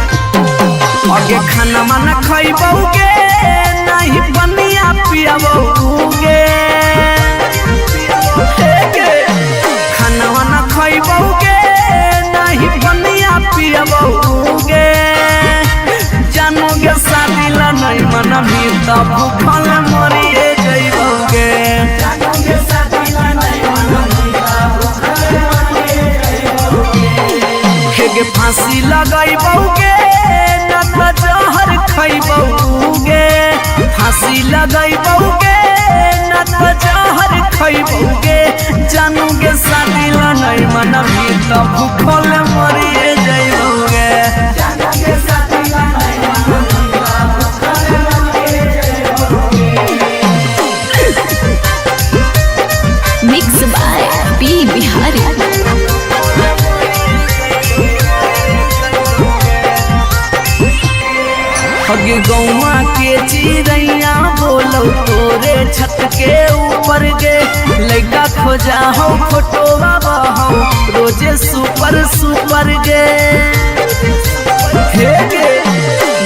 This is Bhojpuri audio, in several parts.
आगे खाना माना खइबोगे नहीं बनिया पियाबोगे खाना माना खइबोगे नहीं बनिया पियाबोगे जानोगे शादी ला नहीं मना भी तब भूखल मरिए जइबोगे जानोगे शादी ला नहीं मना भी तब भूखल मरिए जइबोगे फांसी लगाइबोगे जहर खइबोगे फांसी लगाइबोगे न तो जहर खइबोगे जानोगे शादी ला नहीं मना भी तब भूखल मरिए जइबोगे जानोगे शादी ला नहीं मना भी तब भूखल मरिए जइबोगे। Mix by P Bihari. अगे गौवा के चिड़ैया बोलो तोरे छत के ऊपर गे लड़का खोजा हो फोटोवा बहो रोजे सुपर सुपर गे हे गे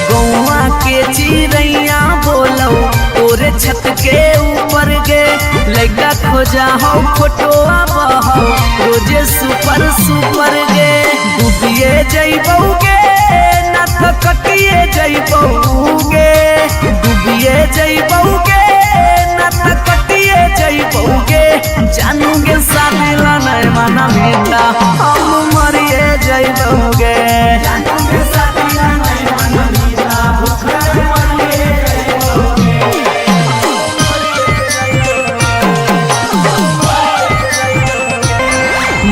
गौवा के चिड़ैया बोलो तोरे छत के ऊपर गे लड़का खोजा हो फोटोवा बहो रोजे सुपर सुपर गे डूबिए जइबोगे ना तो कटिए जइबोगे डूबिए जइबोगे ना तो कटिए जइबोगे जानोगे शादी ला नहीं मना मिला हम मरिए जइबोगे जानोगे शादी ला नहीं मना मिला भूखल मरिए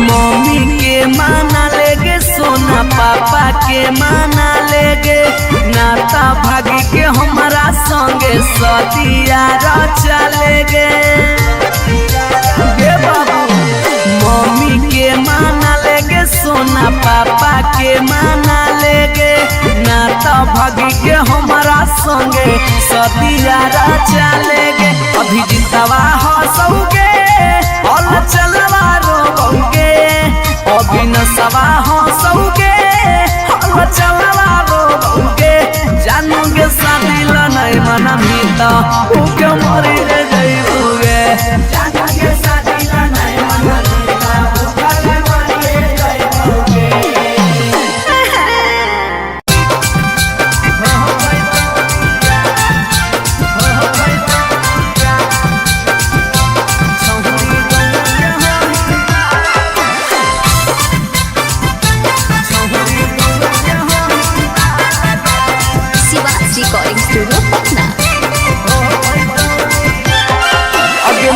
मम्मी के माना लेगे सोना पापा के माना लेगे नाता भागी के हमारा संगे सतिया चलेगे गे बाबू मम्मी के माना लेगे सोना पापा के माना लेगे नाता भागी के हमारा संगे सतिया चलेगे अभी जितवा हंसोगे और चलवा रोगे अभी नसवा हंसोगे और चलवा रोगे जानोगे शादी ला नहीं मना मिलता भूखे मरी जइबोगे जानोगे शादी ला नहीं मना मिलता भूखे मरी जइबोगे। Recording studio Patna. अगे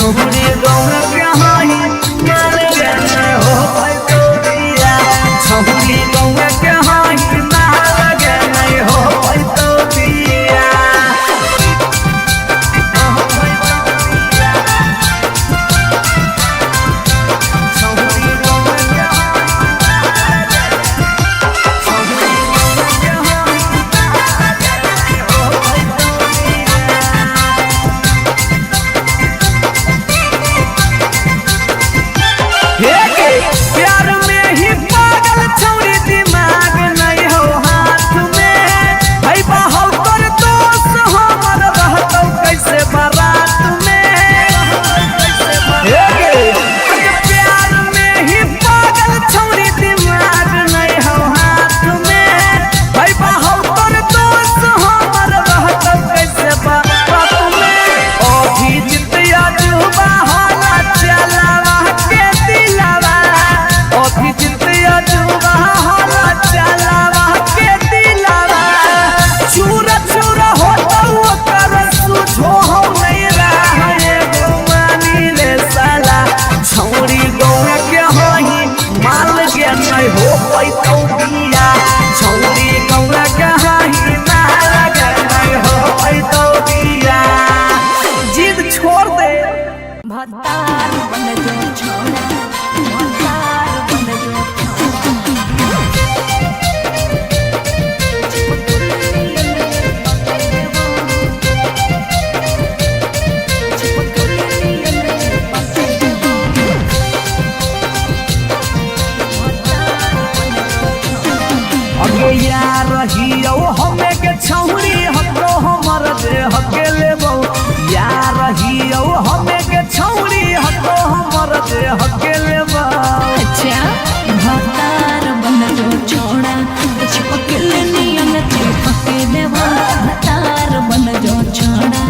छौरी गौरा के हाई माल गे नहीं हो पैतोरिया छौरी गौरा के हाई माल गे नहीं हो पैतोरिया प्यार में ही पागल छौरी दिमाग नहीं हो हाथ में भाई बाहर कर दोस्त हमर रहतौ कैसे बारात में प्यार में ही पागल छौरी दिमाग नहीं हो हाथ में भाई बाहर कर दोस्त हमर रहतौ कैसे बारात में अभी जितिया जुबा होला चलावा के दिलावा अभी जितिया जुबा होला चलावा के दिलावा चूर चूर होता ओकर सुझो हो नहीं रहा है गोमानी रे साला छौरी गौरा के होई माल गे नहीं हो पैतौ बिया छौरी गौरा के होई माल गे नहीं हो पैतौ बिया जिद छोड़ दे भतार बन जो छोड़ा भतार बन जो अगे यार रहियो हमें के छौरी हतो हमर दे हकेले बौ यार रहियो हमें के छौरी हतो हमर दे हकेले बौ अच्छा भतार बन जो छोड़ा चिपक नियन चिपक देवा भतार बन जो छोड़ा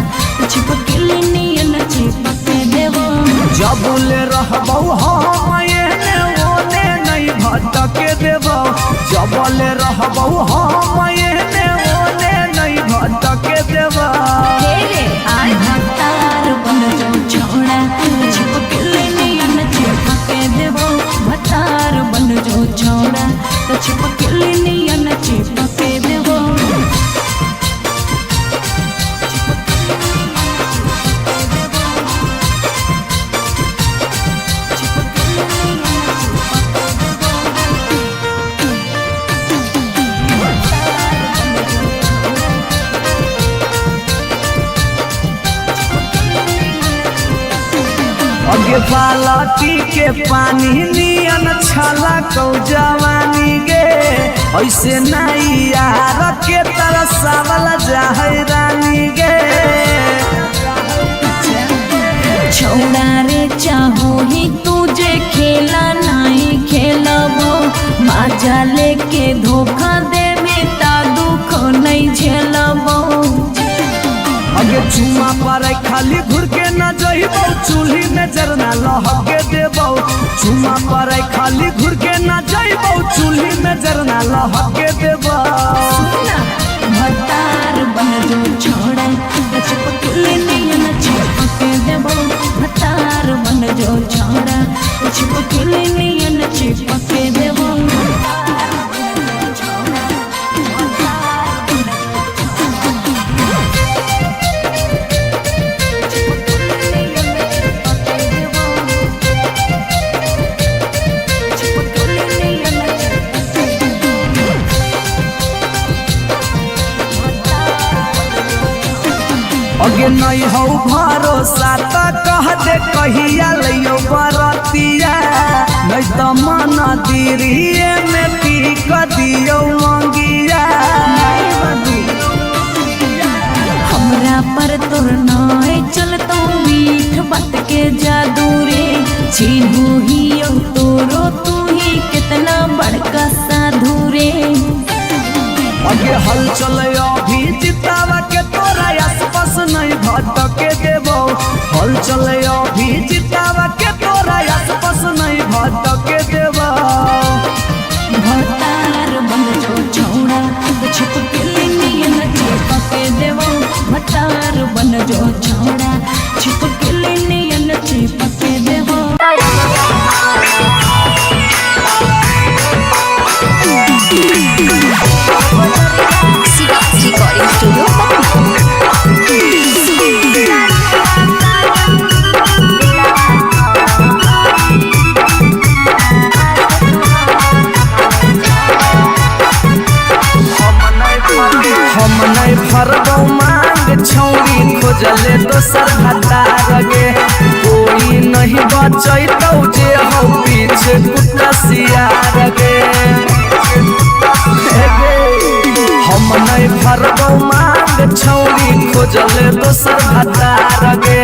चिपक नियन चिपक देवा जबले रहबौ हम एने ओने नहीं भटके देबौ जबले रहबौ हम एने ओने नहीं भटके देबौ आज भतार बन जो छोड़ा चिपक नियन चिपक देवा भतार बन जो छोड़ा चिपक नियन चिपक देवा अगे बालटी के पानी नियन छला कौ जवानी गे ऐसे नहीं यार के तरह सावल जाहै रानी गे छोड़ा रे चाहो ही तुझे खेला नहीं खेलबो माजा लेके धोखा दे बेटा दुख नहीं झेलबो अगे चुमा पर खाली घुर के न जइबौ चूल्ही में जरना लहके देबौ चुमा पर खाली घुर के न जइबौ चूल्ही में जरना लहके देबौ भतार बन जो छोड़ा चिपक नियन चिपक देबो भतार बन जो छोड़ा चिपक नियन चिपक देबो अगे नहीं हो भरोसा त कह दे कहिया लियो बरतिया नहीं तो मन दिरिए में पी क दियो मंगिया हमरा पर तोर नाय चलतो मीठ बात के जादू रे छीनू ही तोरो तू ही कितना बड़का साधु रे अगे हल चले अभी जितावा के तोरा आसपास नहीं भटके देबो हल चले अभी जितावा के तोरा आसपास नहीं भटके देबो भतार बन जो छोड़ा चिपक नियन चिपक देबो भतार बन जो छोड़ा चिपक नियन खोजले दोसर भतार गे कोई नहीं बचैतौ जे हो पीछे कुत्ता सियार गे हम नहीं भरबौ मांग छौरी खोजले दोसर भतार गे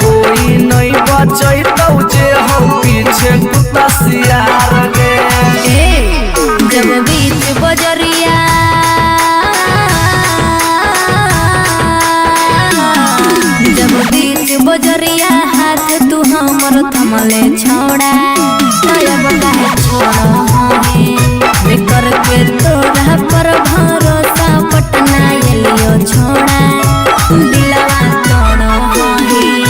कोई नहीं बचैतौ जे हो पीछे कुत्ता सियार गे जब बीच बजरिया जब बीच बजरिया हाथ तू हमर थमले छोड़ा तब काहे छोड़ो हमें बेकर के तोरा पर भरोसा पटना एलियो छोड़ा दिलवा तोड़ो हमें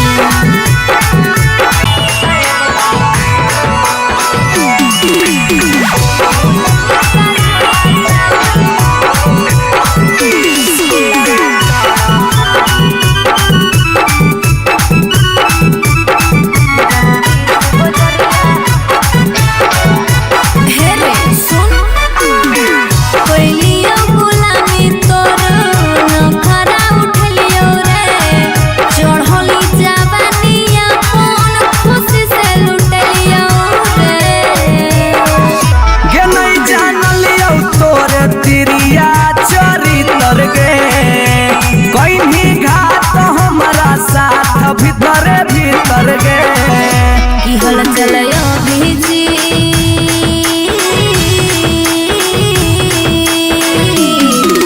भीतर भीतर गे की हल चलयो भेजी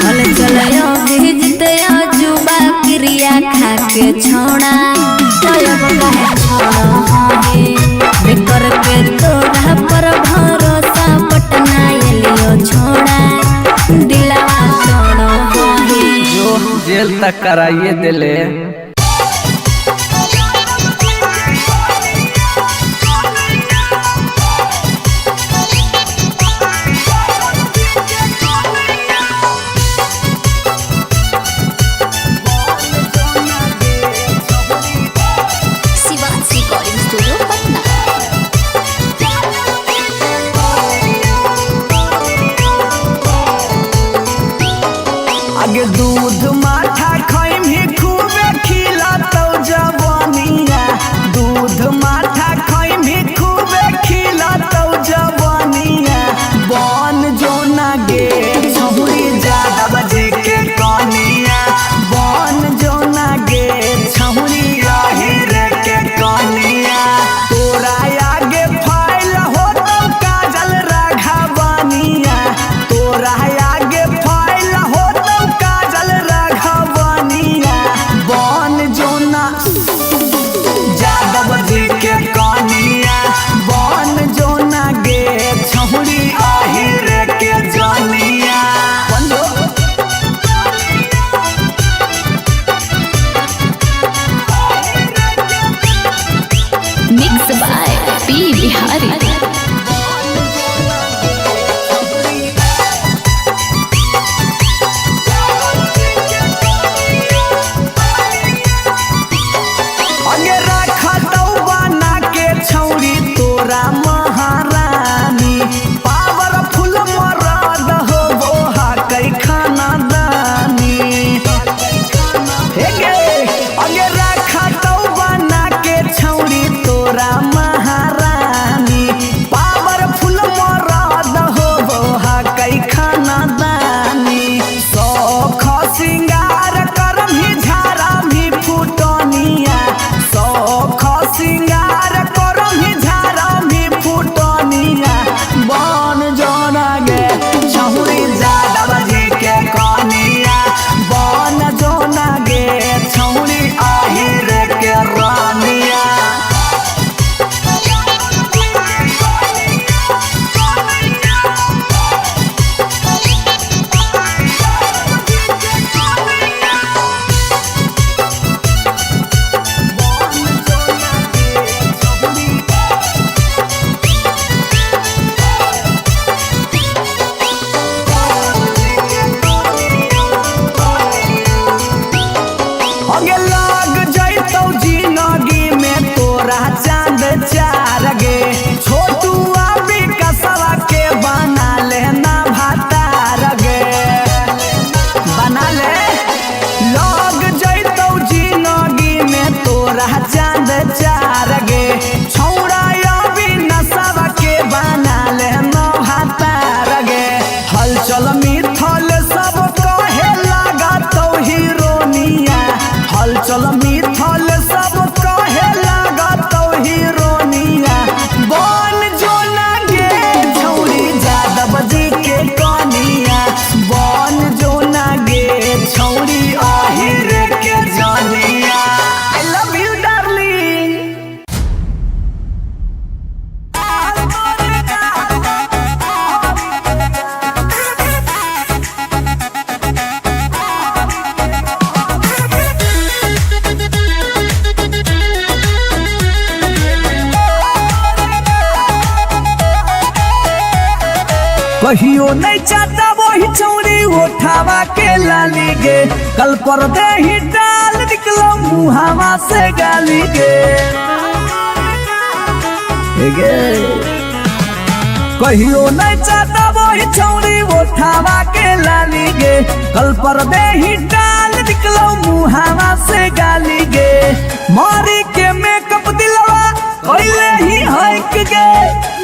हल चलयो भेजते जुबा क्रिया खा के छोड़ा तब काहे छोड़ो हमें बेकर के तोरा पर भरोसा पटना एलियो छोड़ा दिलवा तोड़ो हमें जो जेल तक कराइए दिले आगे दूध माठा खैमी खूबे खिलातौ जवानिया दूध माठा खैमी खूबे खिलातौ जवानिया बन जोना गे छहुरी ज्यादा बजे के कनिया बन जोना गे छहुरी रे के कनिया तोरा आगे फाइल होतौ काजल राघवानिया तोरा आगे फाइल होतौ काजल राघवानिया बन जोना जादव जी के कनिया बन जोना गे छहुरी रे के जनिया मिक्स बाय पी बिहारी अगे रखतौ बना के छौरी तोरा महारानी पावरफुल मरद हो बोहा कई खाना दानी हे गे अगे रखतौ बना के छौरी तोरा महारानी कहियो नहीं चाहता वही चौड़ी उठावा के लाली गे, कल पर दे ही डाल निकलो मुहावा से गाली गे। कहियो नहीं चाहता वही चौड़ी उठावा के लाली गे, कल पर दे ही डाल निकलो मुहावा से गाली गे। मारी के मेकअप दिलवा कोइले ही हक गे,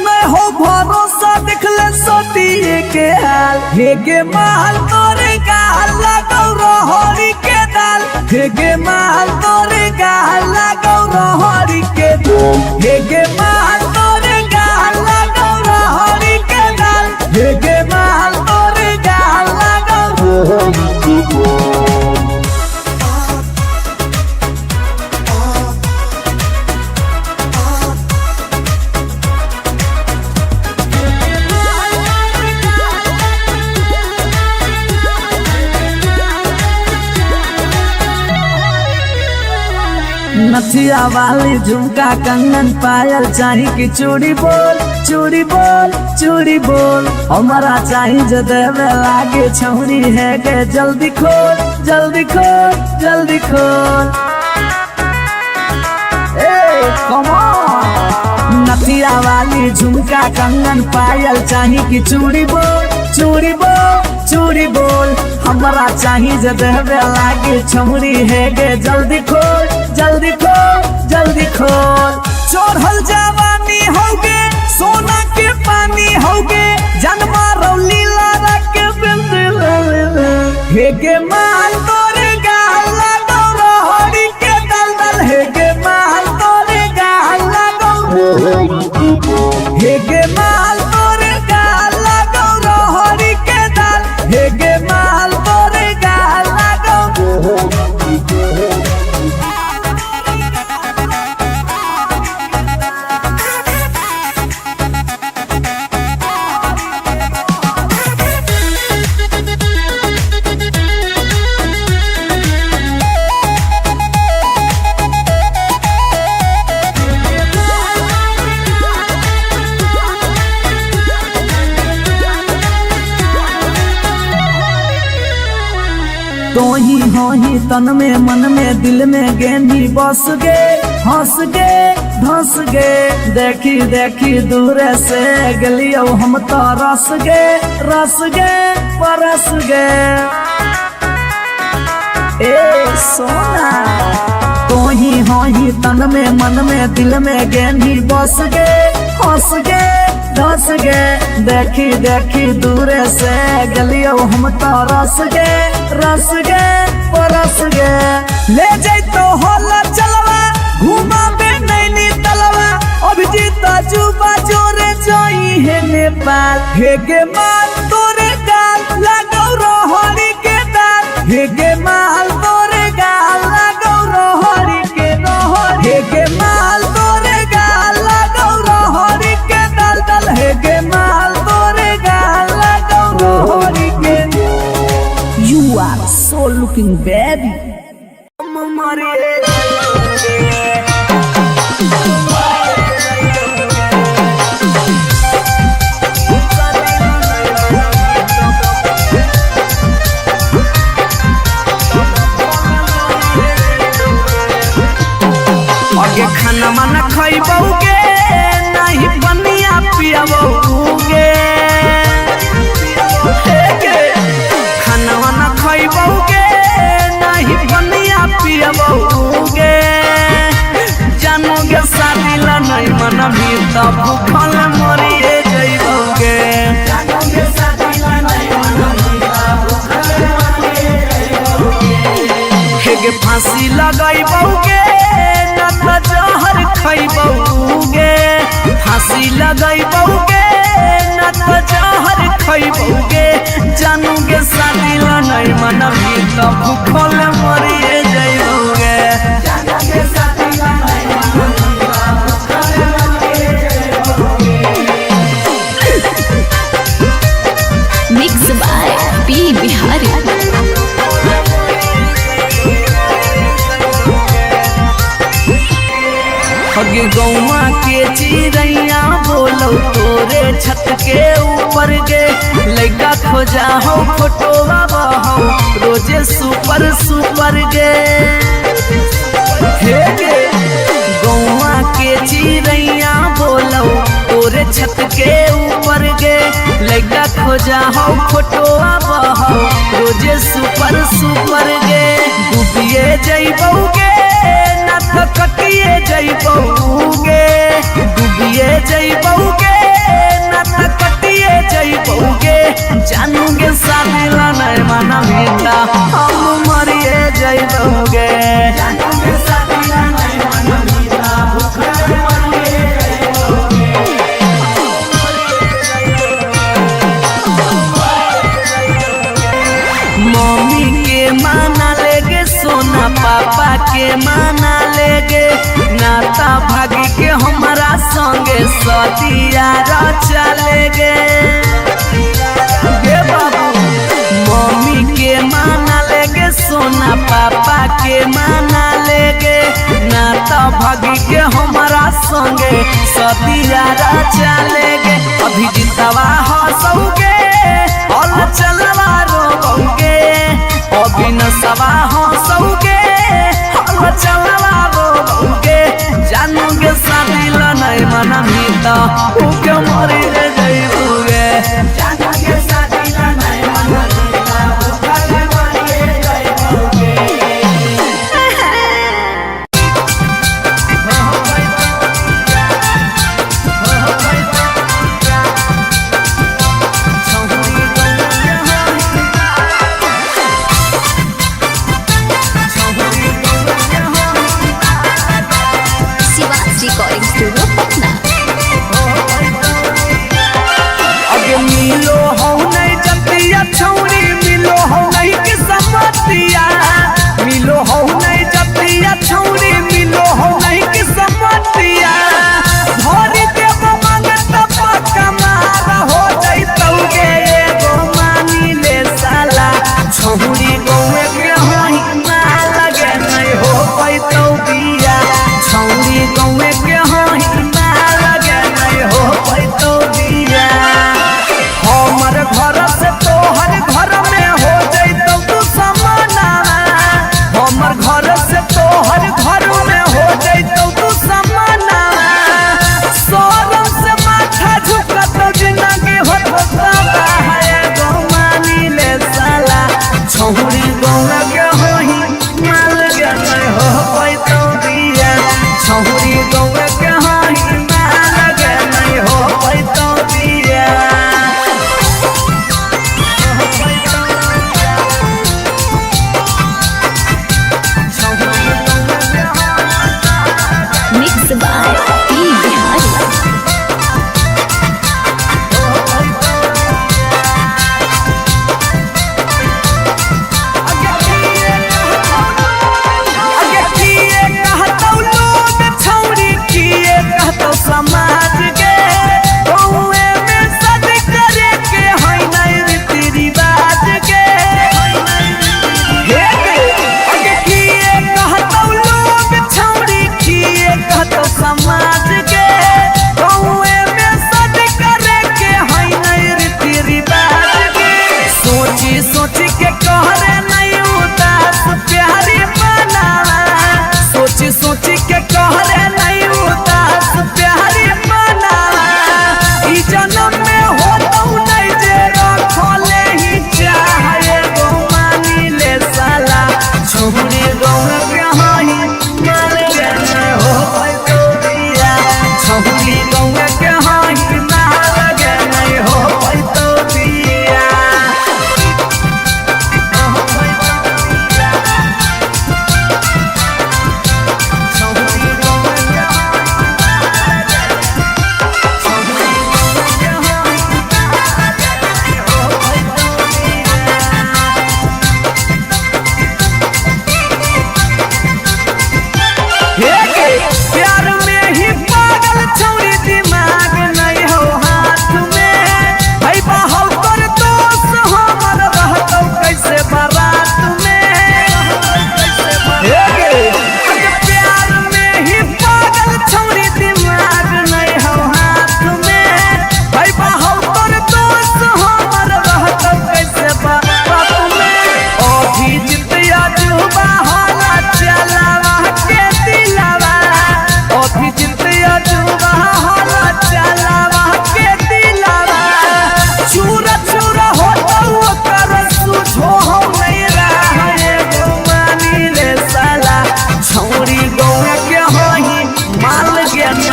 मैं हो भरोसा दिखले सोतिए के हाल। हे गे माल तोरे गाल लगौ रहरी के दाल, हे गे माल तोरे गाल लगौ रहरी के दाल, हे गे माल तोरे गाल लगौ रहरी के दाल, हे गे माल तोरे गाल लगौ रहरी के दाल। नथिया वाली झुमका कंगन पायल चाही की चूड़ी बोल चूड़ी बोल चूड़ी बोल, हमारा चाही जो देवे लागे छौरी है गे, जल्दी खोल जल्दी खोल जल्दी खोल। Come on. नथिया वाली झुमका कंगन पायल चाही की चूड़ी बोल चूड़ी बोल चूड़ी बोल, हमारा चाही जो देवे लागे छौरी है गे, जल्दी खोल जल्दी खोल जल्दी खोल। चढ़ल जवानी होगे सोना के पानी होगे, जन्मा रौली लारा के बिंद। हे गे माल तोरे गाल लगौ रहरी के दलदल, हे गे माल तोरे गाल लगौ रहरी के दल, हे गे माल तोरे गाल लगौ रहरी के दल, हे गे माल तोरे गाल लगौ रहरी के दल। तो ही हो ही तन में मन में दिल में गेंदी बस गे, हंस गे धंस गे, देखी देखी दूर से गलियो हम तो रस गे परस गे। ए सोना तो ही हो ही तन में मन में दिल में गेंदी बस गे, हंस गे धंस गे, देखी देखी दूर से गलियो हम तो रस गे परस गे। ले जैतो होला चलवा घुमा बे नैनी तलवा, अभिजीत जुबा जोरे जोई है नेपाल। हे गे माल तोरे गाल लगौ रहरी के दाल, हे गे माल तोरे गाल लगौ रहरी के दल, हे गे माल तोरे गाल लगौ रहरी के दल, हे गे माल तोरे गाल लगौ रहरी के दल। You are so looking baby. आगे खाना माना खइबौगे नहीं बनिया पियबौगे, खाना माना खइबौगे नहीं बनिया पियबौगे, जानोगे शादी ला नहीं मना भी तब भूखल मरिए जइबौगे। हेगे फांसी लगइबौगे न त जहर खइबौगे, फांसी लगइबौगे न त जहर खइबौगे, जानोगे शादी ला नहीं मना भी तब भूखल मरिए जइबौगे। Mix by P Bihari. गे गौवा के चिड़ैया बोलो तोरे छत के ऊपर गे लइका खोजा हो फोटोवा बहो रोजे सुपर सुपर गे हे गे गौवा के चिड़ैया बोलो तोरे छत के ऊपर गे लइका खोजा हो फोटोवा बहो रोजे सुपर सुपर गे डूबिए जइबौगे ना तो कटिए जइबौगे डूबिए जइबौगे ना तो कटिए जइबौगे जानूगे शादी ला नहीं माना बेटा हम मरिए जइबौगे जानूगे शादी ला नहीं माना बेटा भूखे मरिए जइबौगे मम्मी के माना लेगे सोना पापा के माना लेगे नाता भागी के हमारा संगे सतिया रचा लेगे हे बाबू मम्मी के माना लेगे सोना पापा के माना लेगे नाता भागी के हमारा संगे सतिया रचा लेगे अभी जितवा हंसोगे और चलवा रोगे अभी नसवा हंसोगे और चलवा रोगे जानोगे शादी ला नहीं मना मीता उके मरी रे जइबोगे जानोगे शादी ला नहीं मना मीता उके मरी रे जइबोगे रिकॉर्डिंग स्टूडियो पटना। अगे मिलो हो नहीं जतिया छौरी मिलो हो नहीं के समतिया मिलो हो नहीं जतिया छौरी मिलो हो नहीं के समतिया धोरी देव मांगत पक्का मार हो जइतौगे एगो मानी ले साला छौरी गौवे के होई मार लगे नहीं हो पैतौ बिया छौरी गौवे के होई मार लगे नहीं हो पैतौ बिया हमर घर से तोहर घर में हो जइतौ तू समाना हमर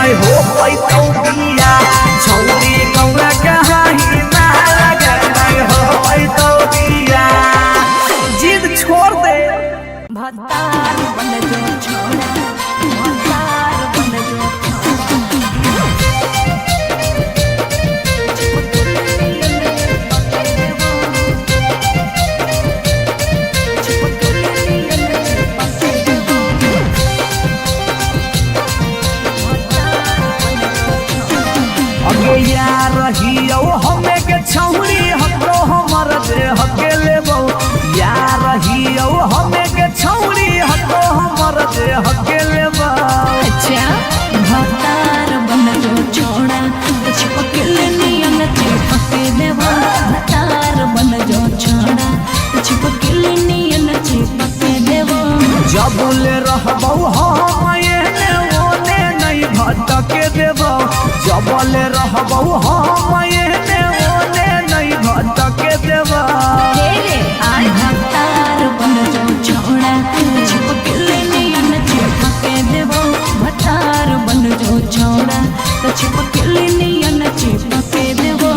नहीं हो पैतौ बिया छौरी गौरा कहाही ना लगे नहीं हो पैतौ बिया जिद छोड़ दे भतार बन जो छोड़ा भतार बन जो यार रहियो हमें के छौरी हतो हमर दे हके लेबो यार रहियो हमें के छौरी हतो हमर दे हके लेबो अच्छा भतार बन जो छोड़ा चिपकल नियन चिपके देवा भतार बन जो छोड़ा चिपकल नियन चिपके देवा जबले रहबो हम एने ओने नहीं भटके देबो जबले रहबो हम एने ओने नहीं भटके देबो रे आज भतार बन जो छोड़ा चिपकल नियन चिपके देवा भतार बन जो छोड़ा चिपकल नियन चिपके देवा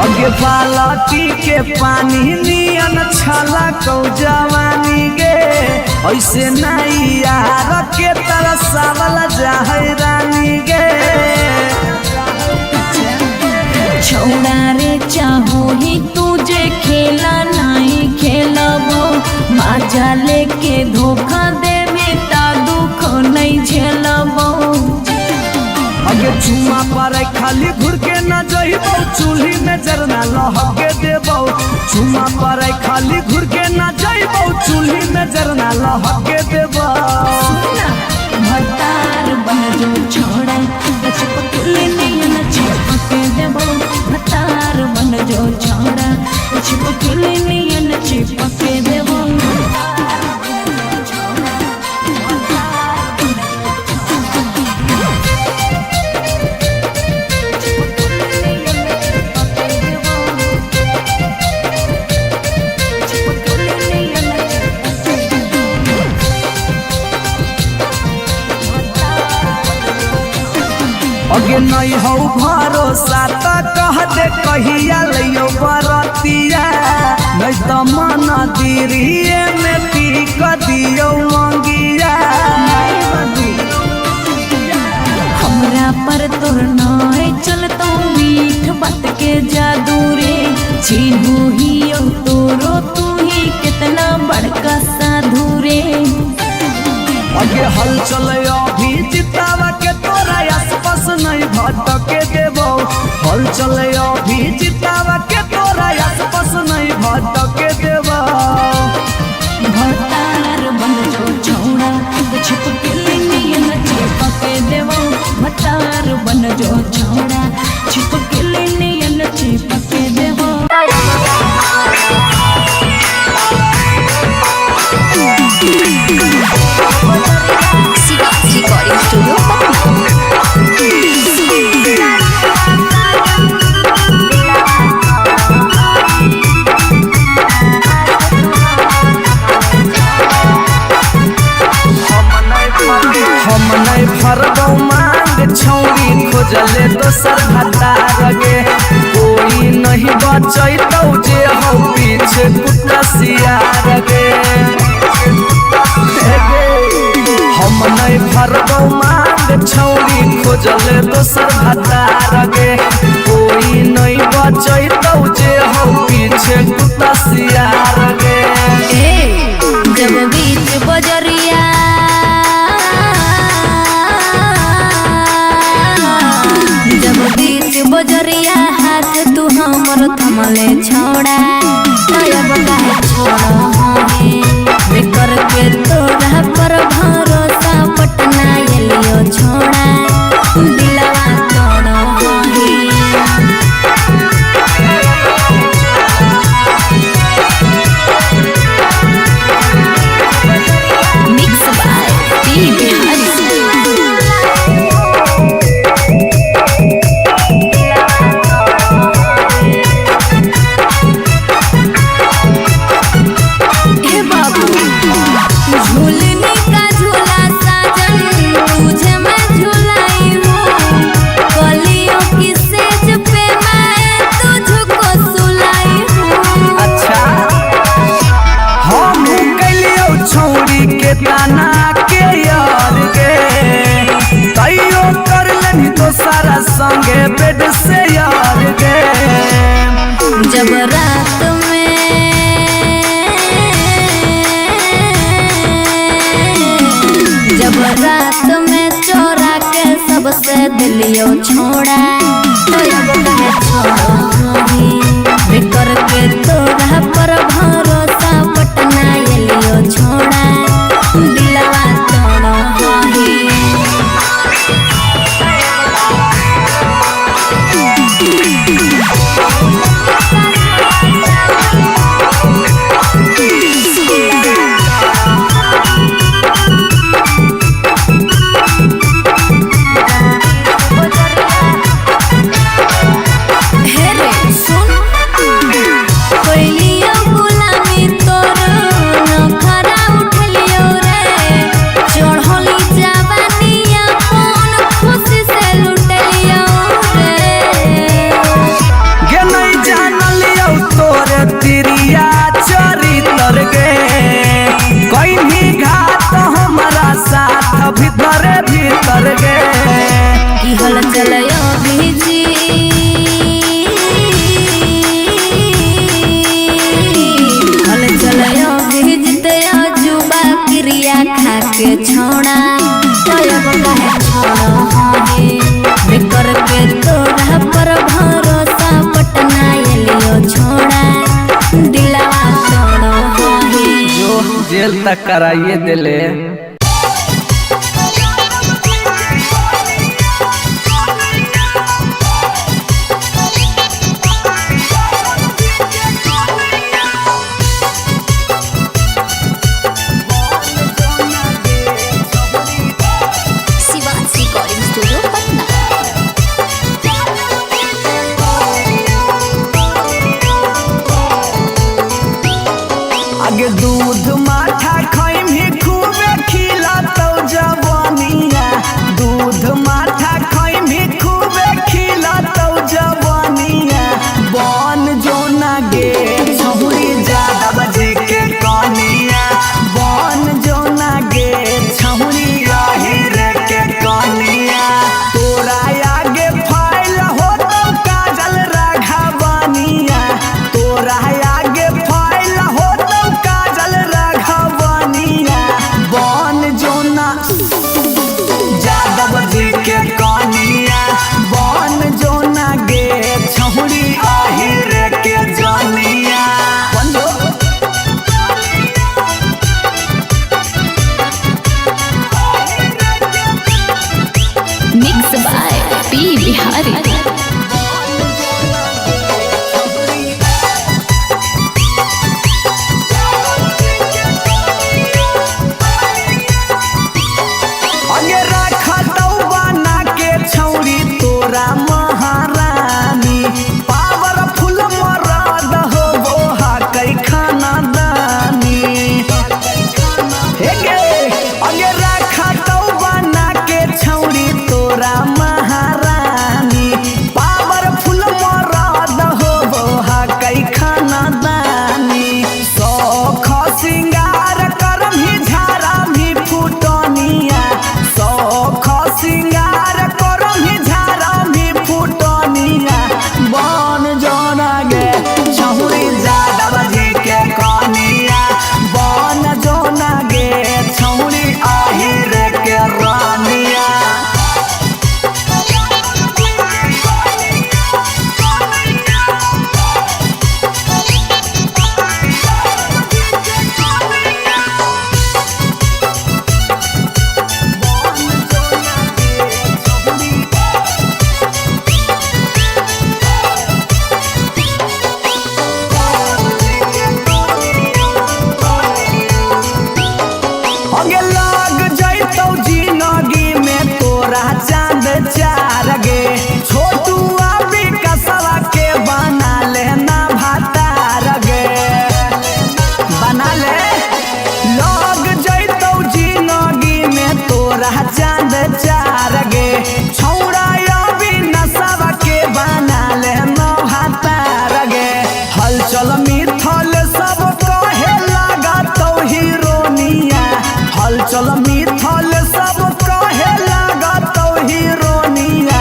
अगे बालटी के पानी नियन छला कौ जवानी गे ऐसे नहीं यार के तरसावल जाहै रानी गे छोड़ा रे चाहो ही तुझे खेला नहीं खेलबो मजा लेके धोखा दे बेटा दुख नहीं झेलबो अगे चुमा पर खाली घुर के न जइबो चूल्ही में जरना लहके देबो चुमा पर खाली घुर के न जइबो चूल्ही में जरना लहके देबो भतार बन जो छोड़ा चिपकल नियन चिपके देबो भतार बन जो छोड़ा चिपकल नियन चिपके देबो अगे नहीं हो भरोसा त कह दे कहिया लियो बरतिया नहीं तो मन दिरिए में पीक दियो मंगिया हमरा पर तोर नाय चलतो मीठ बात के जादू रे छीनू ही तोरो तू ही कितना बड़का साधु रे अगे हल चले अभी जितावा के तोरा आसपास नहीं भटके देबो हल चले अभी जितावा के तोरा आसपास नहीं भटके देबो भतार बन जो छोड़ा चिपकल नियन चिपके देबो भतार बन जो छोड़ा चिपकल नियन चिपके देबो रिकॉर्डिंग स्टूडियो हम नहीं फरबौ मांग छौरी खोजले दोसर भतार गे कोई नहीं बचैतौ जे हो पीछे कुत्ता सियार गे हम नहीं फरबौ मांग छौरी खोजले दोसर भतार गे कोई नहीं बचैतौ जे हो पीछे कुत्ता सियार गे जब बीच बजरिया जब बीच बजरिया हाथ तू हमर थमले छोड़ा अब काहे छोड़ा बेकर के तोरा पर भरोसा पटना एलियो छोड़ा दिलवा तोड़ो दोसरा संगे बेड से यार गे। जब रात में चोरा के सबसे दिलियो छोड़ा तो अब कहे छोड़ी बेकर के तोरा पर भरोसा पटना एलियो छोड़ा दिलवा तोड़ा ही। के छोड़ा कहे छोड़े बेकर के तोरा पर भरोसा पटना एलियो छोड़ा दिलवा तोड़ो जो जेल तक कराइए दिले। आगे दूध माठा खाइम ही खूबे खिला तो जवानिया, दूध माठा खाइम ही खूबे खिला तो जवानिया। बन जो ना गे छहुरी ज्यादा बजे के कनिया, बन जो ना गे छहुरी आहिर के कनिया। तोरा आगे फाइल हो तो काजल राघवनिया, तोरा आगे फाइल हो बन जो ना यादव जी के कनिया, बन जो ना गे छहुरी आहिर के जनिया। Mix by P Bihari. महारानी पावरफुल मराद हो वो कई खाना दानी अगे रखा तो बना के छौरी तोरा महारानी पावरफुल मराद हो वो कई खाना दानी। सौख सिंगार करम ही झारा भी फुटनिया, सौख सिंगार करम ही झारा भी फुटनिया। बन जोना गे छहुरी ज्यादा बजे के कनिया, बन जोना गे छहुरी आहिर के रानिया। अगे लाग जैतौ जिंदगी में तोरा चांद चार गे, छोटू अभी कसवा के बना लेना भातार गे, बना ले। लाग जैतौ जिंदगी में तोरा चांद चार गे, छौड़ा अभी नसवा के बना लेना भातार गे। हलचल मिथल सब कहे लगा तो हीरोनिया, हलचल मिथल सब कहे लगा तो हीरोनिया।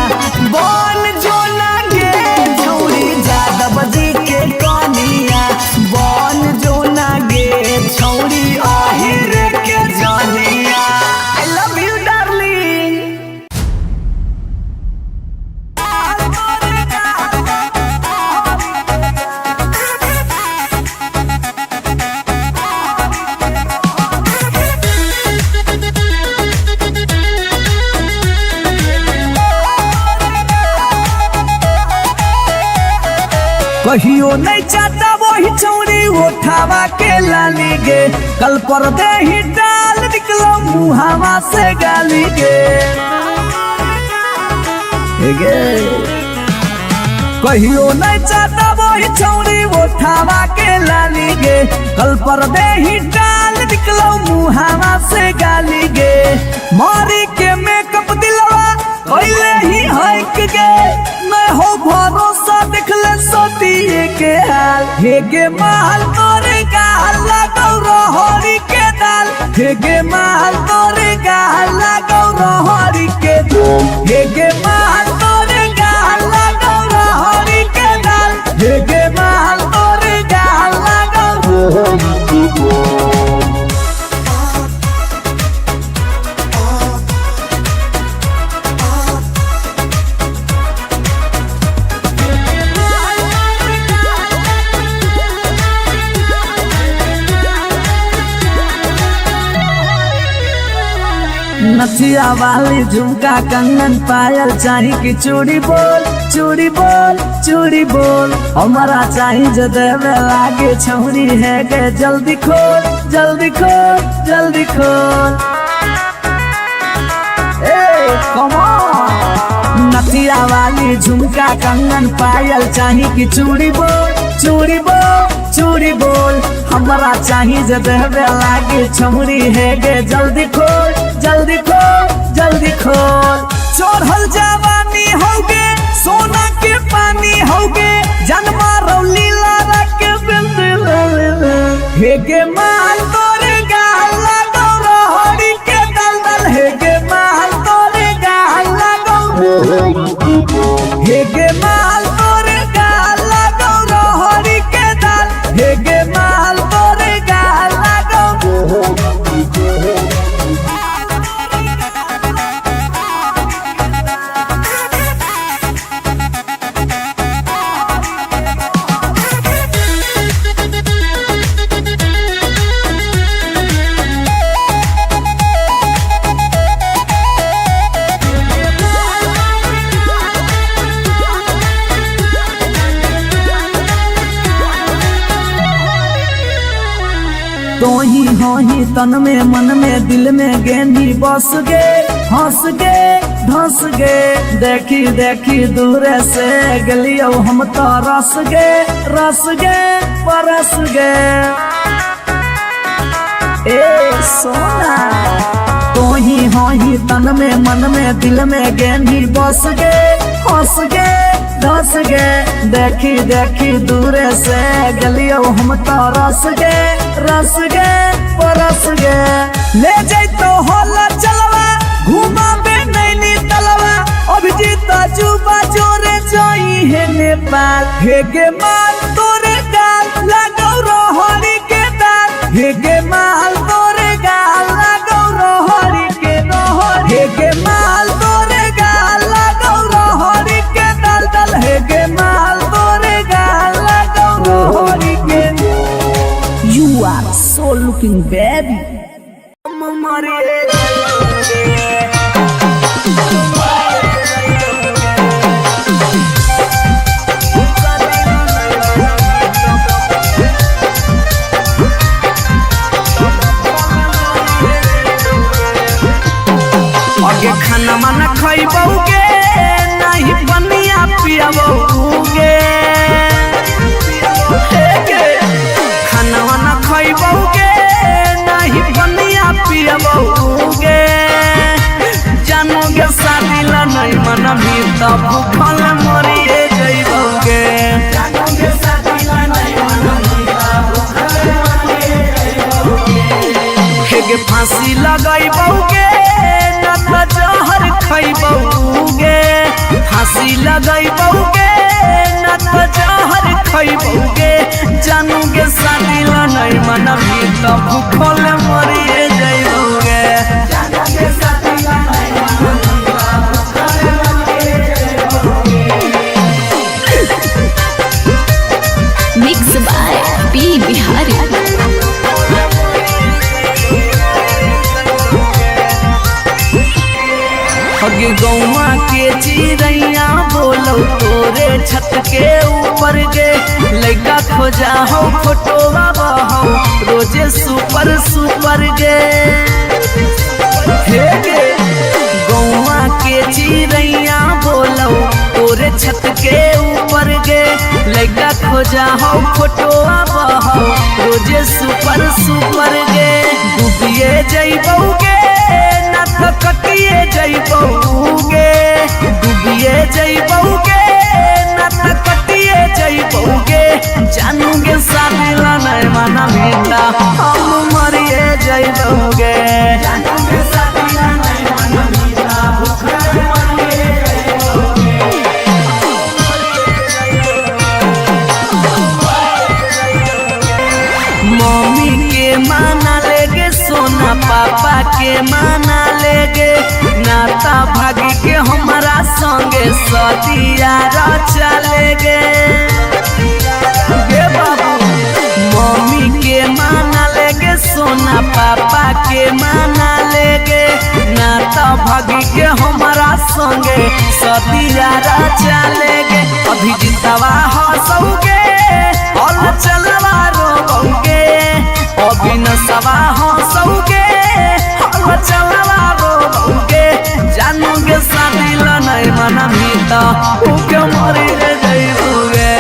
कहियो नहीं चाहता वही चौड़ी उठावा के लाली गे, कल पर दे ही डाल निकलो मुहावा से गाली गे। कहियो नहीं चाहता वही चौड़ी उठावा के लाली गे, कल पर दे ही डाल निकलो मुहावा से गाली गे। मारी के मेकअप दिलवा कोइले ही हक गे, मैं हो भरोसा दिखले सोतिए के हाल। हे गे माल तोरे गाल लगौ रहरी के दाल, हे गे माल तोरे गाल लगौ रहरी के दाल, हे गे माल तोरे गाल लगौ रहरी के दाल, हे गे माल तोरे गाल लगौ रहरी के दाल। नथिया वाली झुमका कंगन पायल चाही कि चूड़ी बोल चूड़ी बोल चूड़ी बोल, हमारा चाही जो देवे लागे छौरी है गे, जल्दी खोल जल्दी खोल जल्दी खोल। नथिया वाली झुमका कंगन पायल चाही कि चूड़ी बोल चूड़ी बोल चूड़ी बोल, हमारा चाही जो देवे लागे छौरी है गे, जल्दी खोल जल्दी खोल जल्दी खोल। चढ़ल जवानी होगे सोना के पानी होगे, जन्मा रौली लारा के बिंद हे गे माल तोरे गाल लगौ रहरी के दलदल, हे गे माल तोरे गाल लगौ, हे गे माल तोरे गाल लगौ रहरी के दाल, हे गे माल तोरे गाल लगौ। तो ही हो ही तन में मन में दिल में गेंदी बस गे, हंस गे धंस गे, देखी देखी दूर से गलियो हम तो रस गे परस गे। ए सोना तो ही हो ही तन में मन में दिल में गेंदी बस गे, हंस गे धस गे, देखी देखी दूर से गलियो हम तो रस गे परस गे। ले जैतो होला चलवा घुमा बे नैनी तलवा, अभिजीत जुबा जोरे जोई है नेपाल, हे गे माल तोरे गाल लगौ रहरी के दाल, हे गे माल तोरे गाल लगौ रहरी के दाल, हे गे माल तोरे गाल लगौ रहरी के दाल, हे गे माल तोरे गाल लगौ रहरी के। You are so looking baby. आगे खाना माना खइबौगे नहीं बनिया पियबौगे, खाना वाना खइबौगे नहीं बनिया पियबौगे, जानोगे शादी ला नहीं मन भी तब भूखल मरिए जइबौगे, जानोगे शादी ला नहीं मन भी तब भूखल मरिए जइबौगे। के फांसी लगइबौगे न त जहर खइबौगे, फांसी लगइबौगे न त जहर खइबौगे, जानूगे शादी ला नहीं मन भी तब भूखल मरिए जइबौगे, जानूगे शादी ला नहीं मन भी तब भूखल मरिए जइबौगे। Mix by P Bihari. अगे गौवा के चिड़ैया बोलो तोरे छत के ऊपर गे लइका खोजा हो फोटोवा बहो रोजे सुपर सुपर गे हे गे गौवा के चिड़ैया बोलो तोरे छत के ऊपर गे लइका खोजा हो फोटोवा बहो रोजे सुपर सुपर गे डूबिए जइबौगे ना तो कटिए जइबौगे डूबिए जइबौगे ना तो कटिए जइबौगे जानूगे शादी ला नहीं माना बेटा हम मरिए जइबौगे जानूगे शादी ला नहीं माना बेटा भूखा मरिए मम्मी के माना लेगे सोना पापा के माना लेगे नाता भागी के हमारा संगे सदिया चलेगे बाबू मम्मी के माना लेगे सोना पापा के माना लेगे नाता भागी के हमारा संगे सदिया चलेगे अभी जितवा हंसोगे और चलवा रोगे अभी नसवा हंसोगे और चलवा रोगे जानोगे शादी ला नहीं मना मीता उके मरी जइबोगे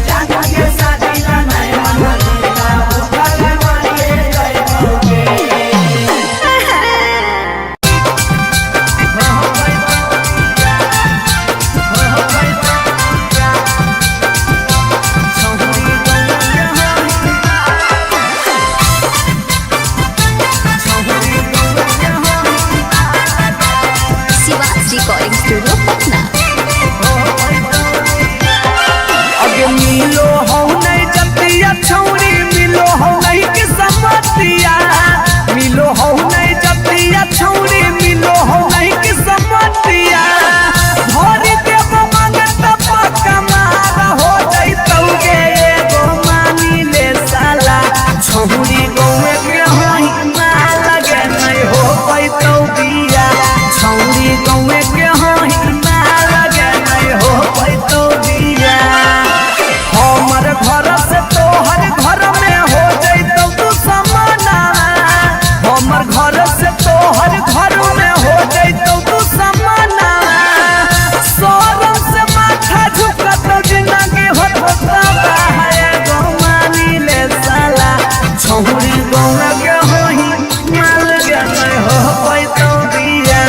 जानोगे शादी ला नहीं मना मीता उके मरी जइबोगे रिकॉर्डिंग स्टूडियो पटना। अगे मिलो हो नहीं जतिया छौरी मिलो हो नहीं कि समतिया मिलो हो नहीं जतिया छौरी मिलो हो नहीं कि समतिया भरी देव मंगत पक्का मार हो जइतौगे एगो मानी ले साला छौरी गौवे के होई मार लगे नहीं हो पैतौ बिया छौरी गौवे के होई मार लगे नहीं हो पैतौ बिया हमर घर से तोहर घर में हो जइतौ तू समाना हमर घर से तोहर घर में हो जइतौ तू समाना सोरम से माथा झुकत जिंदगी होता है गौमानी ले साला छौरी गौवा के होई माल के नहीं हो पैतौ बिया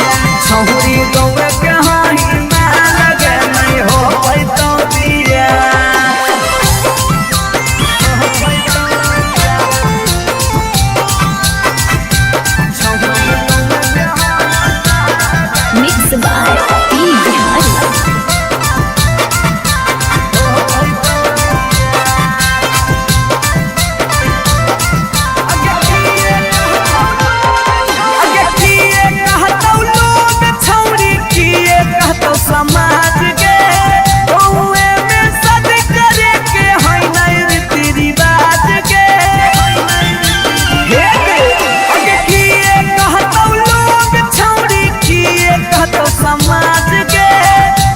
छौरी गौवा के होई माल के नहीं हो पैतौ बिया मिक्स बाय पी बिहारी। अगे किए कहतौ लोग छौरी किए कहतौ समाज के गौवे में सद करे के है नहीं रीति रिवाज के अगे किए कहतौ लोग छौरी किए कहतौ समाज के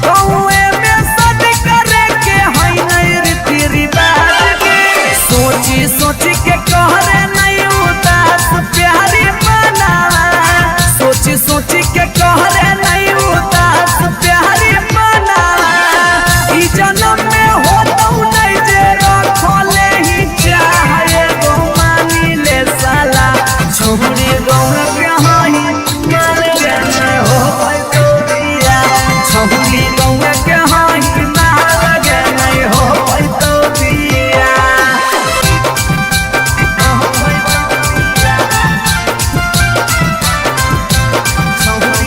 गौवे में सद करे के है नहीं रीति रिवाज के सोची सोची के कहरे नहीं उदास प्यारी मना सोची सोची के कहरे नहीं उदास प्यारी मना ई जन्म में होतौ नहीं जे रखले ही चाहे गो मानी ले साला छौरी गौवा के होई मार के नहीं हो पैतौ बिया छौरी गौवा के होई मार के नहीं हो पैतौ बिया छौरी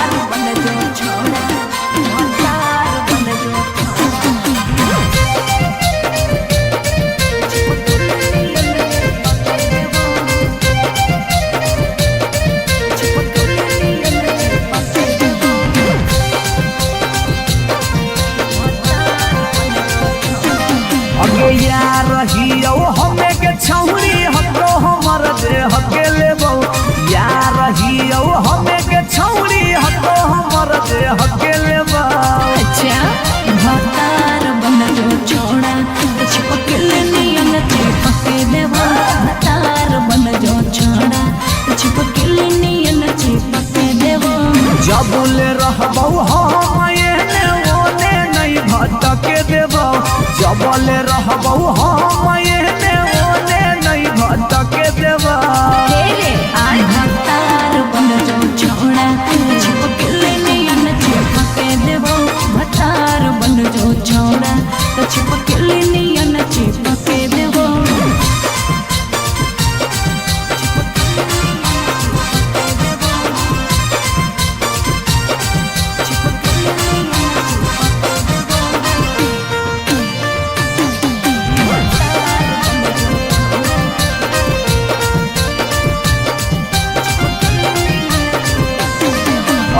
भतार बन जो छोड़ा भतार बन जो अगे यार रहियो हमें के छौरी हको हमर दे हके लेबो यार रहियो हमें के छौरी हको हमर दे हके लेबो। अच्छा भतार बन जो छोड़ा चिपकल नियन चिपके देबो भतार बन जो छोड़ा चिपकल नियन चिपके देबो। जबुले रहबो हम एने ओने नहीं भटके देबो जबले रहबो हम एने ओने नहीं भटके देबो। भतार बन जो छोड़ा चिपकल नियन चिपके देबो भतार बन जो छोड़ा चिपकल नियन चिपके देबो।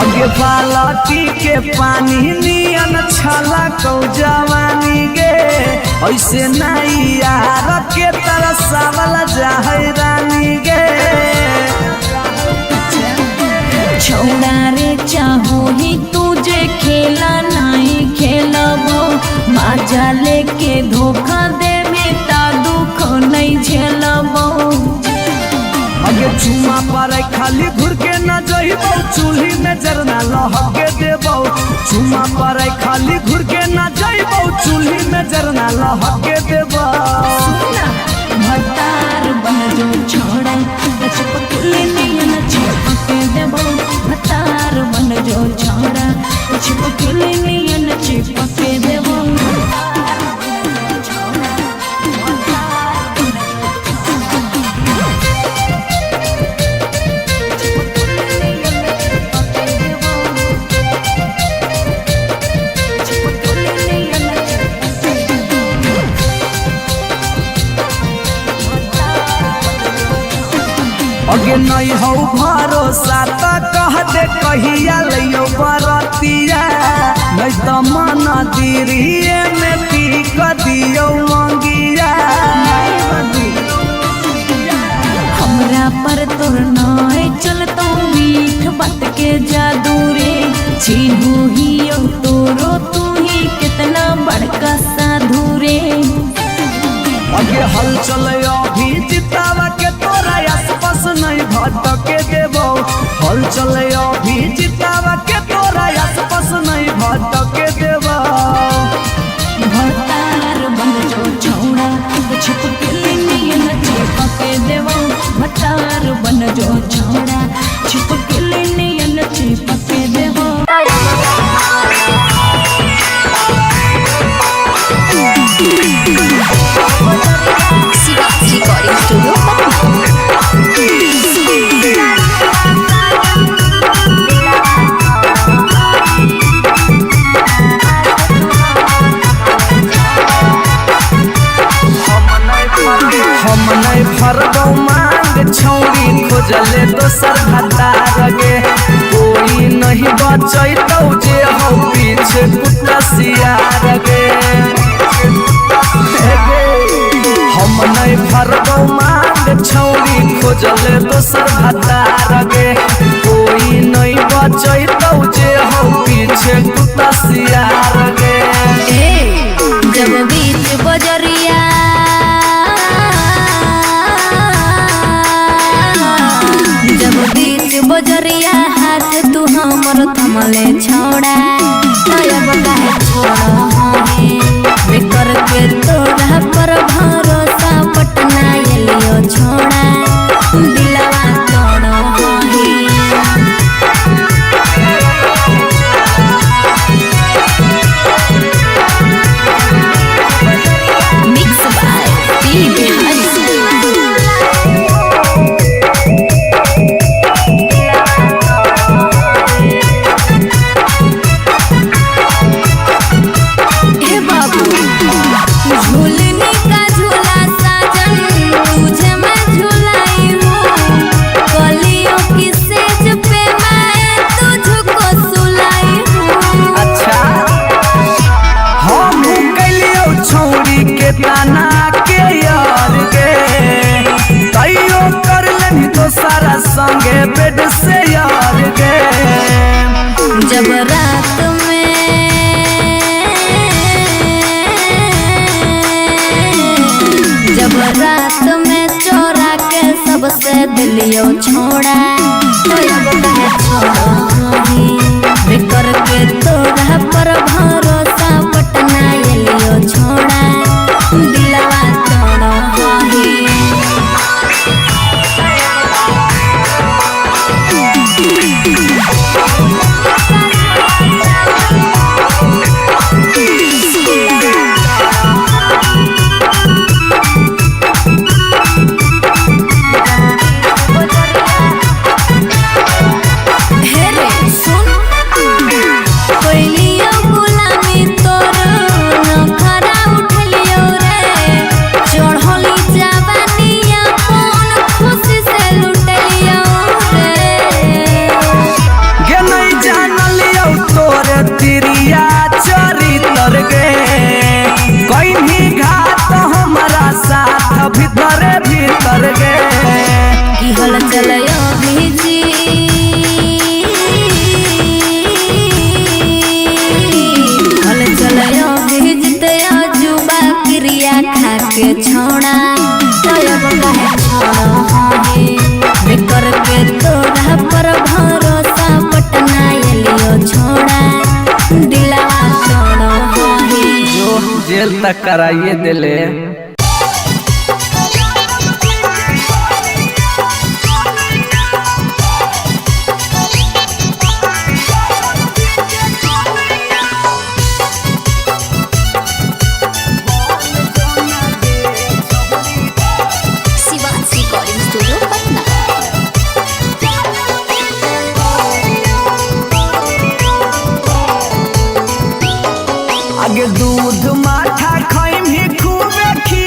अगे बालटी के पानी नियन छला कौ जवानी गे ऐसे नहीं यार के तरसावल जाहै रानी गे। छोड़ा रे चाहो ही तुझे खेला नहीं खेलबो माजा लेके धोखा दे में ता दुख नहीं झेलबो। अगे चुमा पर खाली घुर के न जइबो चूल्ही में जरना लहके देबो चुमा पर खाली घुर के न जइबो चूल्ही में जरना लहके देबो। भतार बन जो छोड़ा चिपकल नियन चिपके देबो भतार बन जो छोड़ा चिपकल नियन चिपके देबो। अगे नहीं हो भरोसा तो कह दे कहिया लियो बरतिया नहीं तो मन दिरिए में पी क दियो मंगिया। हमरा पर तोर नाय चलतो मीठ बात के जादू रे चिन्हू ही तोरो तू ही कितना बड़का साधु रे। अगे हल चले अभी जितावा के तोरा आसपास नहीं भटके देबो हल चले अभी जितावा के तोरा आसपास नहीं भटके देबो। भतार बन जो छोड़ा चिपकल नियन चिपके देबो भतार बन जो छोड़ा चिपकल नियन चिपके देबो। रिकॉर्डिंग स्टूडियो हम नहीं फरबो मांग छौरी खोजले दोसर भतार गे कोई नहीं बचैतौ जे हो पीछे कुत्ता सियार गे। हम नहीं फरबो मांग छौरी खोजले दोसर भतार गे कोई नहीं बचैतौ जे हो पीछे कुत्ता सियार गे। जब बीच बजरिया जब बीच बजरिया हाथ तू हमर थमले छोड़ा अब काहे छोड़ बेकर के तोरा पर भरोसा पटना एलियो छोड़ा दिलवा तोड़ mix by P Bihari. Bed से यार गे। जब रात में चोरा के सबसे दिलियो छोड़ा तो अब कहे छोड़ो ही करके तोरा पर भरोसा पटना एलियो छोड़ा दिलवा तोड़ो ही। भीतर भीतर गे की हल चलयो भीजी हल चलयो भीजते जुबा क्रिया खा के छोड़ा तो अब कहे छोड़ो हे करके तोरा पर भरोसा पटना एलियो छोड़ा दिलवा छोड़ो हे जो जेल तक कराइए दिले। आगे दूध माठा खाइम ही खूबे खी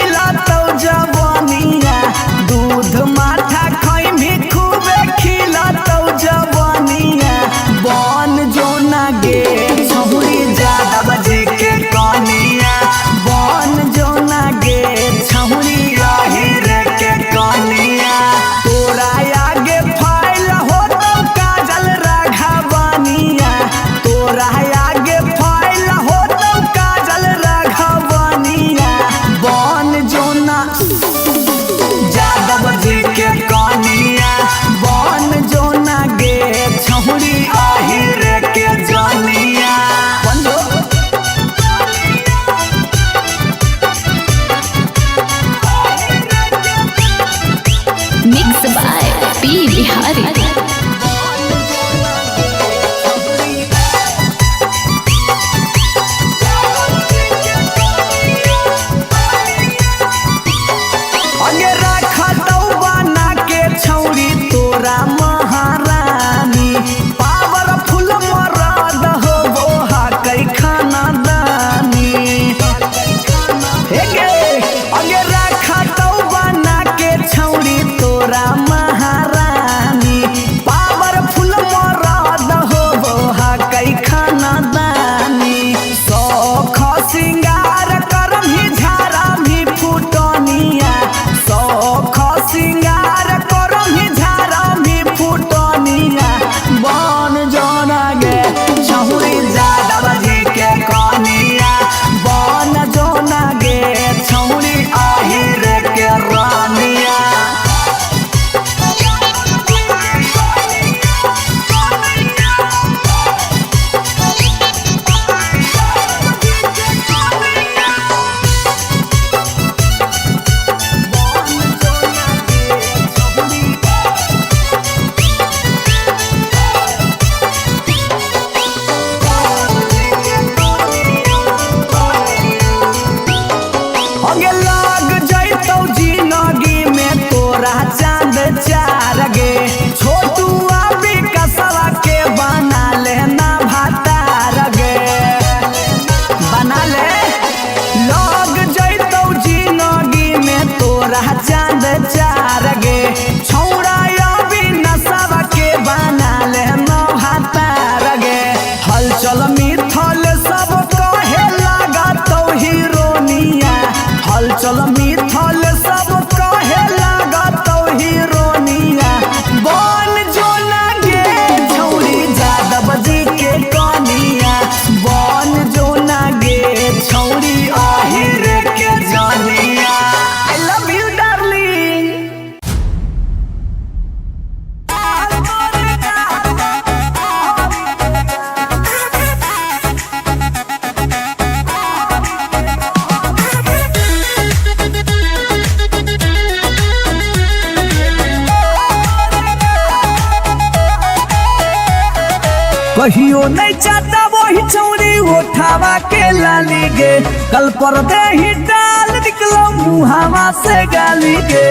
कहियो नहीं चाहता वही चौड़ी उठावा के लाली गे कल पर दे ही डाल निकलो मुहावा से गाली गे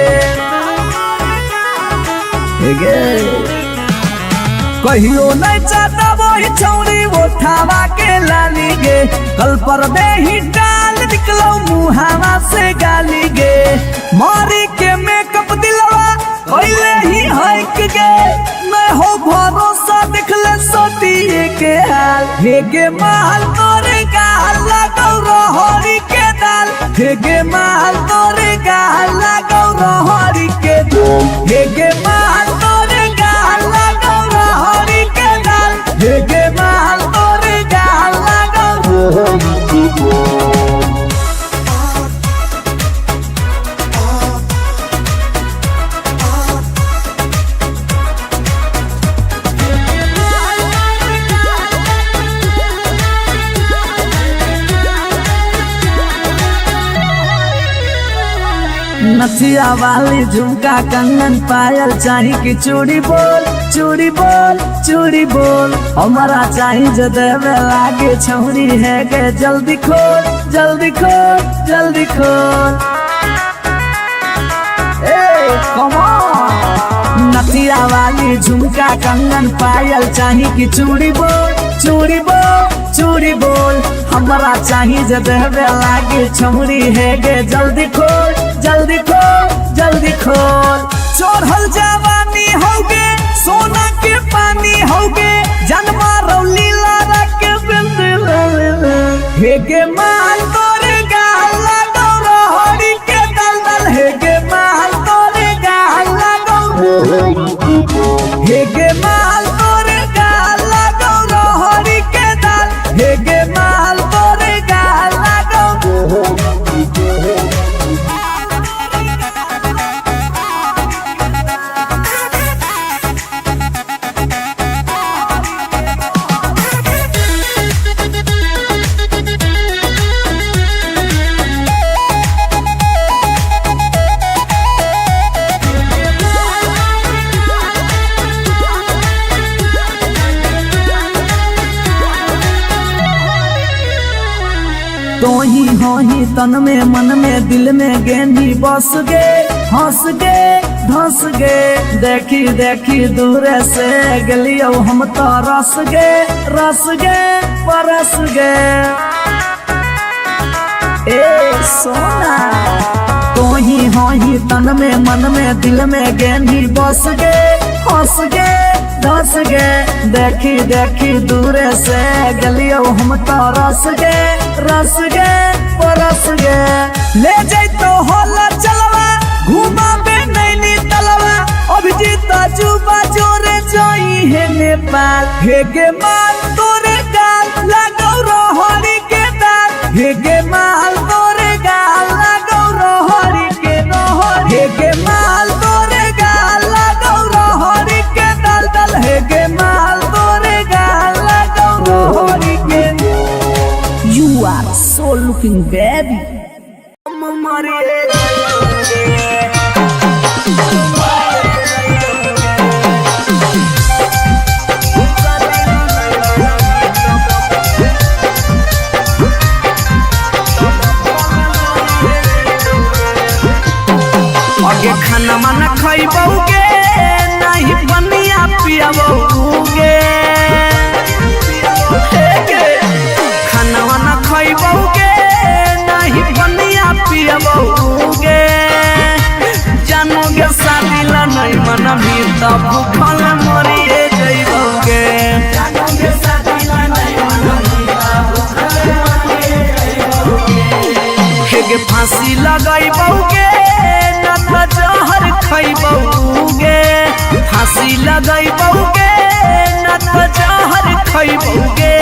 कहियो नहीं चाहता वही चौड़ी उठावा के लाली गे कल पर दे ही डाल निकलो मुहावा से गाली गे मारी के मेकअप दिलवा पहले ही हक गे मैं हो भरोसा दिखले सोती के हाल हेगे माल तोरे गाल लगौ रहरी के दाल हेगे माल तोरे गाल लगौ रहरी के दाल हेगे माल तोरे गाल लगौ रहरी के दाल हेगे माल तोरे गाल लगौ रहरी के दाल नथिया वाली झुमका कंगन पायल चाही की चूड़ी बोल चूड़ी बोल चूड़ी बोल हमारा चाही जो देवे लागे छौरी है गे जल्दी खोल जल्दी खोल जल्दी खोल कम ऑन नथिया वाली झुमका कंगन पायल चाही की चूड़ी बोल चूड़ी बोल चूड़ी बोल हमारा चाही जो देवे लागे छौरी है गे जल्दी खोल जल्दी खोल जल्दी खोल चोरहल जवानी होगे सोना के पानी होगे जन्मा रौली लारा के बिंद हेगे माल तोरे गाल लगौ रहरी के दलदल हेगे माल तोरे गाल लगौ हेगे माल तोरे गाल लगौ रहरी के दल हेगे माल तोरे गाल लगौ तो ही हो ही तन में मन में दिल में गेंदी बस गे हंस गे धंस गे देखी देखी दूर से गलियो हम तो रस गे परस गे ए सोना तो ही हो ही तन में मन में दिल में गेंदी बस गे हंस गे धंस गे देखी देखी दूर से गलियो हम तो रस गे परस गे ले जाई तो होला चलवा घुमा बे नैनी तलवा अभिजीत जुबा जोरे जोई है नेपाल हेगे माल तोरे गाल लगौ रहरी के दाल हेगे माल तोरे गाल लगौ रहरी के रहरी हेगे माल तोरे गाल लगौ रहरी के दल हेगे माल तोरे गाल लगौ रहरी के You are so looking baby. आगे खाना माना खइबौगे नहीं बनिया पियबौगे खाना वाना खइबौगे नहीं बनिया पियबौगे जानोगे शादी ला नहीं मनबी त भूखल मरिए जइबौगे जानोगे शादी ला नहीं मनबी त भूखल मरिए जइबौगे हेगे फांसी लगाइबौगे न त जहर खइबौगे फांसी लगाइबौगे न त जहर खइबौगे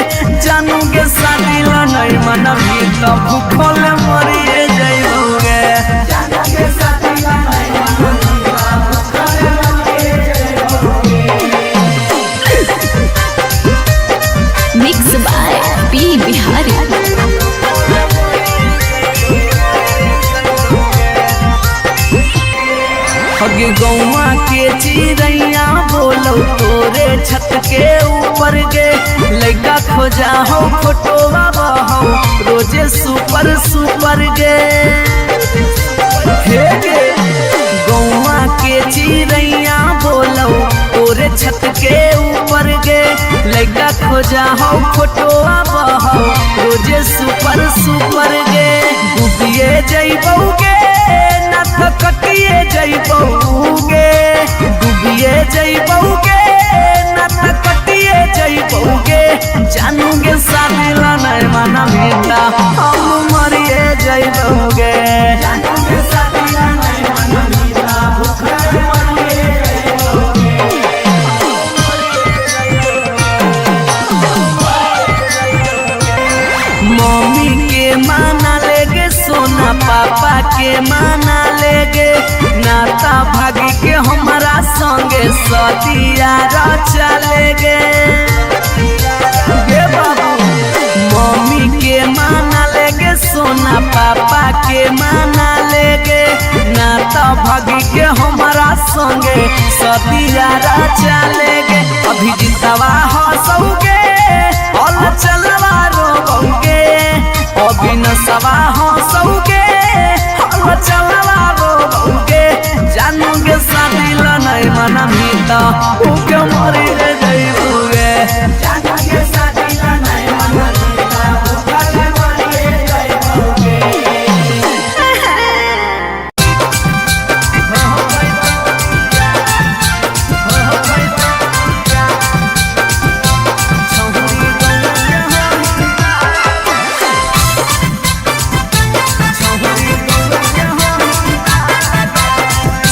जानोगे शादी ला नहीं मनबी त भूखल मरिए जइबौगे जानोगे शादी ला नहीं मनबी त भूखल मरिए जइबौगे मिक्स बाय पी बिहारी हगे गौवा के चिड़ैया बोलो तोरे छत के ऊपर गे लइका खोजा हो फोटोवा बहो रोजे सुपर सुपर गे हे गे गौवा के चिड़ैया बोलो तोरे छत के ऊपर गे लइका खोजा हो फोटोवा बहो रोजे सुपर सुपर गे डूबिए जइबौगे ना त कटिए जइबौगे डूबिए जइबौगे ना त कटिए जइबौगे जानूगे शादी ला नहीं माना मीठा हम मरिए जइबौगे जानूगे शादी ला नहीं माना मीठा भूखे मरिए मम्मी के माना लेगे सोना पापा के माना लेगे नाता भागी के हमारा संगे सदिया चलेगे गे बाबू मम्मी के माना लेगे सोना पापा के माना लेगे नाता भागी के हमारा संगे सदिया चलेगे अभी जितवा हंसोगे और चलवा रोगे अभी नसवा हंसोगे और चलवा रोगे जानूगे शादी ला नहीं माना मीठा भूखे मरी जइबोगे जानूगे शादी ला नहीं माना मीठा भूखे मरी जइबोगे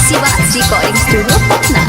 शिवाजी रिकॉर्डिंग स्टूडियो पटना।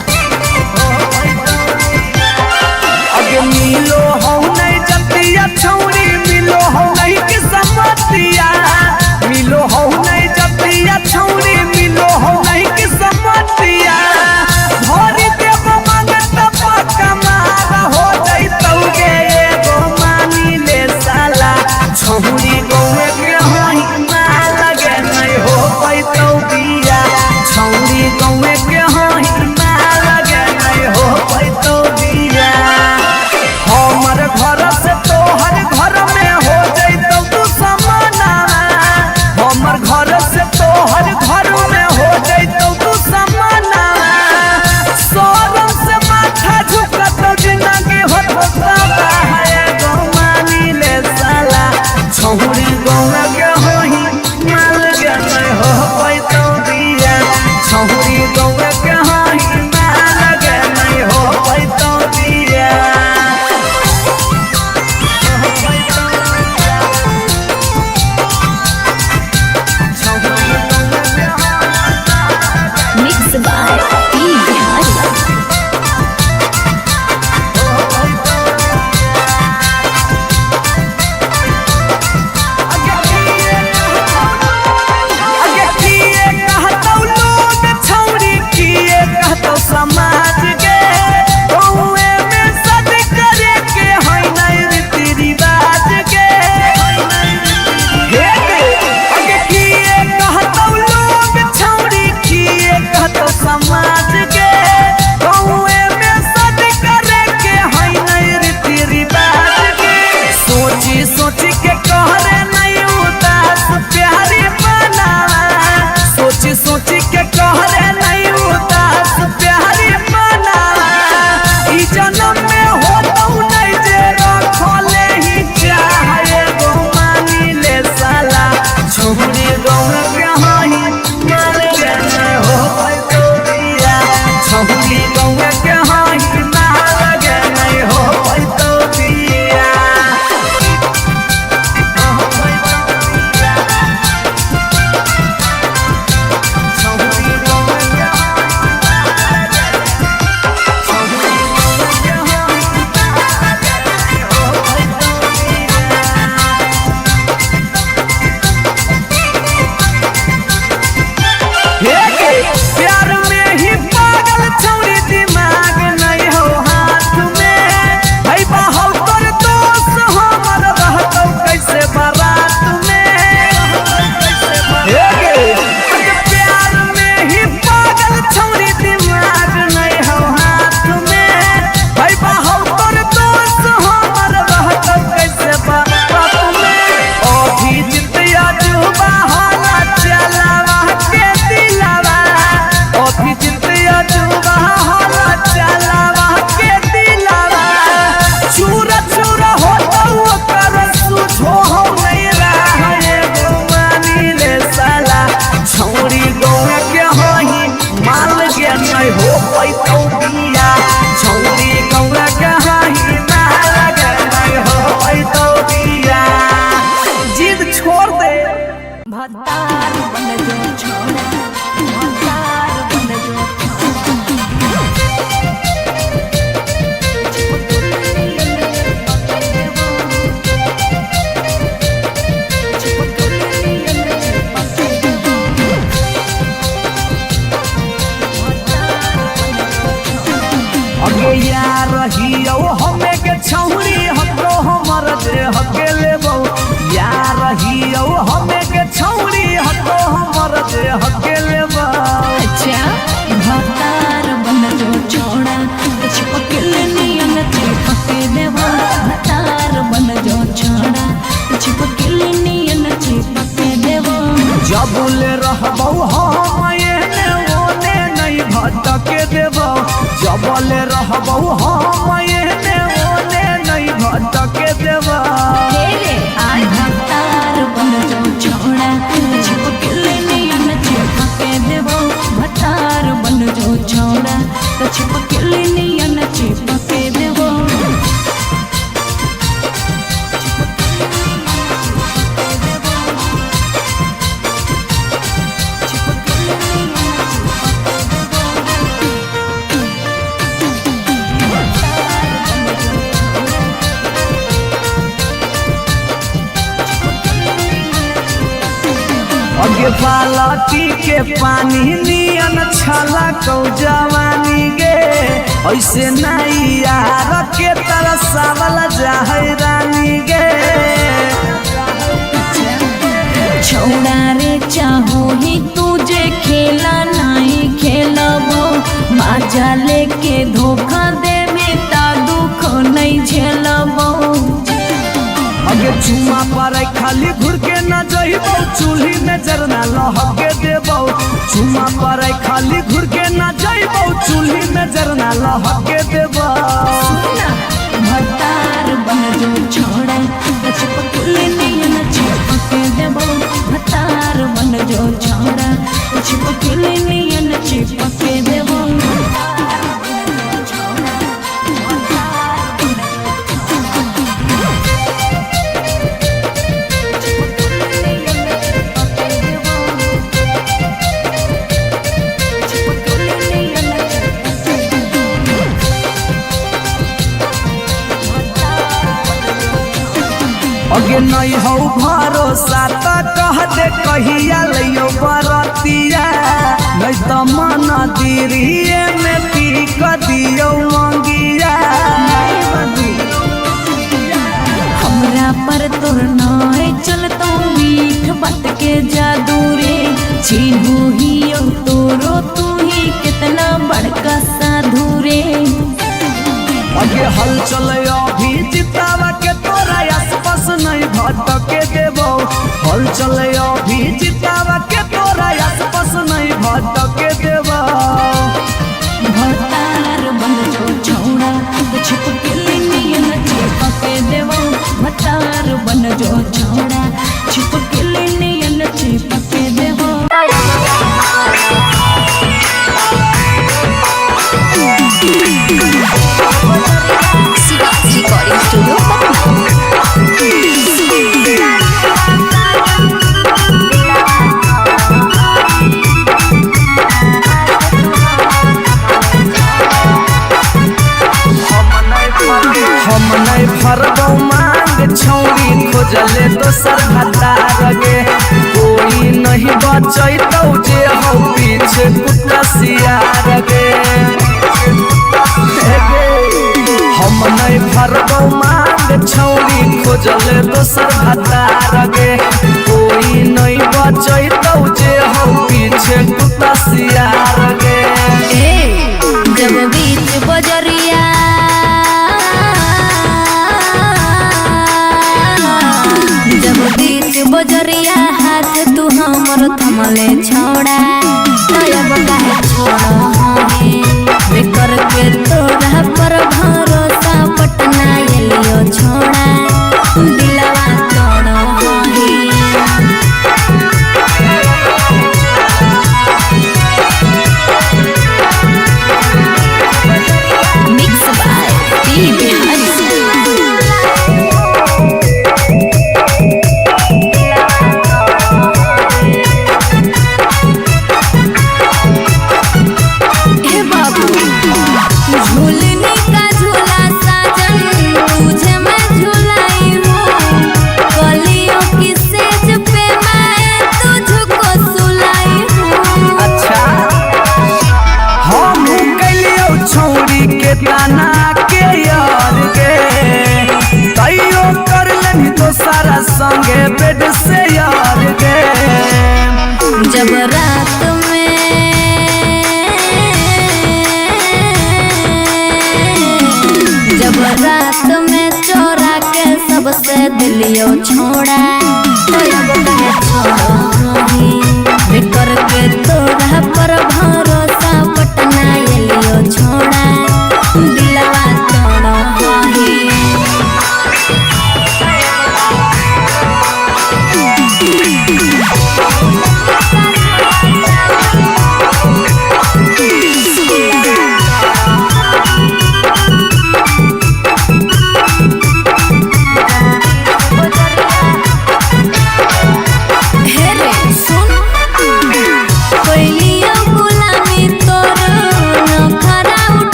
भतार बन जो छोड़ा भतार बन जो अगे यार रहियो हमें के छौरी हको हमर जे हकेले बहु यार रहियो हमें के छौरी हको हमर जे हकेले बहु। अच्छा भतार बन जो छोड़ा चिपकले नियन चिपके देवा भतार बन जो छोड़ा चिपकले नियन चिपके देवा जबले रहबौ हम एने ओने नहीं भटके देबौ जबले रहबौ हम एने ओने नहीं भटके देबौ। आज भतार बन जो छोड़ा चिपकले नियन चिपके देवा भतार बन जो छोड़ा चिपकले नियन चिपके देवा अगे बालटी के पानी नियन छला कौ जवानी गे ऐसे नहीं यार के तरसावल जाहै रानी गे। छोड़ा रे चाहो ही तुझे खेला नहीं खेलबो मजा लेके धोखा देवे ता दुख नहीं झेलबो। अगे चुमा पर खाली घुर के न जइबौ चूल्ही में जरना लहके देबौ चुमा पर खाली घुर के न जइबौ चूल्ही में जरना लहके देबौ। भतार बन जो छोड़ा चिपकले नियन चिपके देबो भतार बन जो छोड़ा चिपकले नियन चिपके देबो। अगे नहीं हो भरोसा तो कह दे कहिया लियो बरतिया नहीं तो मन दिरिए में पी क दियो मंगिया। हमरा पर तोर नाय चलतो मीठ बात के जादू रे छीनू ही तोरो तू ही कितना बड़का साधु रे। अगे हल चल अभी जितावा के तोरा आसपास नहीं भटके देबो हल चल अभी जितावा के तोरा आसपास नहीं भटके देबो। भतार बन जो छोड़ा चिपकले नियन चिपके देबो भतार बन जो छोड़ा चिपकले नियन चिपके देबो। रिकॉर्डिंग स्टूडियो हम नहीं फरबौ मांग छौरी खोजले दोसर भतार गे कोई नहीं बचैतौ जे हो पीछे कुत्ता सियार गे। हम नहीं फरबौ मांग छौरी खोजले दोसर भतार गे कोई नहीं बचैतौ जे हो पीछे कुत्ता सियार गे। जब बीच बजरिया जब बीच बजरिया हाथ तू हमर थमले छोड़ा तब काहे छोड़ो हमें कर के तोरा पर भरोसा पटना एलियो छोड़ा दिलवा तोड़ो हमें। Mix by P Bihari. रात में चोरा के सबसे दिलियो छोड़ा तो अब कहे छोड़ी बेकर के तोरा पर भरोसा पटना एलियो छोड़ा दिलवा तोड़ा ही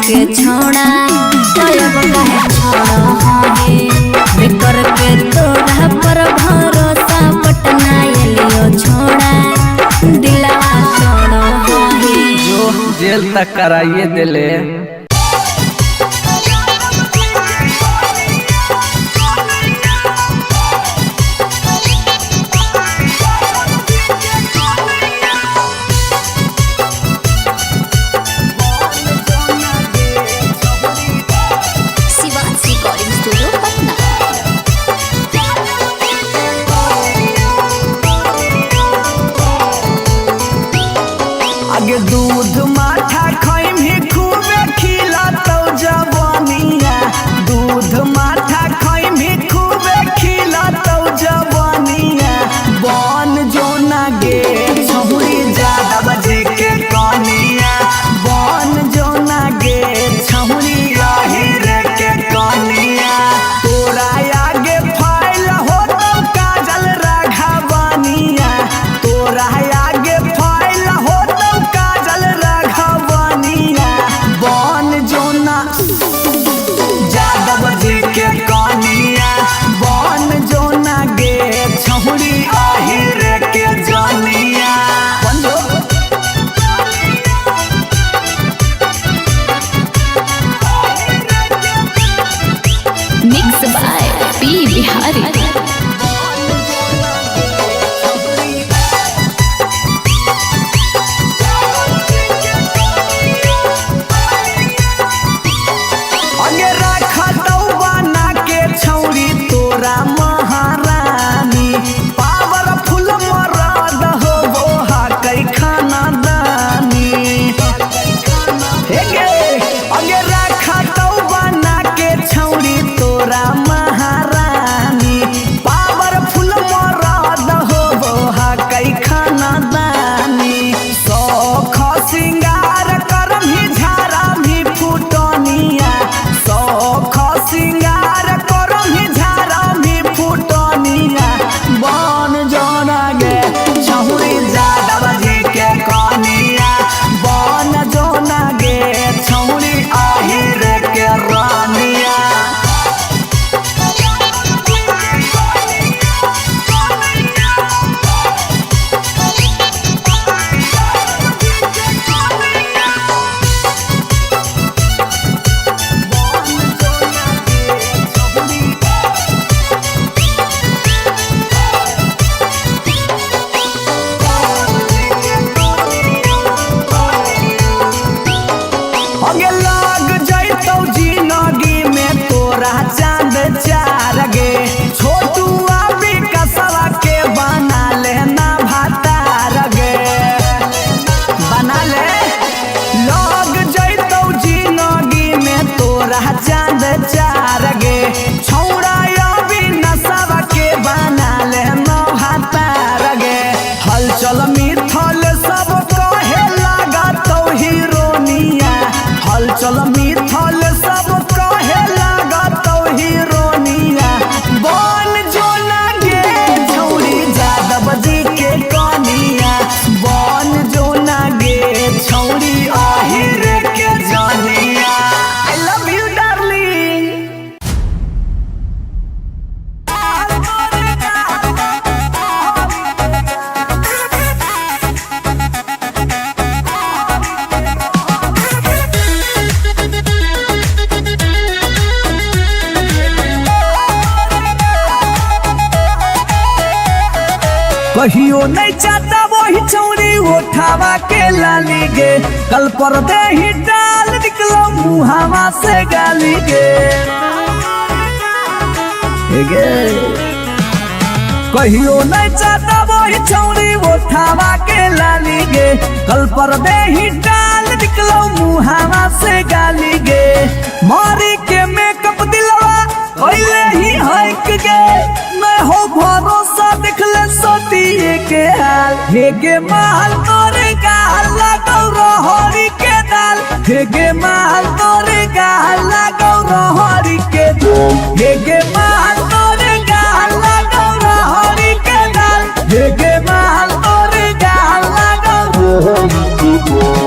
के छोड़ा तब कहे छोड़े बेकर के तोरा पर भरोसा पटना एलियो छोड़ा दिलवा छोड़ो जो जेल तक कराइए दिले। आगे दूध माठा खाई भी खूबे खिला तो जवानिया दूध माठा खाई भी खूबे खिला तो जवानिया बन जो ना गे छहुरी ज्यादा बजे के कनिया बन जो ना गे छहुरी रे के कनिया तोरा आगे फाइल हो तो काजल राघवानिया तोरा आगे फाइल हो Mixed by P Bihari. महारानी कहियो नहीं चाहता वही चौड़ी उठावा के लाली गे, कल पर दे ही डाल निकलो मुहावा से गाली गे। कहियो नहीं चाहता वही चौड़ी उठावा के लाली गे, कल पर दे ही डाल निकलो मुहावा से गाली गे। मारी के मेकअप दिलवा कोइले ही हक गे, मैं हो भरोसा देख ले सोतिए के हाल। हे गे माल तोरे गाल लगौ रहरी के दाल, हे गे माल तोरे गाल लगौ रहरी के दाल, हे गे माल तोरे गाल लगौ रहरी के दाल, हे गे माल तोरे गाल लगौ रहरी के दाल।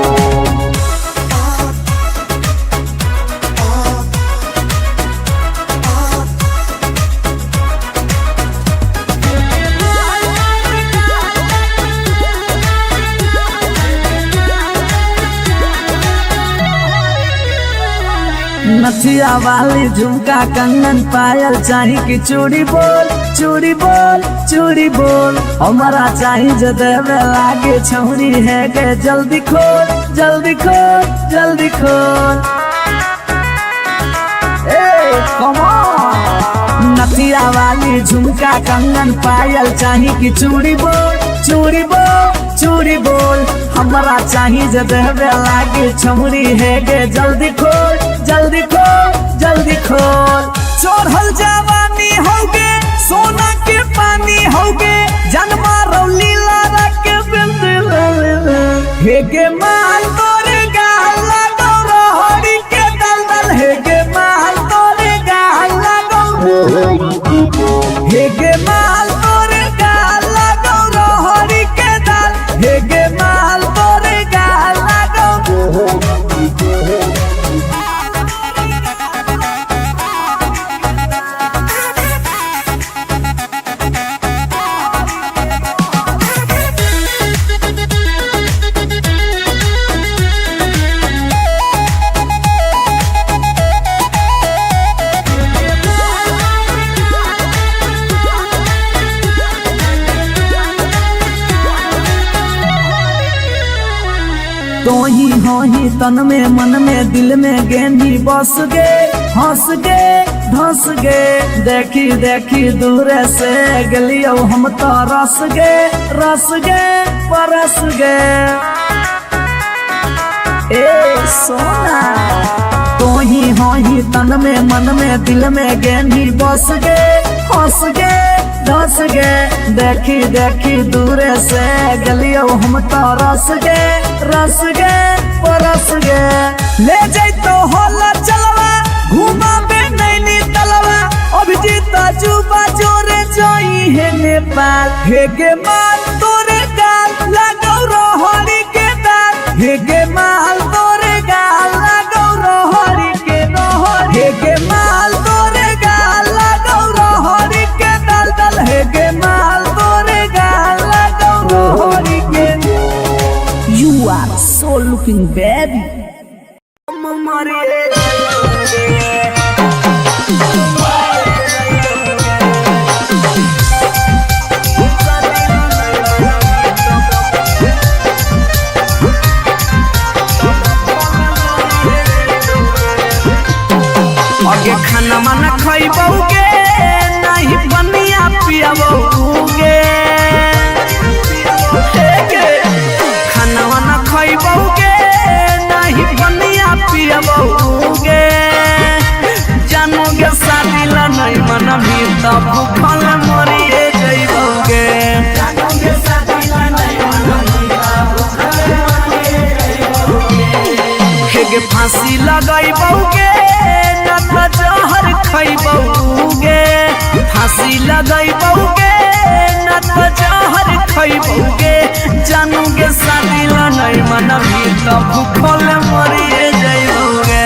नथिया वाली झुमका कंगन पायल चाही कि चूड़ी बोल चूड़ी बोल चूड़ी बोल, हमारा चाही जो देवे लागे छौरी है गे, जल्दी खोल जल्दी खोल जल्दी खोल। नथिया वाली झुमका कंगन पायल चाही कि चूड़ी बोल चूड़ी बोल चूड़ी बोल, हमारा चाही जो देवे लागे छौरी है गे, जल्दी खोल जल्दी खोल जल्दी खोल। चढ़ल जवानी होगे सोना के पानी होगे, जन्मा रौली लारा के बिंद हे गे माल तोरे गाल लगौ रहरी के दलदल, हे गे माल तोरे गाल लगौ हे गे माल तोरे गाल लगौ रहरी के दाल, हे गे माल तोरे गाल लगौ। तो ही हो ही तन में मन में दिल में गेंदी बस गे, हंस गे धंस गे, देखी देखी दूर से गलियो हम तो रस गे परस गे। ए सोना तो ही हो ही तन में मन में दिल में गेंदी बस गे, हंस गे धंस गे, देखी देखी दूर से गलियो हम तो रस गे परस गे। ले जैतो होला चलवा घुमा बे नैनी तलवा, अभिजीत जुबा जोरे जोई है नेपाल, हे गे माल तोरे गाल लगौ रहरी के दाल, हे गे माल तोरे गाल लगौ रहरी के रहरी, हे गे माल तोरे गाल लगौ रहरी के दलदल, हे गे माल तोरे गाल लगौ रहरी के। You are so looking baby. आगे खाना माना खइबौगे नहीं बनिया पियाबौगे, खाना वाना खइबौगे नहीं बनिया पियाबौगे, जानोगे शादी ला नहीं मना भी तब भूखल मरिए जइबौगे, जानोगे शादी ला नहीं मना भी तब भूखल मरिए जइबौगे। हेगे फांसी लगाइबौगे ना तो जहर खइबौगे, फांसी लगाइबौगे ना तो जहर खइबौगे, जानोगे शादी ला नहीं मना भी तब भूखल मरिए जइबौगे,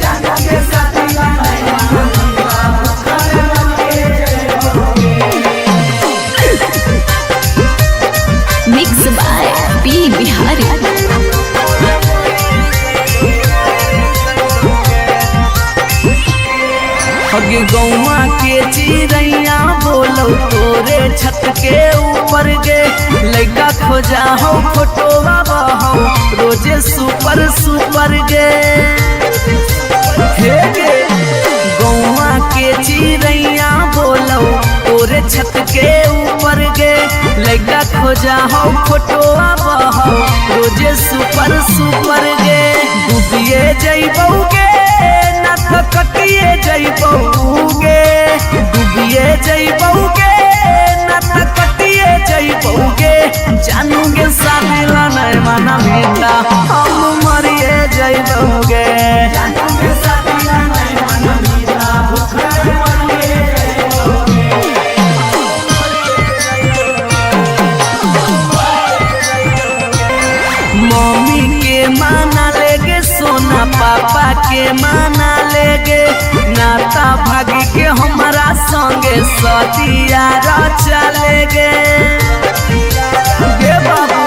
जानोगे शादी ला नहीं मना भी तब भूखल मरिए जइबौगे। Mix by P Bihari. अगे गौवा के चिड़ैया बोलो तोरे छत के ऊपर गे लइका खोजा हो फोटोवा बहो रोजे सुपर सुपर गे हे गे गौवा के चिड़ैया बोलो तोरे छत के ऊपर गे लइका खोजा हो फोटोवा बहो रोजे सुपर सुपर गे डूबिए जइबौगे ना तो कटिए जइबौगे डूबिए जइबौगे ना तो कटिए जइबौगे जानूगे सादिला नहीं माना मीठा हम मरिए जइबौगे जानूगे सादिला नहीं माना मीठा भूखे मरिए मम्मी के माना लेगे सोना पापा के माना लेगे नाता भागी के हमारा संगे सतिया रचा लेगे गे बाबू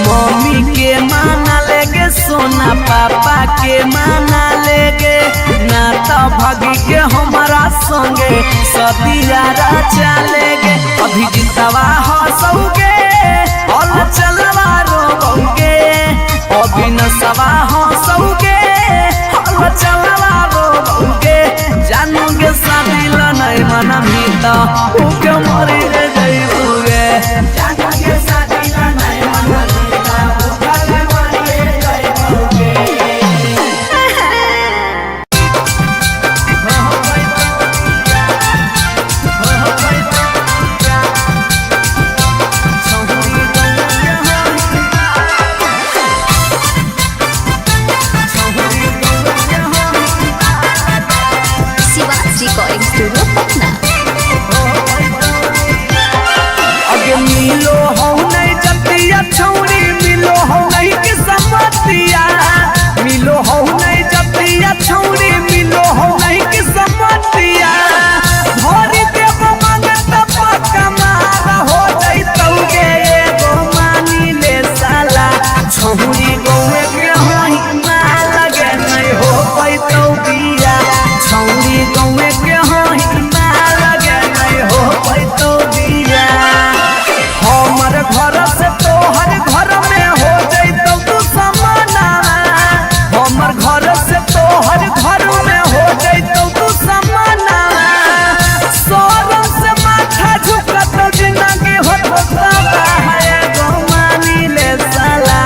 मम्मी के माना लेगे सोना पापा के माना लेगे नाता भागी के हमारा संगे सतिया रचा लेगे अभी जितवा हंसोगे और चलवा रोगे अभी नसवा हंसोगे और चलवा रोगे जानोगे सादिला नहीं माना मीठा भूखे मरी जइबोगे जानोगे सादिला नहीं माना मीठा भूखे मरी जइबोगे रिकॉर्डिंग स्टूडियो पटना। अगे मिलो हो नहीं जतिया छौरी मिलो हो नहीं कि समतिया मिलो हो नहीं जतिया छौरी मिलो हो नहीं कि समतिया भरी देव मंगत पक्का मार हो जइतौगे एगो मानी ले साला छौरी गौवे के हई मार लगे नहीं हो पैतौ बिया छौरी गौवे के हई मार लगे नहीं हो पैतौ बिया हमर घर से तोहर घर में हो जइतौ तू समाना हमर घर से तोहर घर में हो जइतौ तू समाना सोरम से माथा झुकत जिंदगी होता है गो मानी ले साला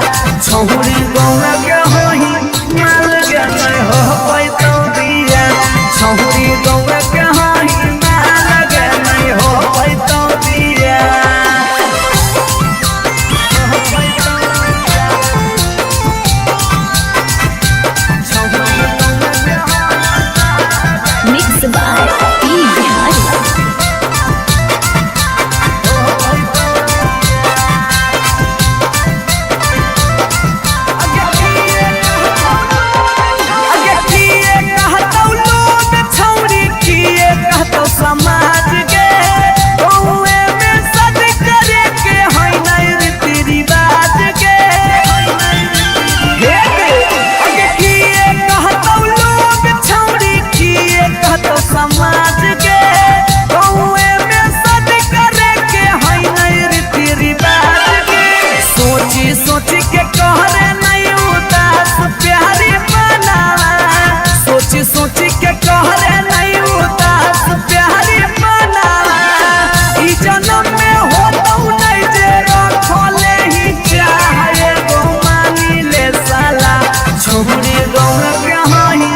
छौरी गौवा के होई माल के नहीं हो पैतौ बिया छौरी गौवा के होई माल के नहीं हो पैतौ बिया मिक्स बाय पी बिहारी। समाज के गौए में सद करे के हई नहीं रीति रिवाज के अगे किए कहतौ लोग छौरी किए कहतौ समाज के गौए में सद करे के हई नहीं रीति रिवाज के सोची सोची के कहरे नहीं उदास प्यारी बना सोची सोची के कहरे नहीं उदास प्यारी बना ई जन्म में होतौ नहीं जे रखले ही चाहे गो मानी ले साला छौरी गौवा के हई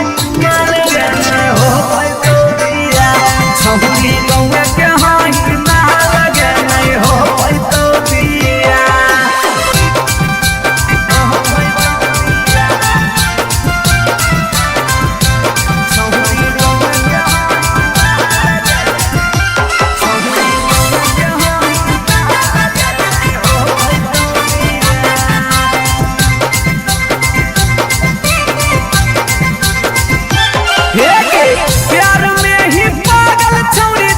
मार के नहीं हो पैतौ बिया छौरी गौवा के हई मार के नहीं हो पैतौ बिया प्यार में ही पागल छौरी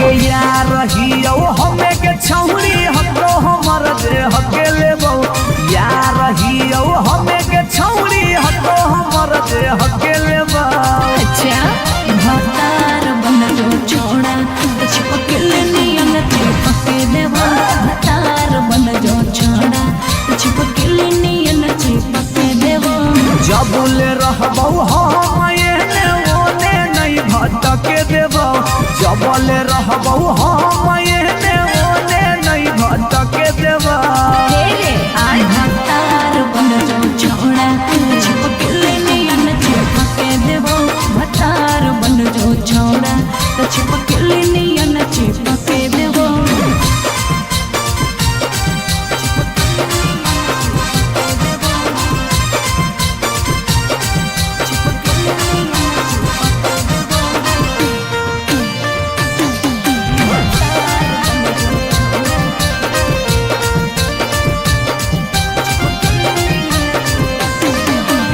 अगे यार रहियो हमें के छौरी हतो हमर दे हके लेबो यार रहियो हमें के छौरी हतो हमर दे हके लेबो। अच्छा भतार बन जो छोड़ा चिपके नियन चिपके देवा भतार बन जो छोड़ा चिपके नियन चिपके देवा। जबुले रहबो हम एने ओने नहीं भटके देबो जबले रहबो हम एने ओने नहीं भटके देबो। आज भतार बन जो छोड़ा चिपके नियन चिपके देवा भतार बन जो छोड़ा चिपके नियन चिपके देवा।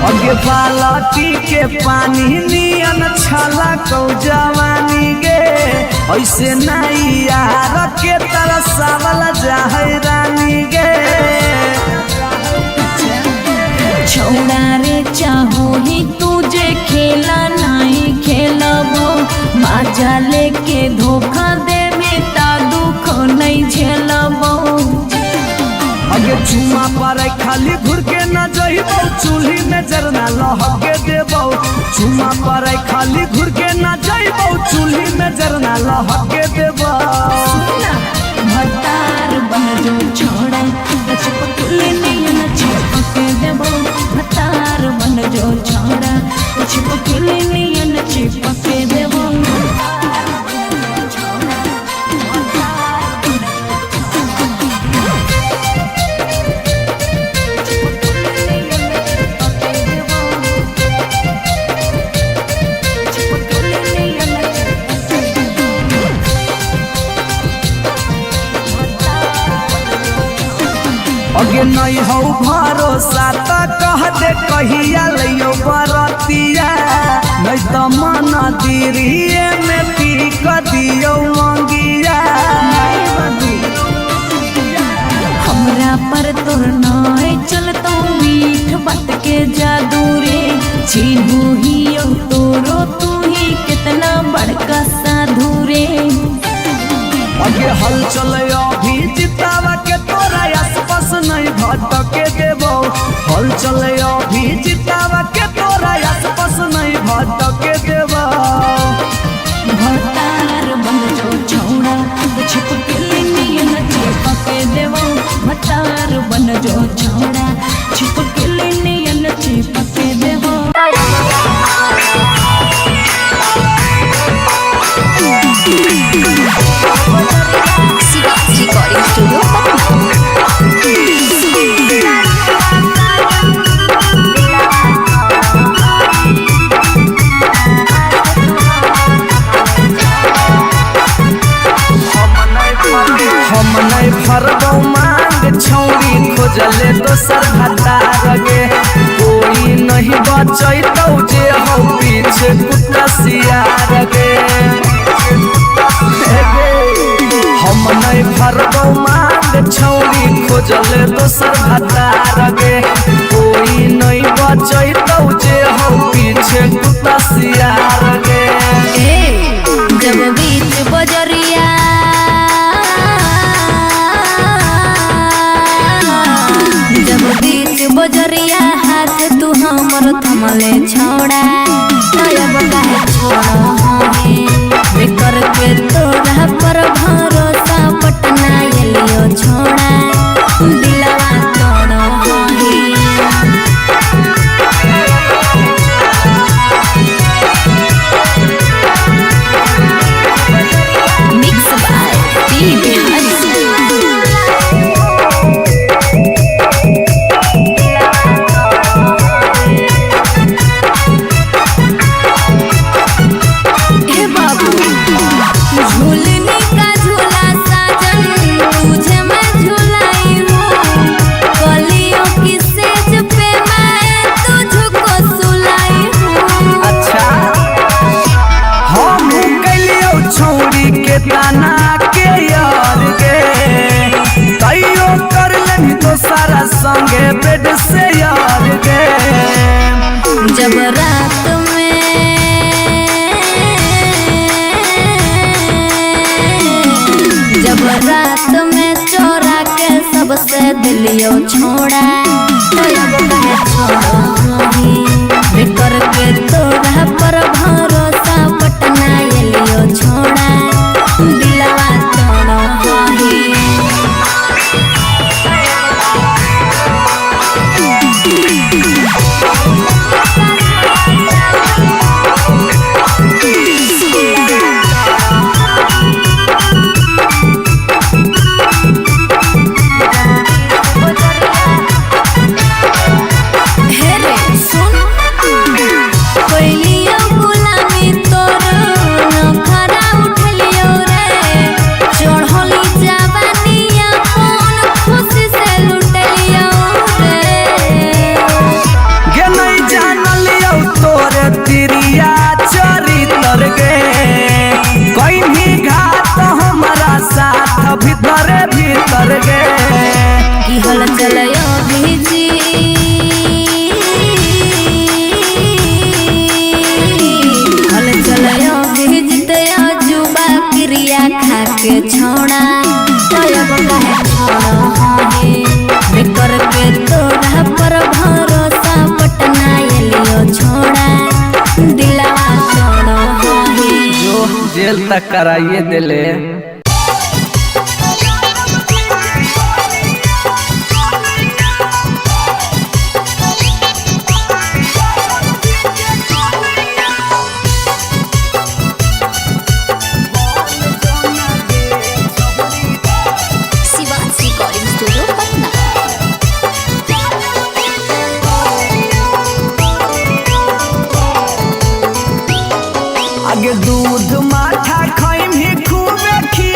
अगे बालटी के पानी नियन छला कौ जवानी गे ऐसे नहीं यार के तरसावल जाहै रानी गे। छोड़ा रे चाहो ही तुझे खेला नहीं खेलबो मजा लेके धोखा दे बेटा दुख नहीं झेलबो। अगे चुमा पर खाली घुर के न जइबो चूल्ही में जरना लहके देबो चुमा पर खाली घुर के न जइबो चूल्ही में जरना लहके देबो। भतार बन जो छोड़ा चिपके नियन चिपके देबो भतार बन जो छोड़ा चिपके नियन चिपके देबो। अगे नहीं हो भरोसा त कह दे कहिया लियो बरतिया नहीं तो मन दिरिए में पी क दियो मंगिया। हमरा पर तोर नाय चलतो मीठ बात के जादू रे छीनू ही तोरो तू ही कितना बड़का साधु रे। अगे हल चले अभी जितावा के तोरा आसपास नहीं भटके देबो हल चले अभी जितावा के तोरा आसपास नहीं भटके देबो। भतार बन जो छोड़ा चिपके नियन चिपके देबो भतार बन जो छोड़ा चिपके नियन चिपके देबो। रिकॉर्डिंग स्टूडियो हम नहीं भरबो मांग छौरी खोजले दोसर भतार गे कोई नहीं बचैतौ जे हो पीछे कुत्ता सियार गे। हम नहीं भरबो मांग छौरी खोजले दोसर भतार गे कोई नहीं बचैतौ जे हो पीछे कुत्ता सियार गे। जब बीच बजरिया जब बीच बजरिया हाथ तू हमर थमले छोड़ा तब काहे छोड़ा बेकर के तोरा पर भरोसा पटना एलियो छोड़ा दिलवा तोड़ो मिक्स बाय पी बिहारी। ठिकाना के यार गे तैयो कर लेनी तो सारा संगे बेड से यार गे। जब रात में चोरा के सबसे दिलियो छोड़ा तो अब कहे छोड़ी बेकर के तोरा पर भरोसा पटना एलियो छोड़ा दिलवा तोड़ा ही। के छोड़ा तब कहे छोड़े बेकर के तोरा पर भरोसा पटना एलियो छोड़ा दिलवा छोड़ो जो जेल तक कराइए दिले। आगे दूध माठा खाइम ही खूबे खी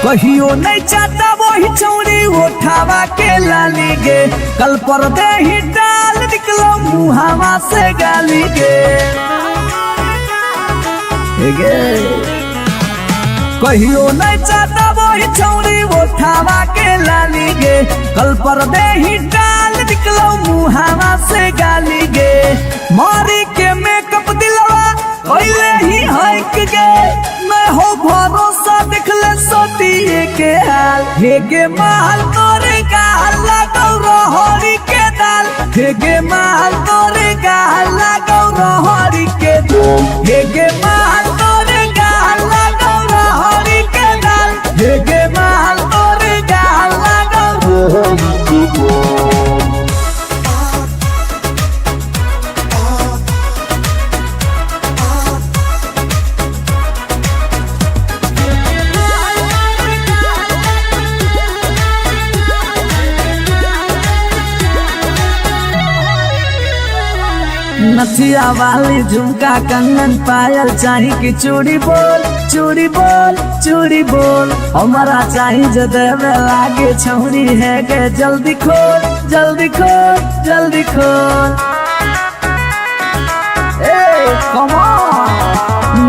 कहियो नहीं चाहता वही चौड़ी उठावा के लाली गे, कल पर दे ही डाल निकलो मुहावा से गाली गे। कहियो नहीं चाहता वही चौड़ी उठावा के लाली गे, कल पर दे ही डाल निकलो मुहावा से गाली गे। मारी के मेकअप दिलवा कोइले ही हक गे, मैं हो भरोसा दिखले सोतिए के हाल। हे गे माल तोरे गाल लगौ रहरी के दाल, हे गे माल तोरे गाल लगौ रहरी के दाल, हे गे माल तोरे गाल लगौ रहरी के दाल, हे गे माल तोरे गाल लगौ रहरी के दाल। नथिया वाली झुमका कंगन पायल चाही कि चूड़ी बोल चूड़ी बोल चूड़ी बोल, हमारा चाही जो देवे लागे छौरी है के जल्दी खोल जल्दी खोल जल्दी खोल।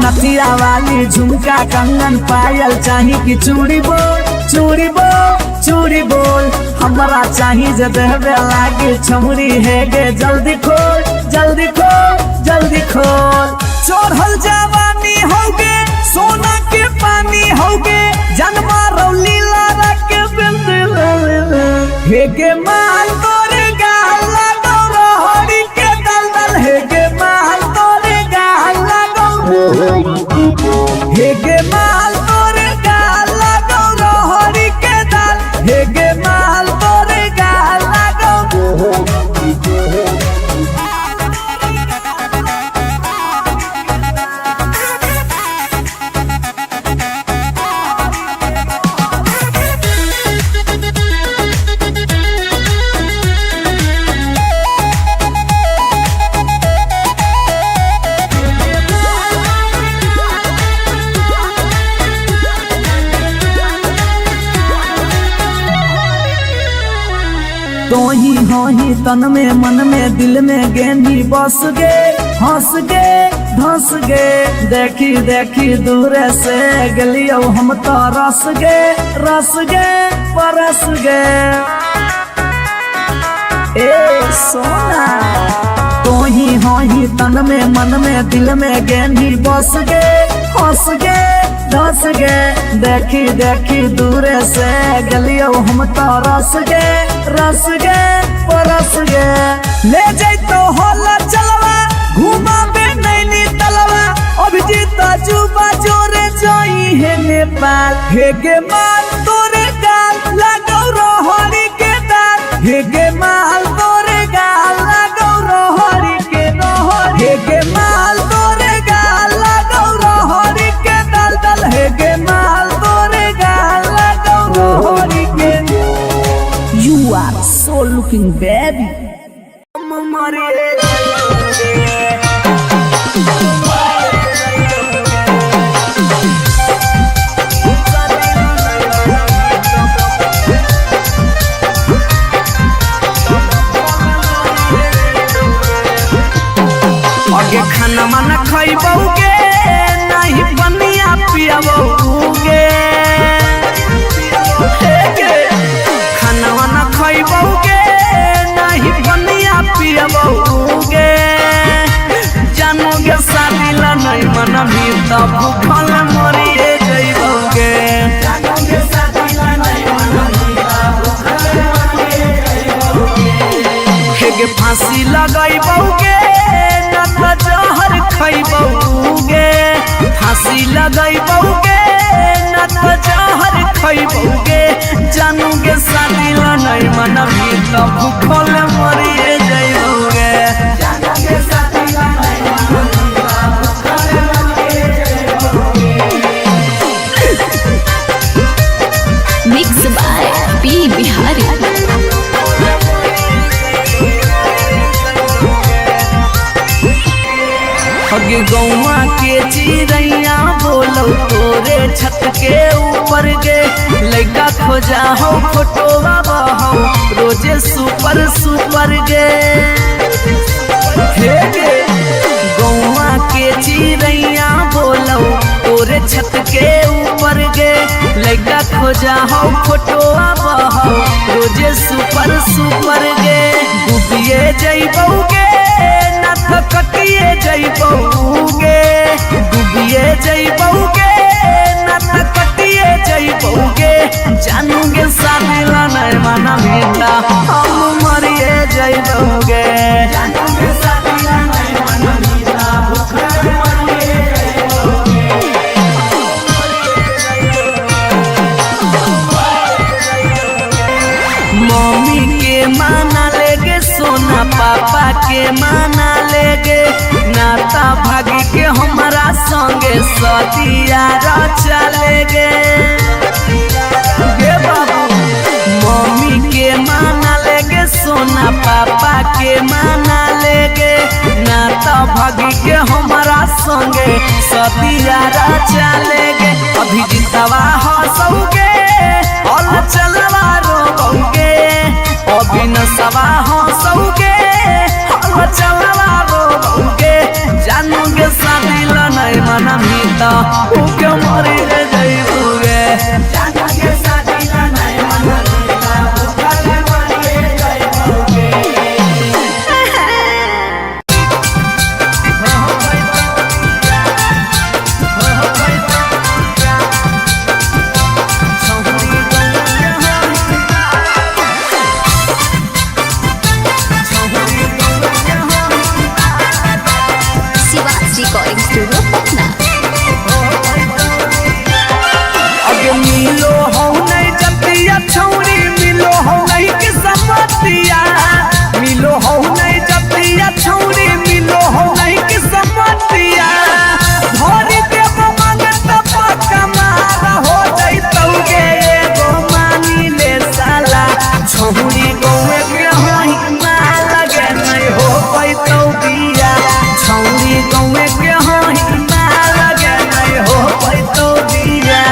नथिया वाली झुमका कंगन पायल चाही कि चूड़ी बोल चूड़ी बोल चूड़ी बोल, हमारा चाही जो देवे लागे छौरी है गे जल्दी खोल जल्दी खोल जल्दी खोल। चढ़ल जवानी होगे सोना के पानी होगे, जन्मा रौली लारा के बिंद हे गे माल तोरे गाल लगौ रहरी के दल दल, हे गे माल तोरे गाल लगौ, हे गे माल तोरे गाल लगौ रहरी के दल, हे गे माल तोरे गाल लगौ। तो ही हो ही तन में मन में दिल में गेंदी बस गे हंस गे धंस गे, देखी देखी दूर से गलियो हम तो रस गे परस गे। ए सोना तो ही हो ही तन में मन में दिल में गेंदी बस गे हंस गे धस गे, देखी देखी दूर से गलियो हम तो रस गे परस गे। ले जैतो होला चलवा घुमा बे नैनी तलवा, अभिजीत जुबा जोरे जोई है नेपाल, हे गे माल तोरे गाल लगौ रहरी के दाल, हे गे माल तोरे गाल लगौ रहरी के दाल, हे गे माल तोरे गाल लगौ रहरी के दाल दल, हे गे माल तोरे गाल लगौ रहरी के। You are so looking baby. आगे खाना माना खइबोगे नहीं बनिया पियाबोगे, खाना वाना खइबोगे नहीं बनिया पियाबोगे, जानोगे शादी ला नहीं मना भी तब भूखल मरिए जइबोगे, जानोगे शादी ला नहीं मना भी तब भूखल मरिए जइबोगे। के फांसी लगाइबोगे ना तो जहर खइबोगे, फांसी लगाइबोगे ना तो जहर खइबोगे, जानोगे शादी ला नहीं मना भी तब भूखल मरिए जइबोगे, जानोगे शादी ला नहीं मना भी तब भूखल मरिए जइबोगे। Mix by P Bihari. अगे गौवा के चिड़ैया बोलो तोरे छत के ऊपर गे लड़का खोजा हो फोटोवा बहो रोजे सुपर सुपर गे हे गे गौवा के चिड़ैया बोलो तोरे छत के ऊपर गे लड़का खोजा हो फोटोवा बहो रोजे सुपर सुपर गे डूबिए जइबोगे नथ कटिए जइबोगे डूबिए जइबोगे नथ कटिए जइबोगे जानूगे साथिला नहीं मना बेटा हम मरिए जइबोगे जानूगे साथिला नहीं मना बेटा भूखा मरिए मम्मी के माना लेगे सोना पापा के माना लेगे नाता भागी के हमारा संगे सदिया चलेगे बाबू मम्मी के माना लेगे सोना पापा के माना लेगे नाता भागी के हमारा संगे सदिया चलेगे अभी जितवा हंसोगे और चलवा रोगे अभी नसवा हंसोगे और चलवा रोगे जानूगे सादिला नहीं मना मीता उके मरी जइबोगे जानूगे सादिला नहीं मना मीता उके मरी जइबोगे रिकॉर्डिंग स्टूडियो पटना। अगे मिलो हो नहीं जतिया छौरी मिलो हो नहीं कि समतिया मिलो हो नहीं जतिया छौरी मिलो हो नहीं कि समतिया भरी देव मंगत पक्का मार हो जइतौगे एगो मानी ले साला छौरी गौवे के होई मार लगे नहीं हो पैतौ बिया छौरी गौवे के होई मार लगे नहीं हो पैतौ बिया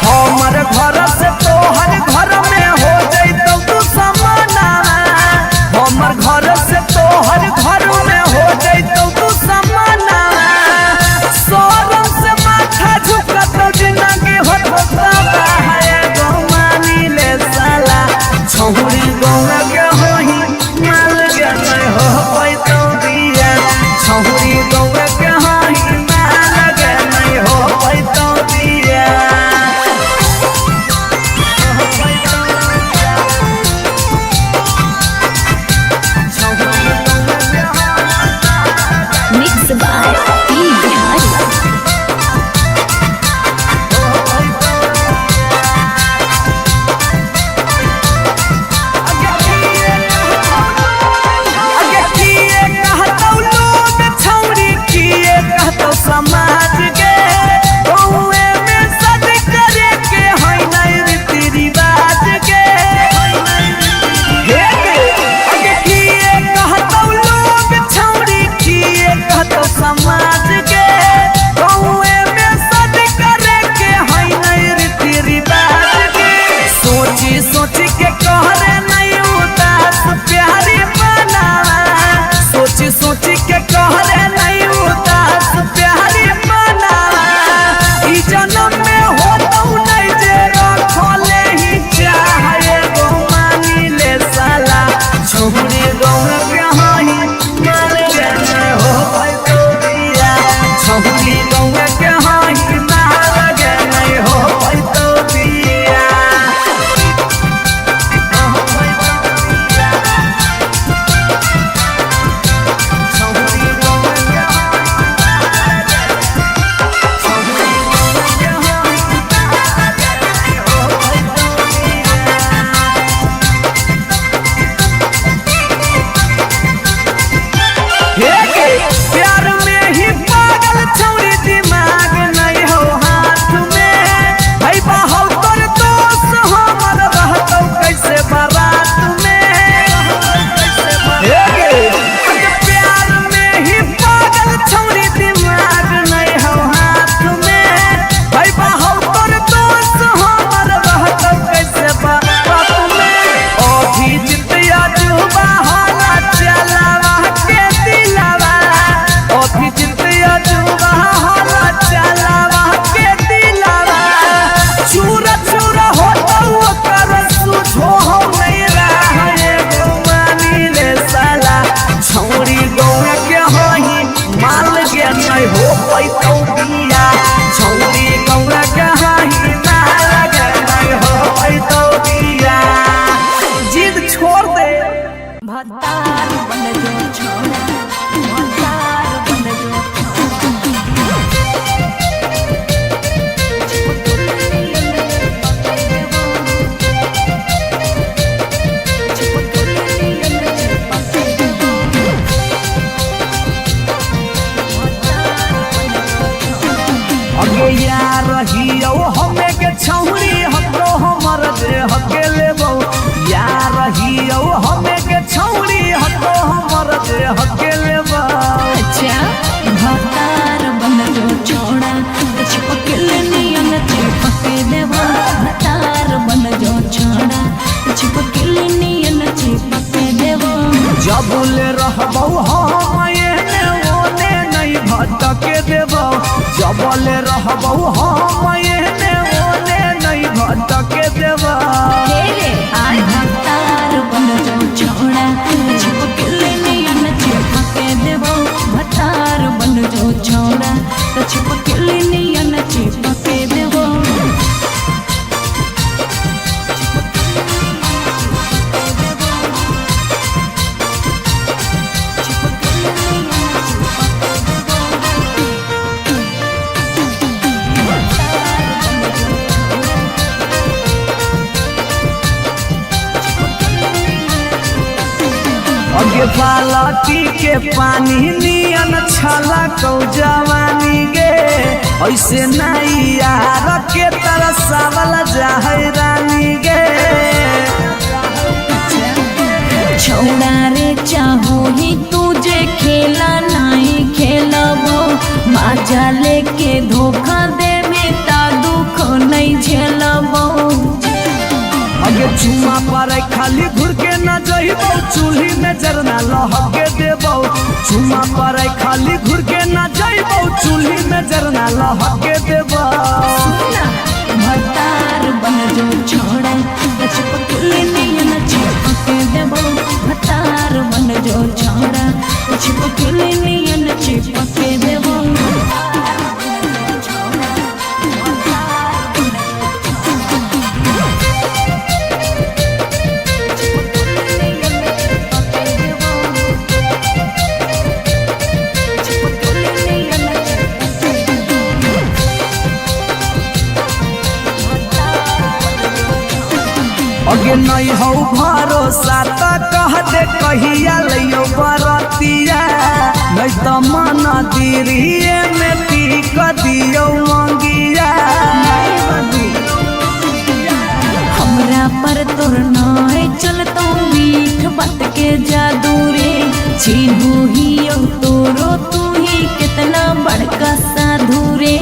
हमर घर से तोहर घर में हो जइतौ तू समाना हमर घर से तोहर घर में हो जइतौ तू समाना सोरम से माथा झुकतौ जिंदगी होता है गौमानी ले साला छौरी गौवा के होई माल के नहीं हो पैतौ बिया छौरी गौवा के होई माल के नहीं हो पैतौ बिया मिक्स बाय पी बिहारी। अगे किए कहतौ लोग छौरी किए कहतौ समाज के गौवे में सद करे के होई नहीं रीति रिवाज के हे अगे किए कहतौ लोग छौरी किए कहतौ समाज के गौवे में सद करे के होई नहीं रीति रिवाज के सोची सोची के कहरे नहीं उदास प्यारी बना सोची सोची के कहरे नहीं उदास प्यारी बना ई जन्म में होतौ नहीं जे रखले ही चाहे गौमानी ले साला छौरी गौवा के होई मार के नहीं हो पैतौ बिया छौरी गौवा के होई मार के नहीं हो पैतौ बिया छौरी बन जो छोड़ा भतार बन जो अगे यार रहियो हमें के छौरी हतो हमर दे हके लेबो यार रहियो हमें के छौरी हतो हमर दे हके लेबो। अच्छा भतार बन जो छोड़ा चिपके नियन चिपके देबो भतार बन जो छोड़ा चिपके नियन चिपके देबो। जबुले रहबो हम एने ओने नहीं भटके देबो जबले रहबो हम एने ओने नहीं भटके देबो। भतार बन जो छोड़ा चिपके नियन चिपके देबो भतार बन जो छोड़ा चिपके नियन चिपके देबो। अगे बालटी के पानी नियन छला कौ जवानी गे ऐसे नहीं यार के तरसावल जाहै रानी गे। छोड़ा रे चाहो ही तुझे खेला नहीं खेलबो माजा लेके धोखा दे में ता दुख नहीं झेलबो। अगे चुमा पर खाली घुर के न जइबो चूल्ही में जरना लहके देबो चुमा पर खाली घुर के न जइबो चूल्ही में जरना लहके देबो। भतार बन जो छोड़ा चिपके नियन चिपके देबो भतार बन जो छोड़ा चिपके नियन चिपके देबो। अगे नहीं हो भरोसा तो कह दे कहिया लियो बरतिया नहीं तो मन दिरिए में टीक दियो मंगिया। हमरा पर तोर नाय चलतो मीठ बात के जादू रे चिन्हू ही तोरो तू ही कितना बड़का साधु रे।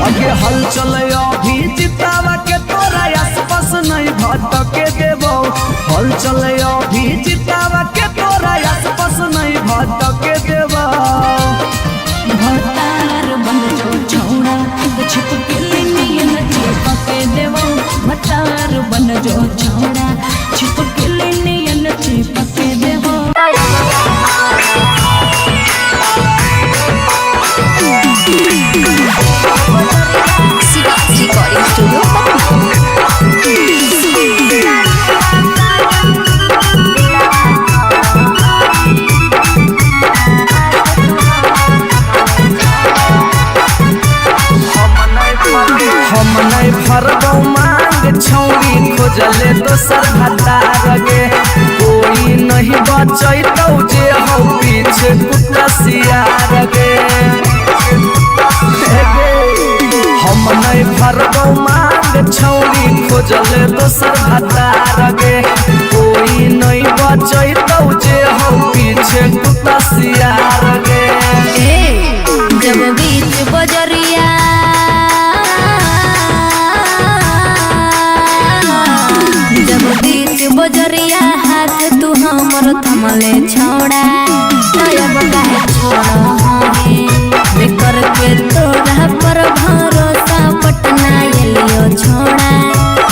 अगे हल चले अभी जितावा के तोरा आसपास नहीं भटके देबो हल चले अभी जितावा के तोरा आसपास नहीं भटके देबो। भतार बन जो छोड़ा चिपके नियन चिपके देबो भतार बन जो छोड़ा चिपके नियन चिपके देबो। रिकॉर्डिंग स्टूडियो हम नहीं भरबो मांग छौरी खोजले दोसर भतार गे कोई नहीं बचैतौ जे हो पीछे कुत्ता सियार गे। हम नहीं भरबो मांग छौरी खोजले दोसर भतार गे कोई नहीं बचैतौ जे हो पीछे कुत्ता सियार गे। जब बीच बजरिया बजरिया हाथ तू हमर थमले छोड़ा तब काहे छोड़ो हे बेकर के तोरा पर भरोसा पटना एलियो छोड़ा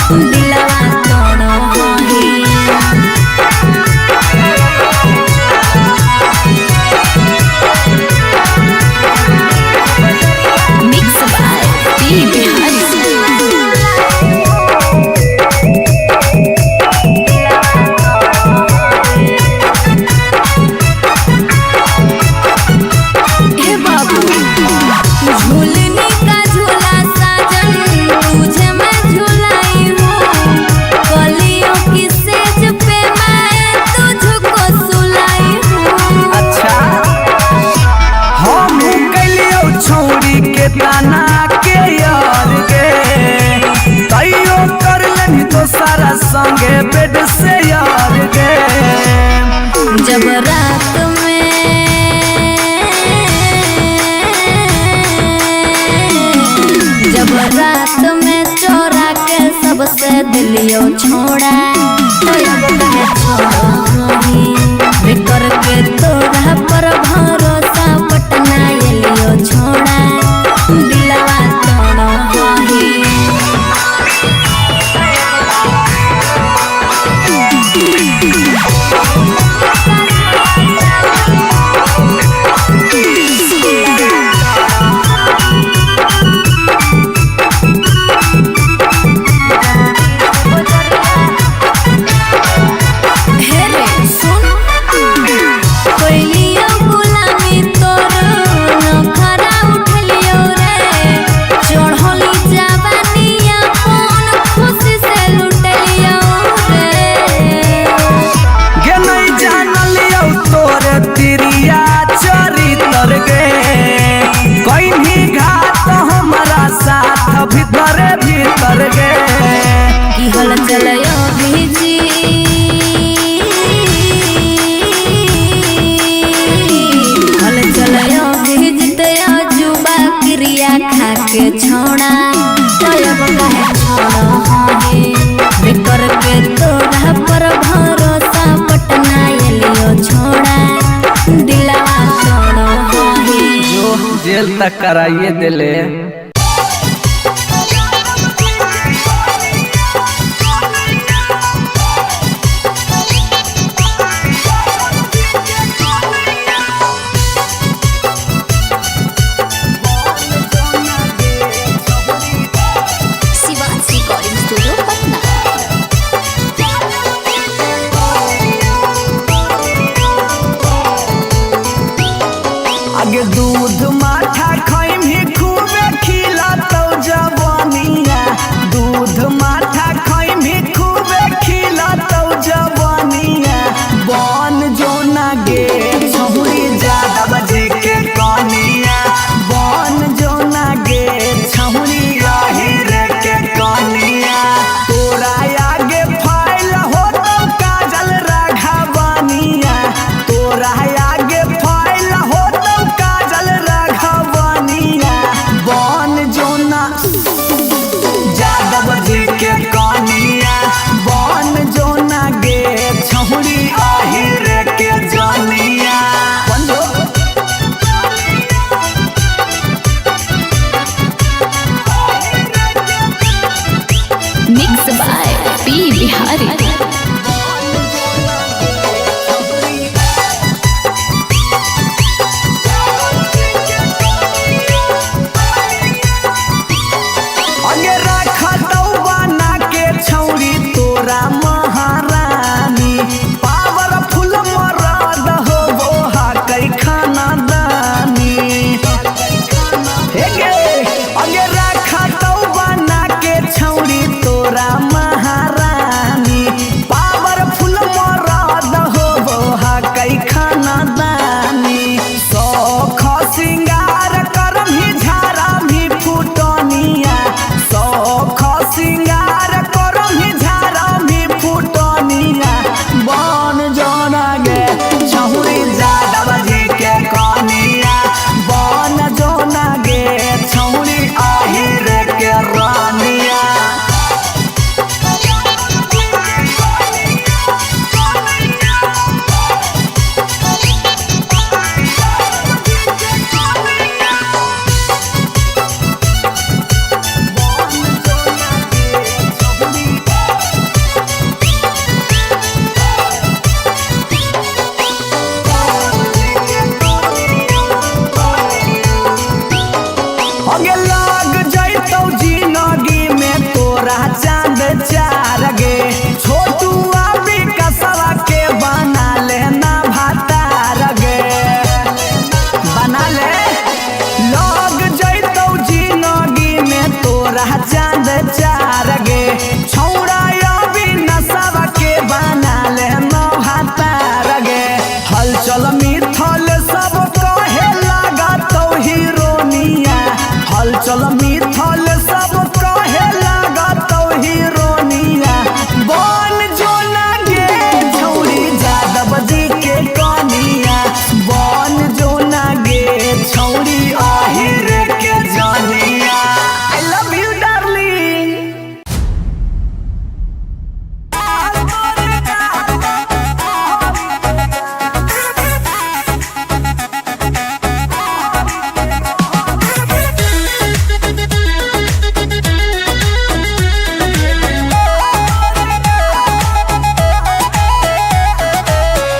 दिलवा तोड़ो हे। Mix by P Bihari. जब रात में चोरा के सबसे दिलियो छोड़ा तो अब कहे छोड़ी बेकर के तोरा पर भरोसा पटना एलियो छोड़ा दिलवा तोड़ा भीतर गे की हल चलयो भीजी हल चलयो भीजते जुबा क्रिया खा के छोड़ा तब कहे छोड़ा हे बेकर के तोरा पर भरोसा पटना एलियो छोड़ा दिलवा छोड़ा हे जो जेल तक कराइए दिले। आगे दूध माठा खाइम ही खूबे खी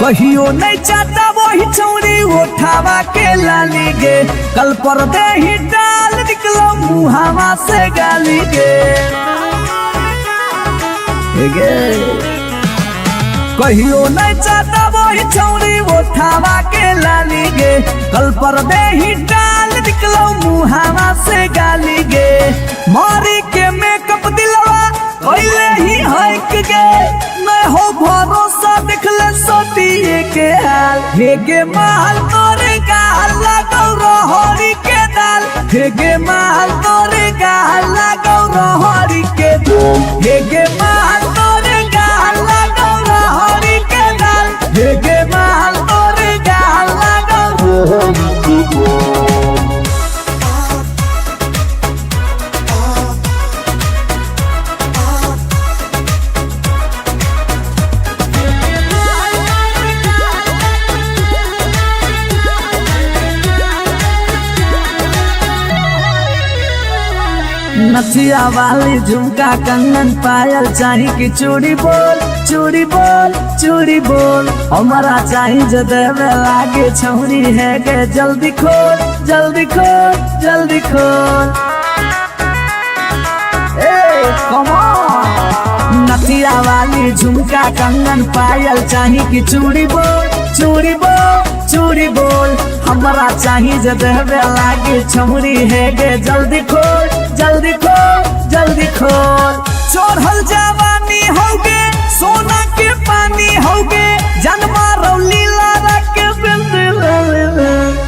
कहियो नहीं चाहता वही चौड़ी उठावा के लाली गे, कल पर दे ही डाल निकलो मुहावा से गाली गे। कहियो नहीं चाहता वही चौड़ी उठावा के लाली गे, कल पर दे ही डाल निकलो मुहावा से गाली गे। मारी के मेकअप दिलवा पहले ही हक गे, मैं हो भरोसा दिखले सोटिए के हाल। हे गे माल तोरे गाल लगौ रहरी के दाल, हे गे माल तोरे गाल लगौ रहरी के दाल, हे गे माल तोरे गाल लगौ रहरी के दाल, हे गे माल तोरे गाल लगौ रहरी के दाल। नथिया वाली झुमका कंगन पायल चाही कि चूड़ी बोल चूड़ी बोल चूड़ी बोल, हमारा चाही जो देवे लागे छौरी है गे, जल्दी खोल जल्दी खोल जल्दी खोल। Come on. नथिया वाली झुमका कंगन पायल चाही कि चूड़ी बोल चूड़ी बोल चूड़ी बोल, हमारा चाही जो देवे लागे छौरी है गे, जल्दी खोल जल्दी खोल जल्दी खोल। चोरहल जवानी होगे सोना के पानी होगे, जन्मा रौली लारा के बिंदिल,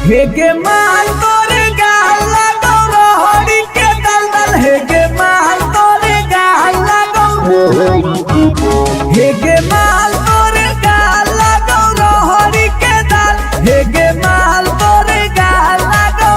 हे गे माल तोरे गाल लगौ रहरी के दलदल, हे गे माल तोरे गाल लगौ, हे गे माल तोरे गाल लगौ रहरी के दल, हे गे माल तोरे गाल लगौ।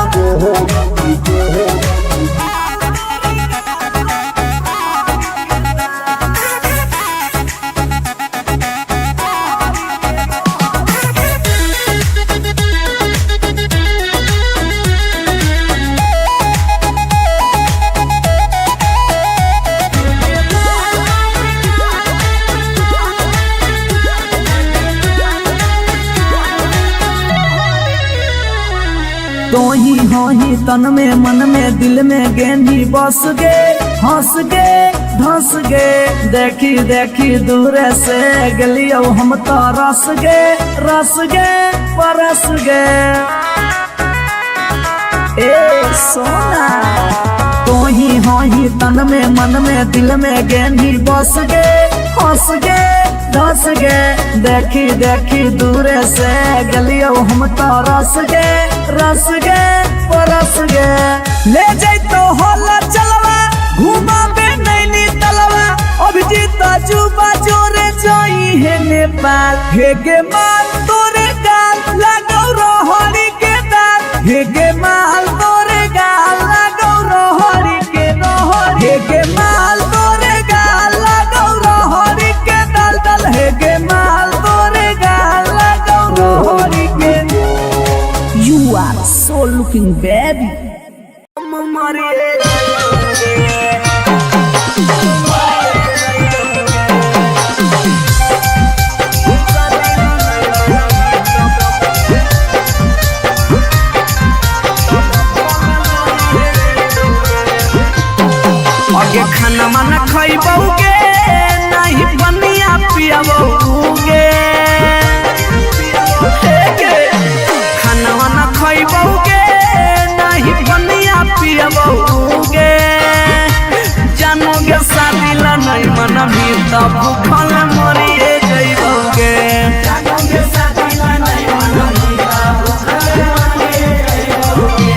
तो ही हो ही तन में मन में दिल में गेंदी बस गे, हंस गे धंस गे, देखी देखी दूर से गलियो हम तो रस गे परस गे। ए सोना तो ही हो ही तन में मन में दिल में गेंदी बस गे, हंस गे धंस गे, देखी देखी दूर से गलियो हम तो रस गे परस गे। ले जैतो होला चलवा घुमा बे नैनी तलवा, अभिजीत जुबा जोरे जोई है नेपाल, हे गे माल तोरे गाल लगौ रहरी के दाल, हे गे माल तोरे गाल लगौ रहरी के रहर, हे गे माल तोरे गाल लगौ रहरी के दलदल, हे गे माल तोरे गाल लगौ रहरी के। You are so looking baby. आगे खाना माना खइबौगे नहीं बनिया पियबौगे, खाना वाना खइबौगे नहीं बनिया पियबौगे, जानोगे शादी ला नहीं मनमी तब भूखल मरिए जइबौगे, जानोगे शादी ला नहीं मनमी तब भूखल मरिए जइबौगे।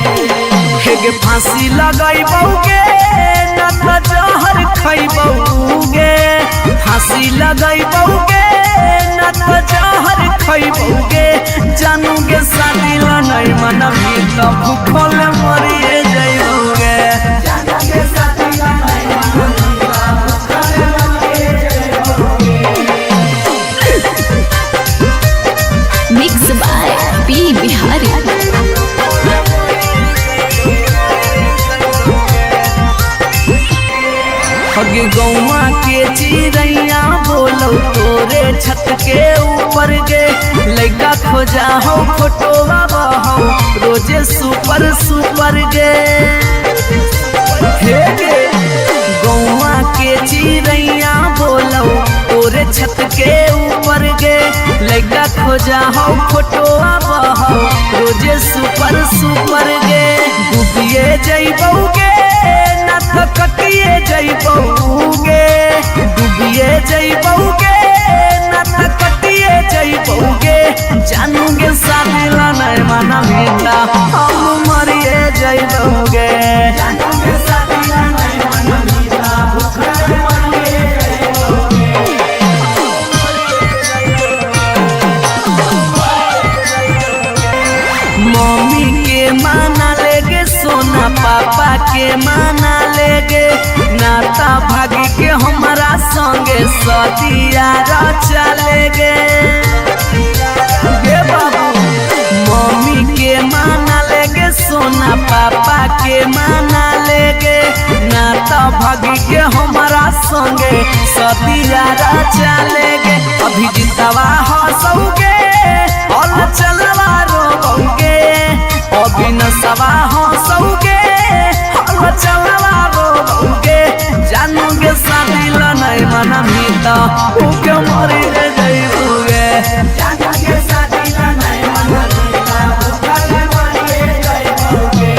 हे गे फांसी लगइबौगे न त जहर खइबौगे, फांसी लगइबौगे न त जहर खइबौगे, जानोगे शादी ला नहीं मनमी तब भूखल मरिए जइबौगे, जानोगे शादी ला नहीं मनमी तब भूखल मरिए जइबौगे। Mix by P Bihari. अगे गौवा के चिड़ैया बोलो तोरे छत के ऊपर गे लइका खोजा हो फोटोवा बहो रोजे सुपर सुपर गे हे गे गौवा के चिड़ैया बोलो तोरे छत के ऊपर गे लइका खोजा हो फोटोवा बहो रोजे सुपर सुपर गे डूबिए जइबौगे ना तो कटिए जइबौगे डूबिए जइबौगे ना तो कटिए जइबौगे जानूगे शादी ला नहीं माना मीठा हम मरिए जइबौगे जानूगे शादी ला नहीं माना मीठा भूखा मरिए मम्मी के माना लेगे सोना पापा के माना लेगे नाता भागी के हमारा संगे सदिया चलेगे गे बाबू मम्मी के माना लेगे सोना पापा के माना लेगे नाता भागी के हमारा संगे सदिया चलेगे अभी जितवा हंसोगे और चलवा रोगे अभी नसवा हंसोगे और चलवा रोगे जानोगे शादी ला नहीं मना मीता उके मरी जइबोगे जानोगे शादी ला नहीं मना मीता उके मरी जइबोगे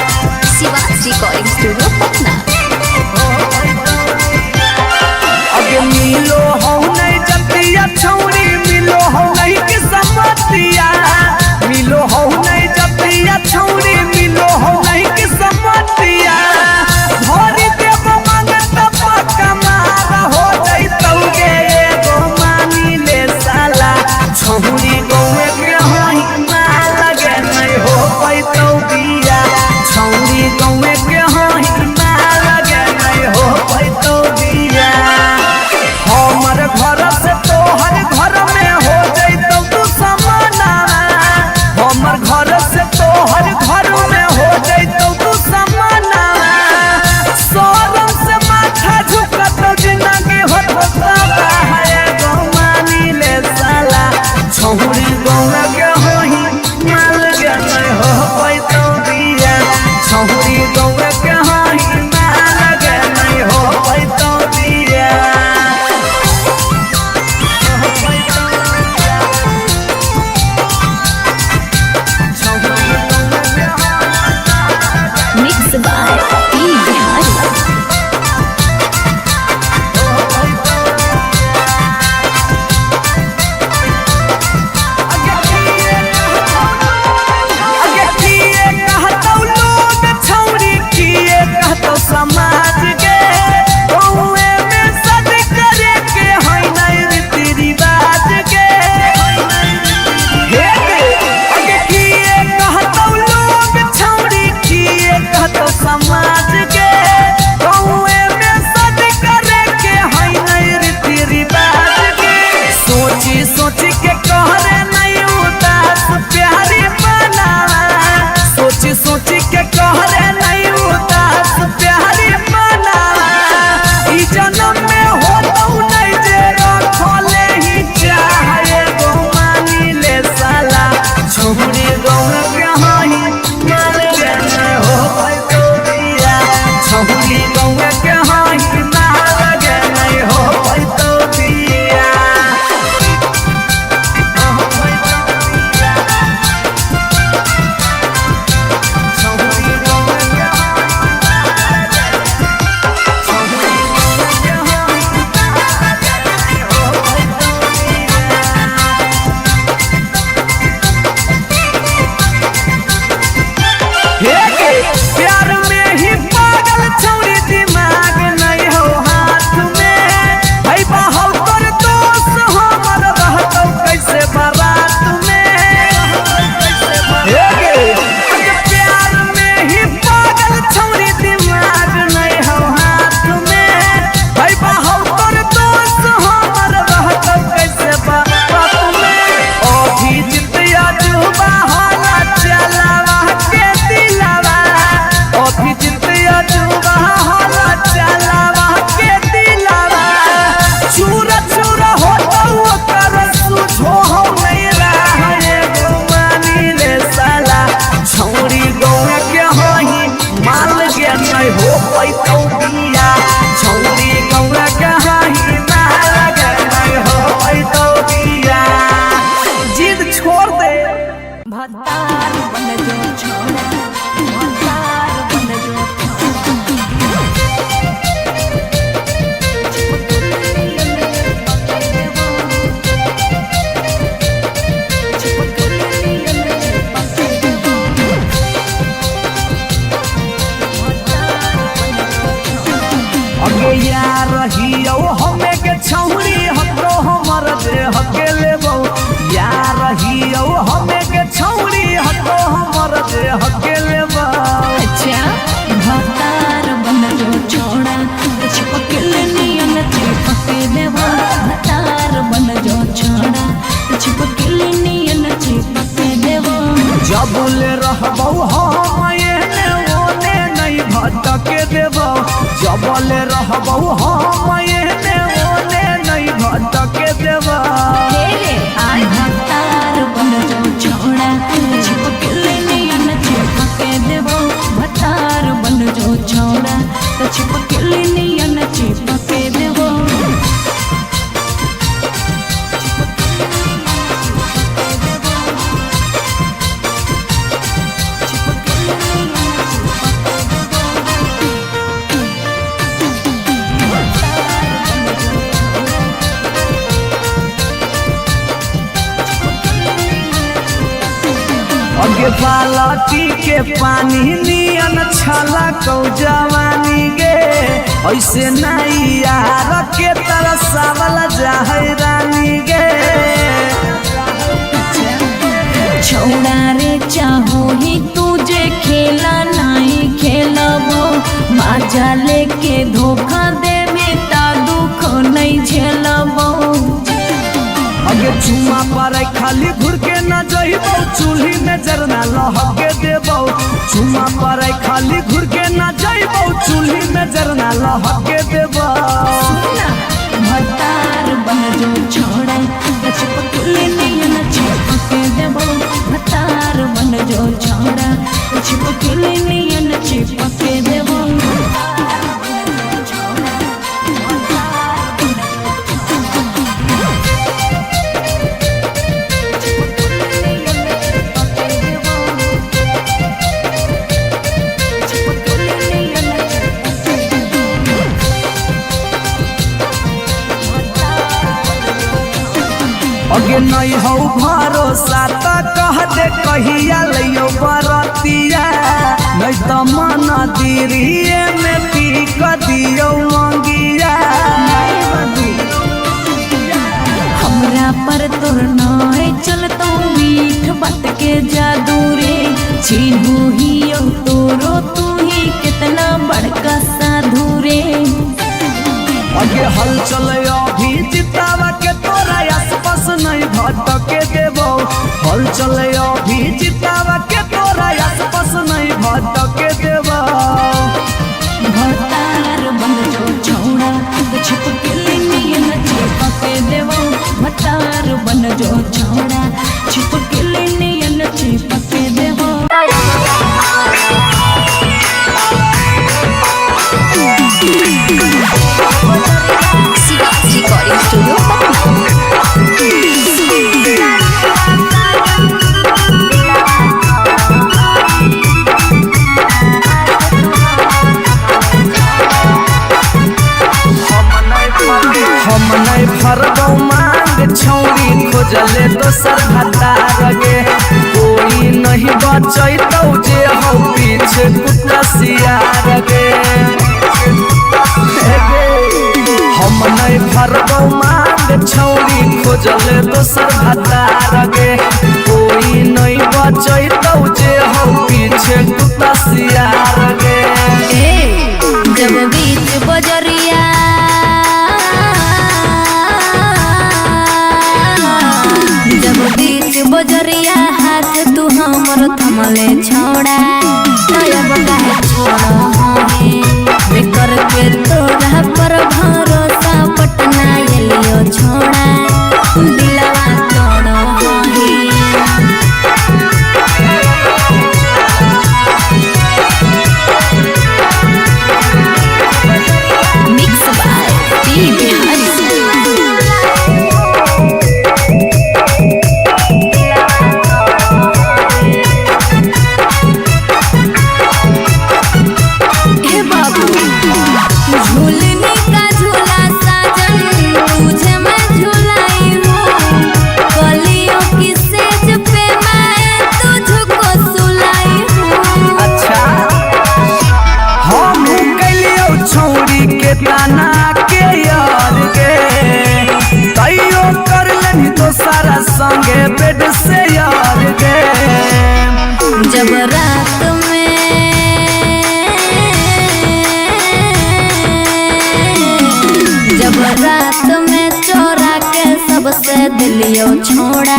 रिकॉर्डिंग स्टूडियो पटना। अगे मिलो जबले रहबौ हम एने ओने नहीं भटके देबौ जबले रहबौ हम एने ओने नहीं भटके देबौ भतार बन जो छोड़ा चिपकले नियन चिपके देबो भतार बन जो छोड़ा तो चिपकले नियन चिपके देबो अगे बालटी के पानी नियन छला कौ जवानी गे ऐसे नहीं यार के तरसावल जाहै रानी गे छोड़ा रे चाहो ही तुझे खेला नहीं खेलबो माजा लेके धोखा देवे ता दुख नहीं झेलबो अगे चुमा पर खाली घुर के न जइबौ चूल्ही में जरना लहके देबौ चुमा पर खाली घुर के न जइबौ चूल्ही में जरना लहके देबौ भतार बन जो छोड़ा चिपकले नियन चिपके देबो भतार बन जो छोड़ा चिपकले नियन चिपके देबो अगे नहीं हो भरोसा तो कह दे कहिया लियो बरतिया नहीं तो मन दिरिए में पी क दियो मंगिया हमरा पर तोर नाय चलतो मीठ बात के जादू रे छीनू ही तोरो तू ही कितना बड़का साधु रे अगे हल चले अभी जितावा के तोरा आसपास नहीं भटके देबो हल चले अभी जितावा के तोरा आसपास नहीं भटके देबो भतार बन जो छोड़ा चिपकले नियन चिपके देबो भतार बन जो छोड़ा चिपकले नियन चिपके देबो रिकॉर्डिंग स्टूडियो हम नहीं फरबौ मांग छौरी खोजले दोसर भतार गे कोई नहीं बचैतौ जे हौ पीछे कुत्ता सियार गे हम नहीं फरबौ मांग छौरी खोजले दोसर भतार गे कोई नहीं बचैतौ जे हौ पीछे कुत्ता सियार गे जब बीच बजरिया जब बीच बजरिया हाथ तू हमर थमले छोड़ा तब काहे छोड़ो हमें कर के तोरा पर भरोसा पटना एलियो छोड़ा दिलवा तोड़ो मिक्स बाय पी बिहारी संगे बेड से यार गे जब रात में चोरा के सबसे दिलियो छोड़ा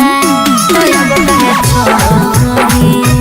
तो अब कहे छोड़ो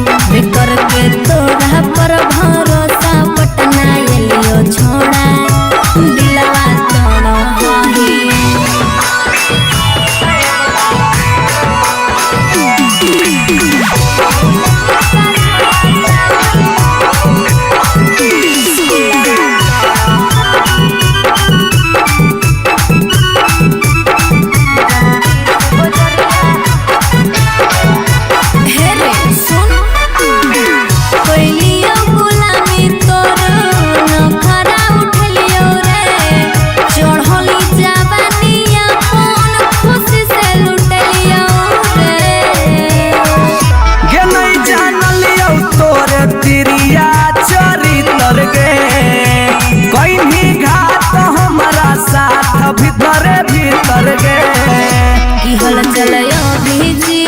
चलया भेजी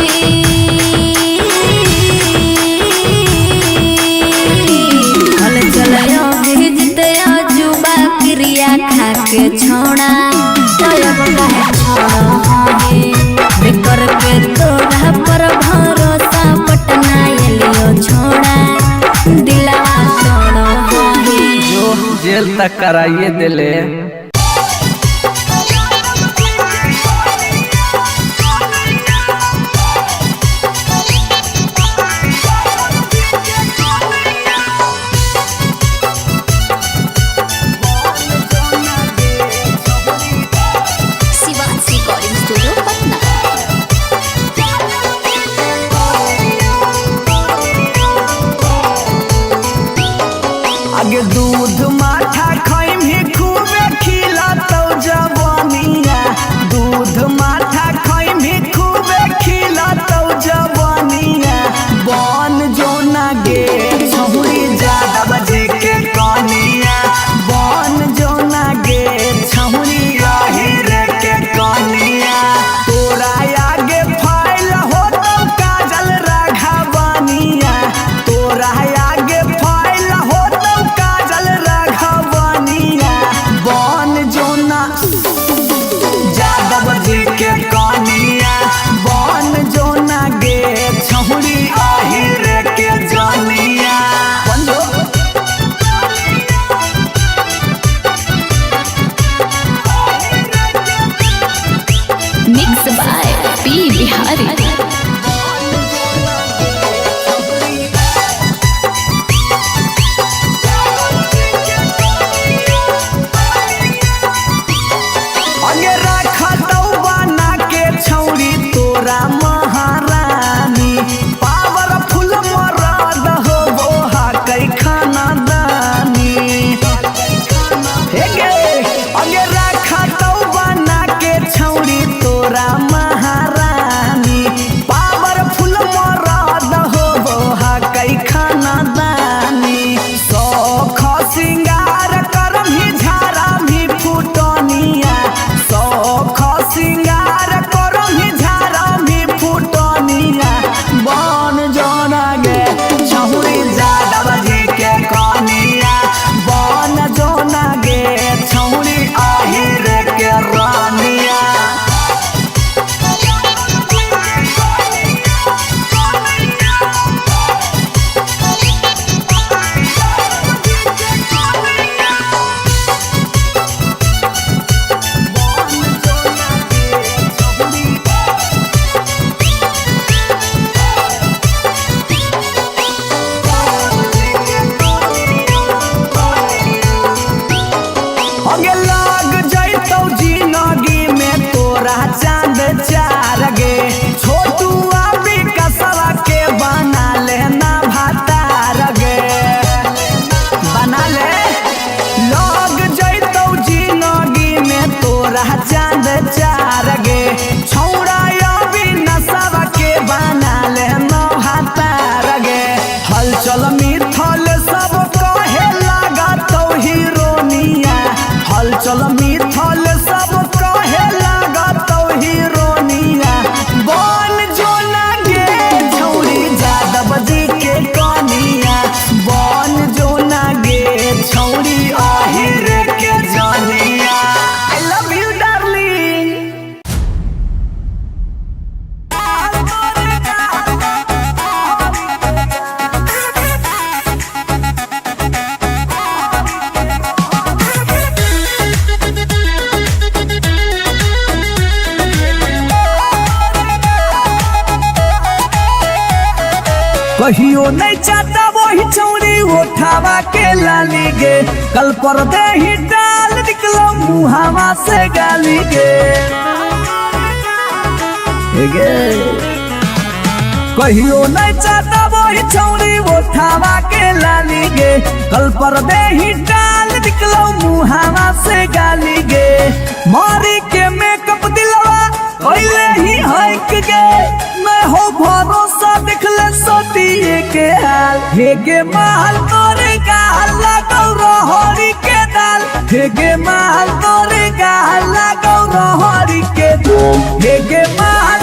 हल चलया भेजते जुबा क्रिया खा के छोड़ा तब कहे छोड़ा बेकर के तोरा पर भरोसा पटना एलियो छोड़ा दिलवा तोड़ो जो जेल तक कराइए दिले। आगे दूध माठा खाई भी खूबे खिला तो जवानिया, दूध माठा खाई भी खूबे खिला तो जवानिया। बन जो ना गे छहुरी ज्यादा बजे के कनिया, बन जो ना गे छहुरी रे के कनिया। तोरा आगे फाइल हो तो काजल राघवानिया, तोरा आगे फाइल हो काजल राघवानिया। बन जोना यादव जी के कनिया, बन जोना गे छहुरी आहिर के जानिया। Mix by P Bihari. आगे रखा तो बना के छौरी तोरा महारानी, पावरफुल मरद हो बोहा कई खाना दानी। आगे रखा तो बना के छौरी तोरा महारानी, पावरफुल मरद हो बोहा कई खाना दानी। सौख सिंगार करम ही झारा भी फुटनिया, सौख सिंगार करम ही झारा भी फुटनिया। बन जोना गे छहुरी यादव जी के कनिया, बन जोना गे छहुरी आहिर के रानिया। आगे लाग जैतौ जिंदगी में तोरा चांद चार गे, छोटू अभी कसवा के बना लेना भातार गे, बना ले। लाग जैतौ जिंदगी में तोरा चांद चार गे, छौड़ा अभी नसवा के बना लेना भातार गे। हलचल मिथल सब कहे लगा तो हीरोनिया, हलचल मिथल सब कहे लगा तो हीरोनिया। बन जोना गे छौरी यादव जी के कनिया, बन जोना गे छौरी आहिर के जानिया। I love you darling। कहियो नहीं चाहता वही चौड़ी उठावा के लाली गे, कल पर दे ही डाल निकलो मुहावा से गाली गे। कहियो नहीं चाहता वही चौड़ी उठावा के लाली गे, कल पर दे ही डाल निकलो मुहावा से गाली गे। मारी के मेकअप दिलवा कोइले ही हक गे, मैं हो भरोसा दिखले सोतिए के हाल। हेगे माल तोरे गाल लगौ रहरी के दाल, हेगे माल तोरे गाल लगौ रहरी के दाल, हेगे माल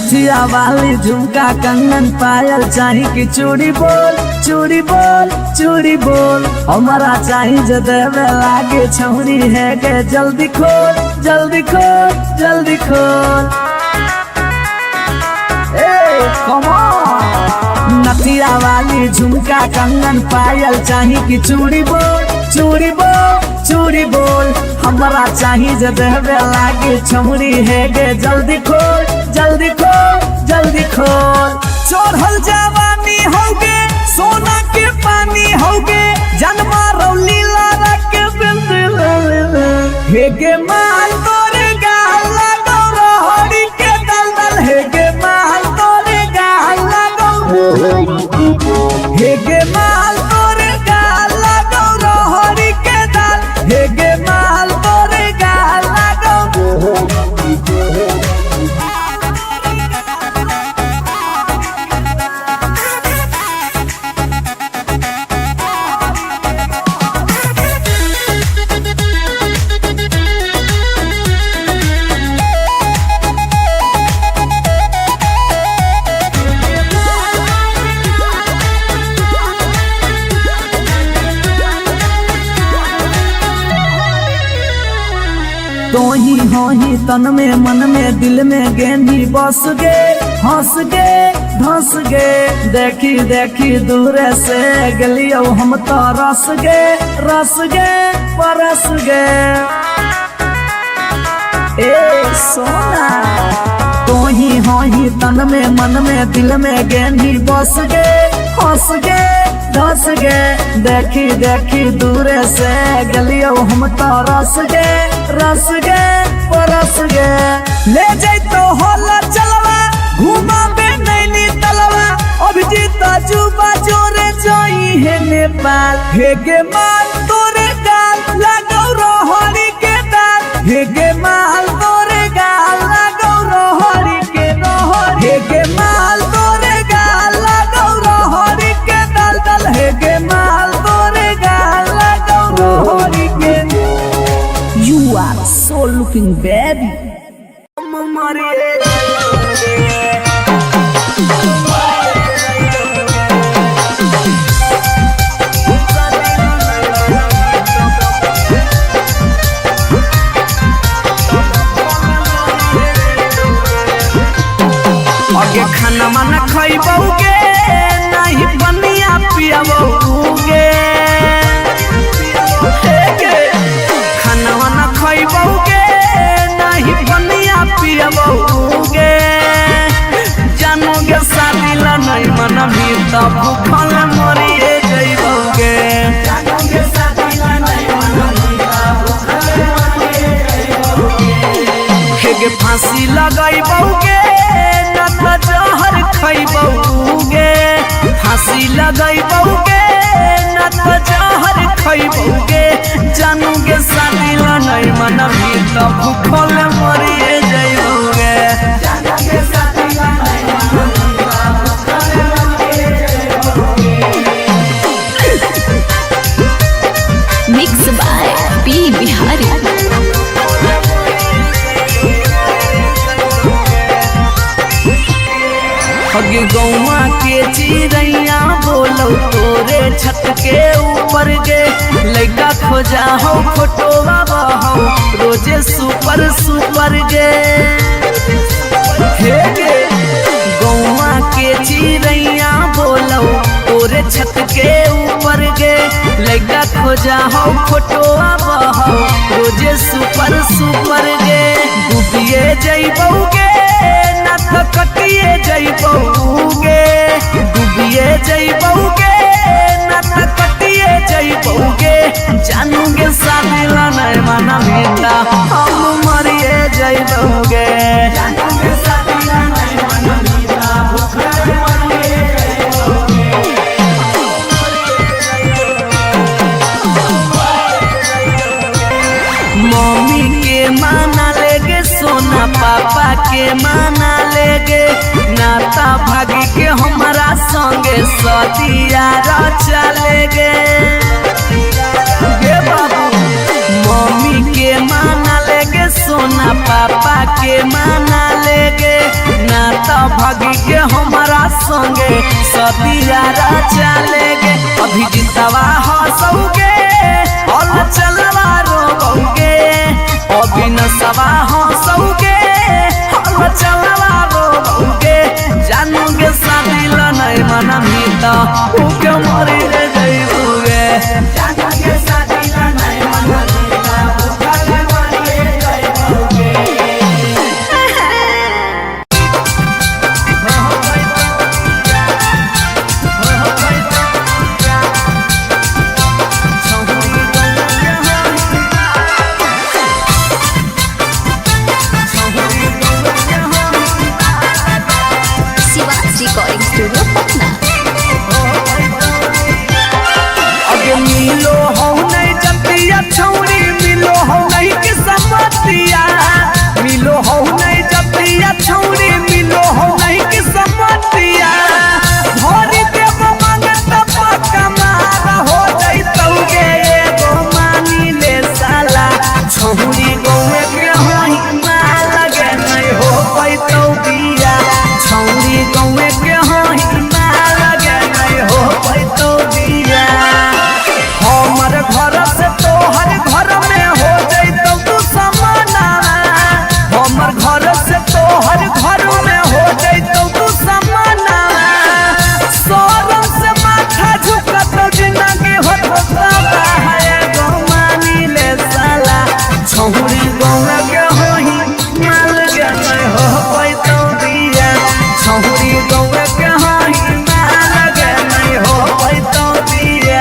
नथिया वाली झुमका कंगन पायल चाही कि चूड़ी बोल चूड़ी बोल चूड़ी बोल हमारा चाही जो देवे लागे छौरी है के जल्दी खोल जल्दी खोल जल्दी खोल। नथिया वाली झुमका कंगन पायल चाही कि चूड़ी बोल चूड़ी बोल चूड़ी बोल हमारा चाही जो देवे लागे छौरी है गे जल्दी खोल जल्दी खोल जल्दी खोल। चढ़ल जवानी होगे सोना के पानी होगे जन्मा रौली लाला के हेगे माल तोरे गाल लगो रोहड़ी के दलदल हेगे माल तोरे गाल लगो हेगे माल तोरे गाल लगो रोहड़ी के दल हेगे माल तोरे गाल लगो। तो ही हो ही तन में मन में दिल में गेंदी बस गे हंस गे धंस गे देखी देखी दूर से गलियो हम तो रस गे परस गे। ए सोना तो ही हो ही तन में मन में दिल में गेंदी बस गे हंस गे धंस गे देखी देखी दूर से गलियो हम तो रस गे परस गे। ले जैतो होला चलवा घुमा बे नैनी तलवा अभिजीत जुबा जोरे जोई है नेपाल हेगे माल तोरे गाल लगो रोहड़ी के दाल हेगे माल तोरे गाल लगो रोहड़ी के हेगे माल तोरे गाल लगो रोहड़ी के दल दल हेगे माल तोरे गाल लगो रोहड़ी के। You are so looking baby. आगे खाना माना खइबोगे नहीं बनिया पियाबोगे खाना वाना खइबोगे नहीं बनिया पियाबोगे जानोगे शादी ला नहीं मना भी तब भूखल मरिए जइबोगे जानोगे शादी ला नहीं मना भी तब भूखल मरिए जइबोगे हेगे फांसी लगाइबोगे ना तो जहर खइबोगे फांसी लगाइबोगे ना तो जहर खइबोगे जानोगे शादी ला नहीं मना भी तब भूखल मरिए जइबोगे जानोगे शादी ला नहीं मना भी तब भूखल मरिए जइबोगे। Mix by P Bihari. हगे गौवा के चिड़ैया बोलो तोरे छत के ऊपर गे लइका खोजा हो फोटोवा बहो रोजे सुपर सुपर गे हे गे गौवा के चिड़ैया बोलो तोरे छत के ऊपर गे लइका खोजा हो फोटोवा बहो रोजे सुपर सुपर गे डूबिए जइबोगे ना तो कटिए जइबोगे डूबिए जइबोगे ना तो कटिए जइबोगे जानोगे शादी ला नहीं मना बेटा हम मरिए जइबोगे जानोगे शादी ला नहीं मना बेटा भूखल मरिए जइबोगे। मम्मी के माना लेगे सोना पापा के माना लेगे नाता भागी के हमारा संगे सदिया चलेगे बाबू मम्मी के माना लेगे सोना पापा के माना लेगे ना तो भगी के हमारा संगे सदिया चलेगे अभी जितवा हंसोगे और चलवा रोगे अभी नसवा हंसोगे और चलवा रोगे जानोगे शादी नहीं मना मीता उके मरी रे जइबोगे जानोगे शादी नहीं मना मीता उके मरी रे जइबोगे रिकॉर्डिंग स्टूडियो पटना। अगे मिलो हो नहीं जतिया छौरी मिलो हो नहीं के समतिया मिलो हो नहीं जतिया छौरी मिलो हो नहीं के समतिया भरी देव मांगत पक्का मार हो जइतौगे एगो मानी ले साला छौरी गौए के होई माल लगे नहीं हो पैतौ बिया छौरी गौए के होई माल लगे नहीं हो पैतौ बिया हमर घर से तोहर घर में हो जइतौ तू समाना हमर घर से तोहर घर में हो जइतौ तू समाना सोरम से माथा झुकतौ जिंदगी होतौ है गो मानी ले साला छौरी गौए के होई माल लगे नहीं हो पैतौ बिया छौरी गौए के होई माल लगे नहीं हो पैतौ बिया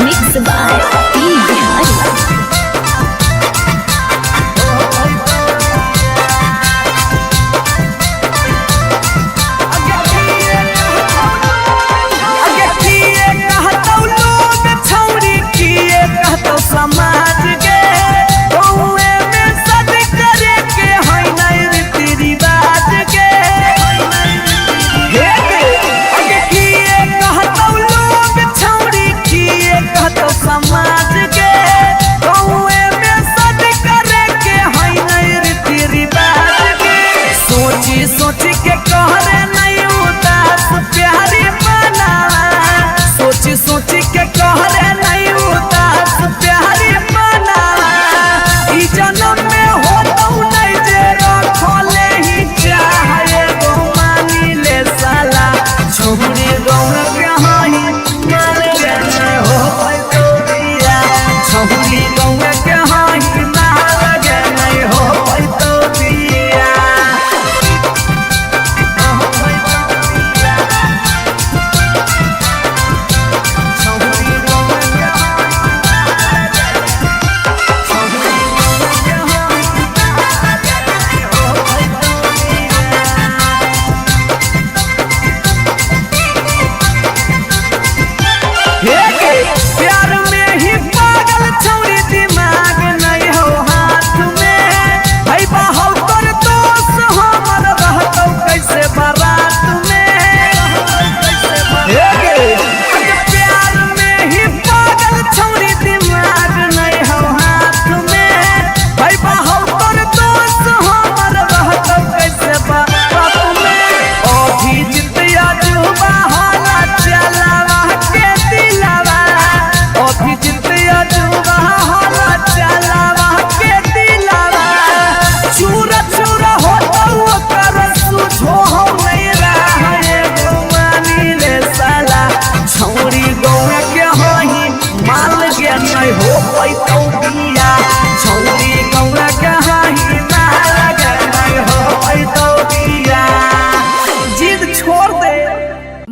मिक्स बाय पी बिहारी। समाज के गौए में सद करे के होई नहीं रीति रिवाज के अगे किए कहतौ लोग छौरी किए कहतौ समाज के गौए में सद करे के होई नहीं रीति रिवाज के सोची सोची के कहरे नहीं उदास प्यारी बना सोची सोची के कहरे नहीं उदास प्यारी बना ई जन्म में होतौ नहीं जे रखले ही चाहे गो मानी ले साला छौरी गौए के होई माल गे नहीं हो पैतौ बिया छौरी गौए के होई माल गे नहीं हो पैतौ बिया प्यार में ही पागल छौरी दिमाग नहीं हो हाथ में भाई बाहु कर दोस्त हमर रहतौ कैसे बारात में प्यार में ही पागल छौरी दिमाग नहीं हो हाथ में भाई बाहु कर दोस्त हमर रहतौ कैसे बारात में अभी जितिया जुबा होला चलावा के दिलावा अभी जितिया जुबा होला चलावा के दिलावा चूरा चूरा होतौ कर सुझो हो नहीं रहा गो मानी ले साला छौरी गौए के होई माल गे नहीं हो पैतौ बिया छौरी गौए के होई माल गे नहीं हो पैतौ बिया जिद छोड़ दे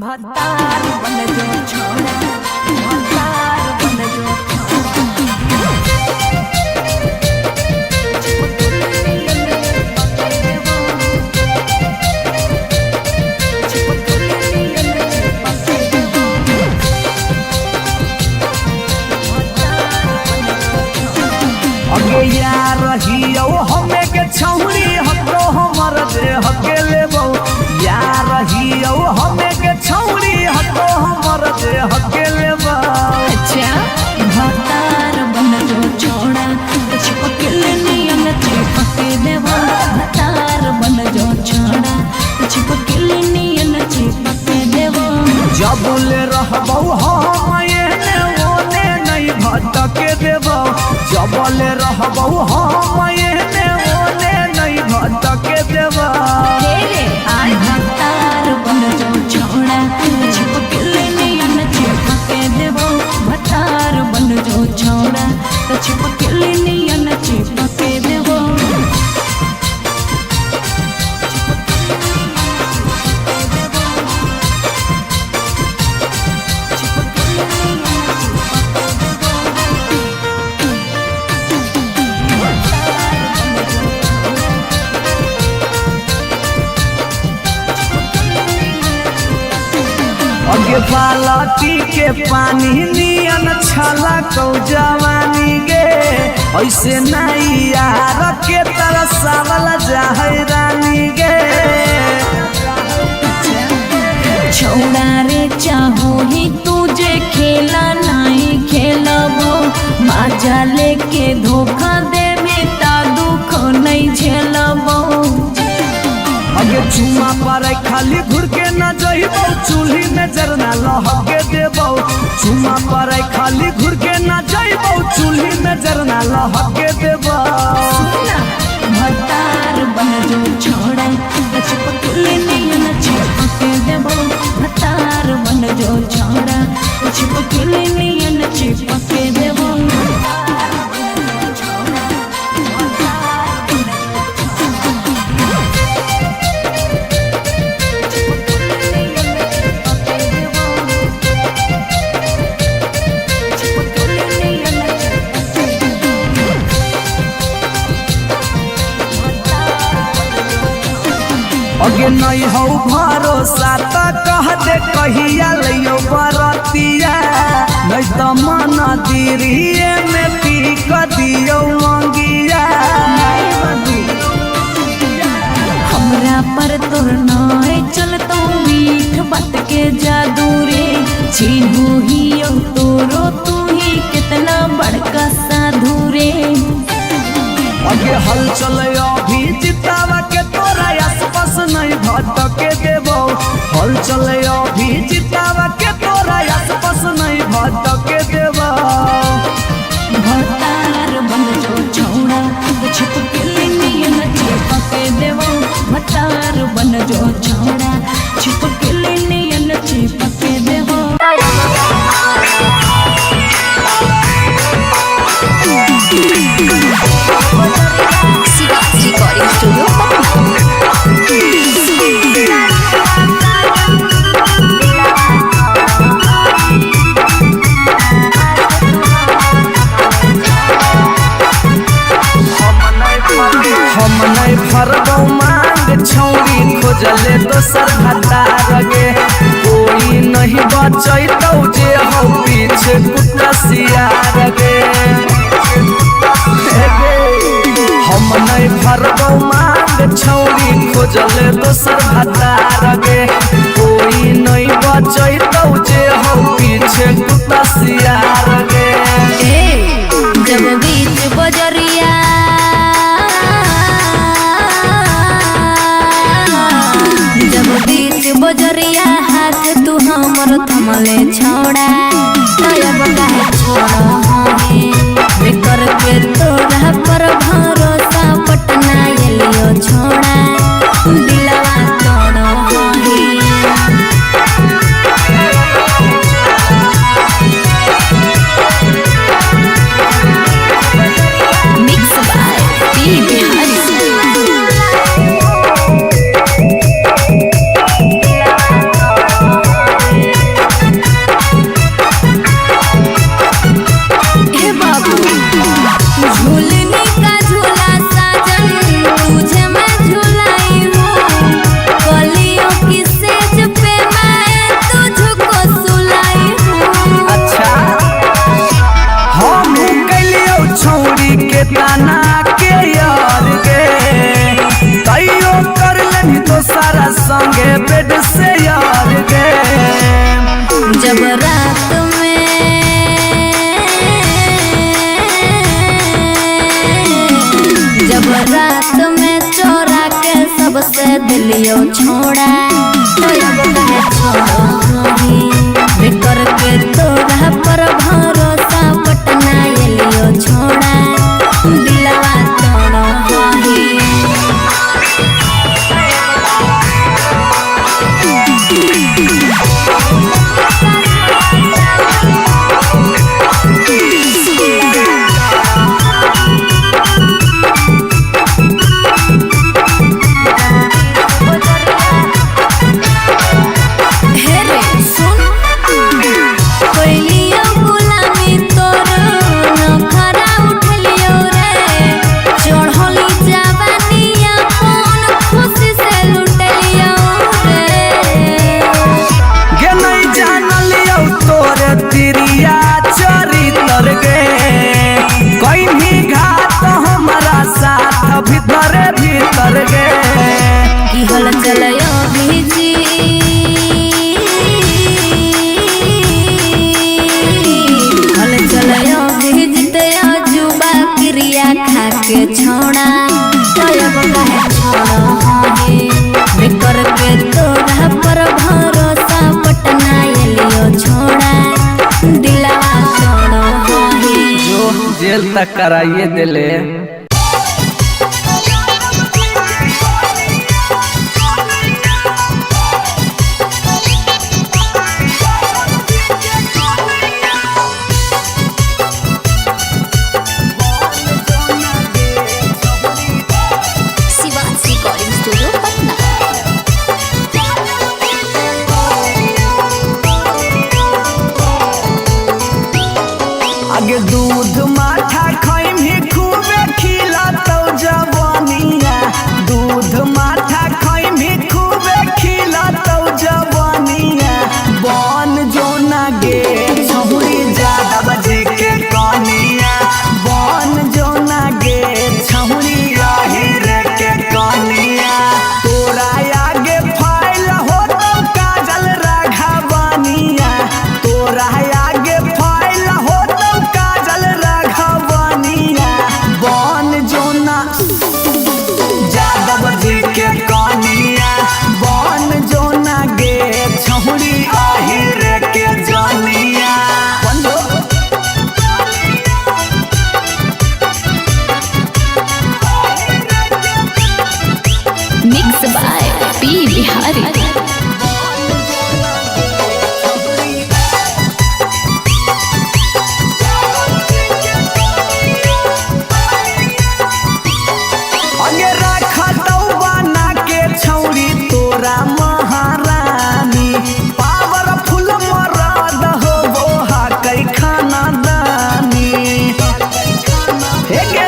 भतार बन जो छोड़ा भतार बन जो अगे यार रहियो हमें के छौरी हमरो हमर दे हके लेबो यार रहियो हमें जबले रहबौ हम एने ओने नहीं भटके देबा भतार बन जो छोड़ा छिपकली नियन चिपके देबो भतार बन जो छोड़ा तो छिपकली नियन चिपके देबो अगे बालटी के पानी नियन छला कौ जवानी गे ऐसे नहीं यार के तरसावल जाहै रानी गे छोड़ा रे चाहो ही तुझे खेला नहीं खेलबो मजा लेके धोखा देबे ता दुख नहीं झेलबो अगे चुमा पर खाली घुर के न जइबौ चूल्ही में जरना लहके देबौ चुमा पर खाली घुर के न जइबौ चूल्ही में जरना लहके देबौ भतार बन जो छोड़ा छिपकली नियन चिपके देबो भतार बन जो छोड़ा छिपकली नियन चिपके देबो अगे नहीं हो भरोसा त कह दे कहिया लियो बरतिया नहीं त मन दिरिए में पी क दियो मंगिया हमरा पर तोर नाय चलतो मीठ बात के जादू रे छीनू ही तोरो तू ही कितना बड़का साधु रे अगे हल चले अभी जितावा के तोरा आसपास नहीं भटके देबो हल चले अभी जितावा के तोरा आसपास नहीं भटके देबो भतार बन जो छोड़ा छिपकली नियन चिपके देबो भतार बन जो छोड़ा छिपकली नियन चिपके देबो रिकॉर्डिंग स्टूडियो हम नहीं फरबौ मांग छौरी खोजले दोसर भतार गे कोई नहीं बचैतौ जे हो पीछे कुटसियार गे हम नहीं फरबौ मांग छौरी खोजले दोसर भतार गे कोई नहीं बचैतौ जे हो पीछे कुटसियार गे जब बीच बजरिया जब बीच बजरिया हाथ तू हमर थमले छोड़ा तब काहे छोड़ा है करके तोरा पर भरोसा पटना एलियो छोड़ा दिलवा तोड़ो मिक्स बाय पी बिहारी ताना के यार गे तैयो कर लेनी तो सारा संगे बेड से यार गे जब रात में चोरा के सबसे दिलियो छोड़ा छोड़ो करके तोरा पर भरोसा पटना एलियो छोड़ा कराइए दिले। Shivansh recording studio Patna. आगे दूध माठा खैम ही खूबे खिला तो जवानिया, दूध माठा खैम ही खूबे खिला तो जवानिया। बन जो ना गे छहुरी ज्यादा बजे के कनिया, बन जो ना गे छहुरी आहिर के कनिया। तोरा आगे फाइल हो तो काजल राघवनिया, तोरा आगे फाइल हो तो काजल राघवनिया। बन जो ना यादव जी के कनिया, बन जो ना गे छहुरी आहिर के जनिया। Mix by P Bihari. अगे रखा तो बना के छौरी तोरा महारानी, पावरफुल मरद हो वो हकै खानदानी। हे गे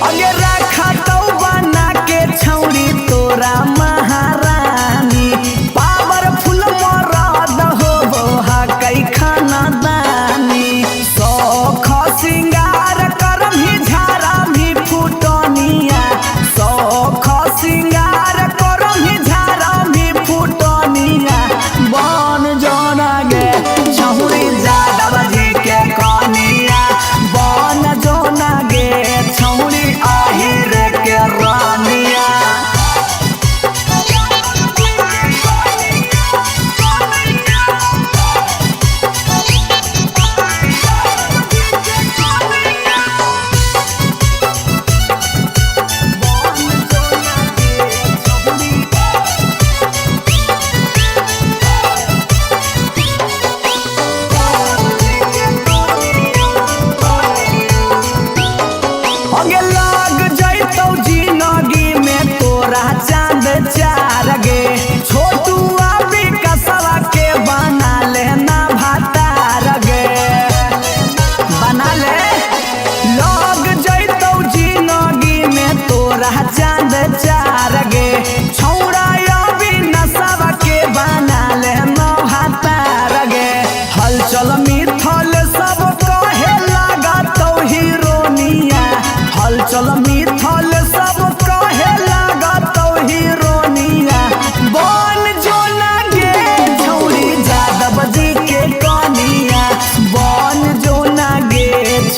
अगे रखा तो बना के छौरी तोरा महारानी, पावरफुल मरद हो वो हकै खानदानी। सौख सिंगार करम ही झारा भी फुटनिया, सौख सिंगार करम ही झारा भी फुटनिया। बन जोना गे छहुरी यादव जी के कनिया, बन जोना गे छहुरी आहिर के रानिया। अगे लाग जैतौ जिंदगी में तोरा चांद चार गे, छोटू अभी कसवा के बना लेना भातार गे, बना ले। लाग जैतौ जिंदगी में तोरा चांद चार गे, छौड़ा अभी नसवा के बना लेना भातार गे। हलचल मिथल सब कहे लगा तो हीरोनिया, हलचल मिथल सब कहे लगा तो हीरोनिया। बन जो ना गे छौरी यादव जी के कनिया, बन जो ना गे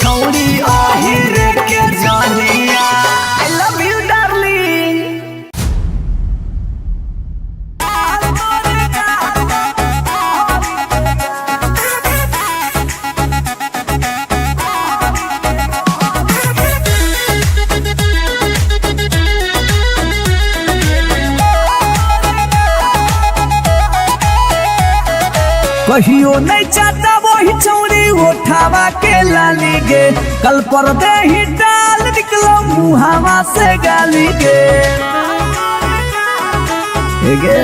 छौरी आहिर के जनिया। I love you darling. कहियो नहीं चाहता वही छौरी उठावा के लाली गे, कल पर दे ही डाल निकलो मुहावा से गाली गे। हे गे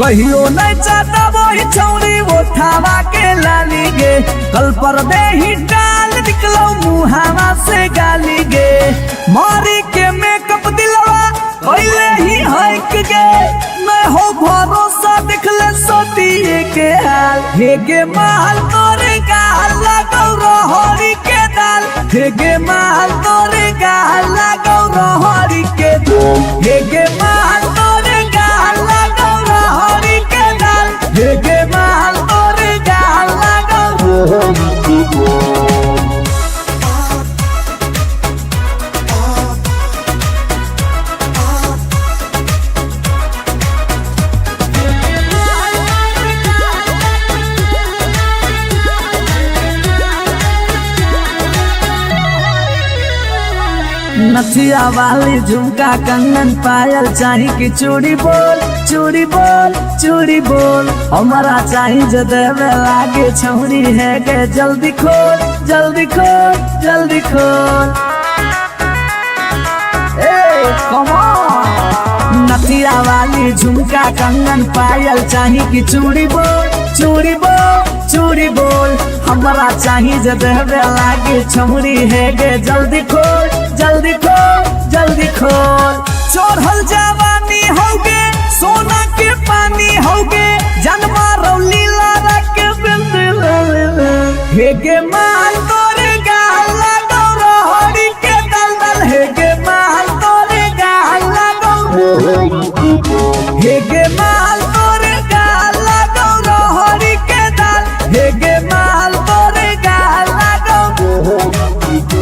कहियो नहीं चाहता वही छौरी उठावा के लाली गे, कल पर दे ही डाल निकलो मुहावा से गाली गे। मारी के मेकअप दिलवा पहले ही हक गे, मैं हो भरोसा दिखले सोतिए के हाल। हे गे माल तोरे गाल लगौ रहरी के दाल, हे गे माल तोरे गाल लगौ रहरी के दाल, हे गे माल तोरे गाल लगौ रहरी के दाल, हे गे माल तोरे गाल लगौ रहरी के दाल। नथिया वाली झुमका कंगन पायल चाही कि चूड़ी बोल चूड़ी बोल चूड़ी बोल हमारा चाही जो देवे लागे छौरी है के जल्दी खोल जल्दी खोल जल्दी खोल। Come on! नथिया वाली झुमका कंगन पायल चाही कि चूड़ी बोल चूड़ी बोल चूड़ी बोल हमारा चाही जो देवे लागे छौरी है गे जल्दी खोल जल्दी खोल जल्दी खोल। चढ़ल जवानी होगे सोना के पानी होगे जन्मा रौली लारा के बिंद हे गे माल तोरे गाल लगो रोहड़ी के दलदल हे गे माल तोरे गाल लगो हे गे माल तोरे गाल लगो रोहड़ी के दल हे गे माल तोरे गाल लगो।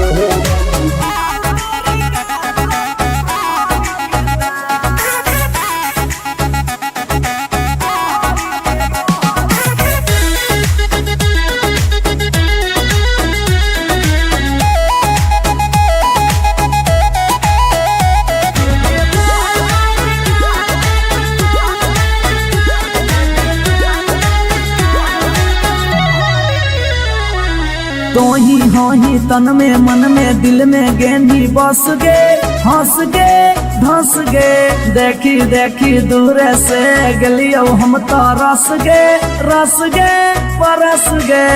तो ही तन में मन में दिल में गेंदी बस गे हंस गे धंस गे देखी देखी दूर से गलियो हम तो रस गे परस गे।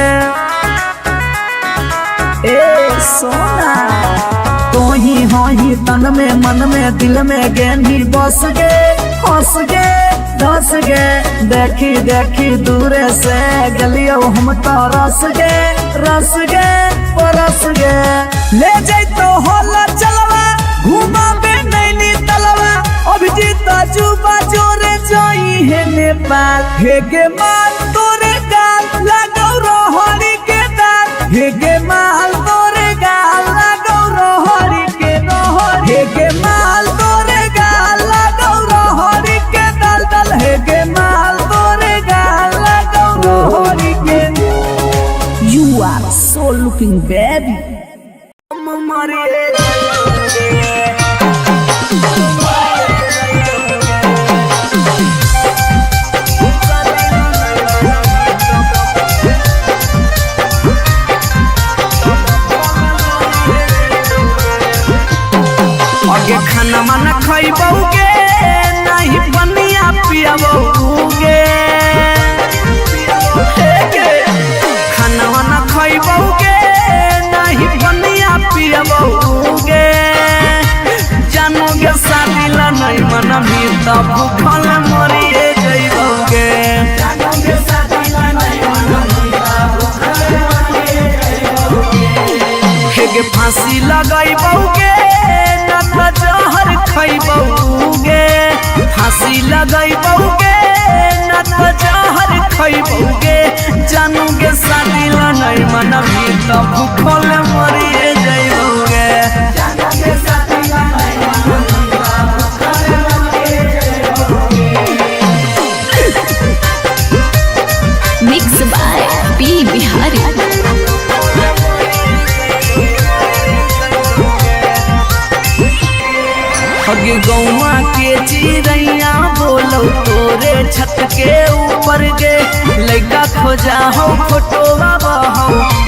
ए सोना तो ही तन में मन में दिल में गेंदी बस गे हंस गे धंस गे देखी देखी दूर से गलियो हम तो रस गे परस गे। ले जाई तो होला चलवा घुमा बे नैनी तलवा अभिजीत जुबा जोरे जोई है नेपाल हे गे माल तोरे गाल लगो रोहड़ी के दाल हे गे माल तोरे गाल लगो रोहड़ी के रोहड़ी हे गे माल तोरे गाल लगो रोहड़ी के दल दल हे गे माल तोरे गाल लगो रोहड़ी के। You are so looking baby. आगे खाना माना खइबोगे नहीं बनिया पियाबोगे खाना वाना खइबोगे नहीं बनिया पियाबोगे जानोगे शादी ला नहीं मना भी तब भूखल मरिए जइबोगे जानोगे शादी ला नहीं मना भी तब भूखल मरिए जइबोगे हे फांसी लगाइबोगे ना तो जहर खइबोगे फांसी लगाइबोगे ना तो जहर खइबोगे जानोगे शादी ला नहीं मना भी तब भूखल मरिए जइबोगे जानोगे शादी ला नहीं मना भी तब भूखल मरिए जइबोगे। Mix by P Bihari. अगे गौवा के चिड़ैया बोलो तोरे छत के ऊपर गे लइका खोजा हो फोटोवा बहो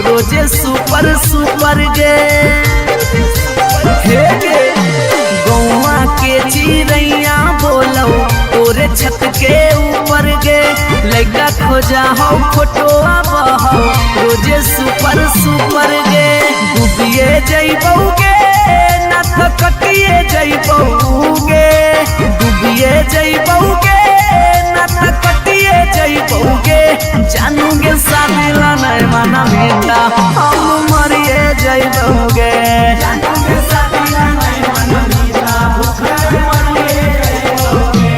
रोजे सुपर गे हे गे गौवा के चिड़ैया बोलो तोरे छत के ऊपर गे लइका खोजा हो फोटोवा बहो रोजे सुपर गे डूबिए जइबोगे ना तो कटिए जइबोगे डूबिए जइबोगे ना तो कटिए जइबोगे जानोगे शादी ला नहीं मना बेटा हम मरिए जइबोगे जानोगे शादी ला नहीं मना बेटा भूखल मरिए जइबोगे।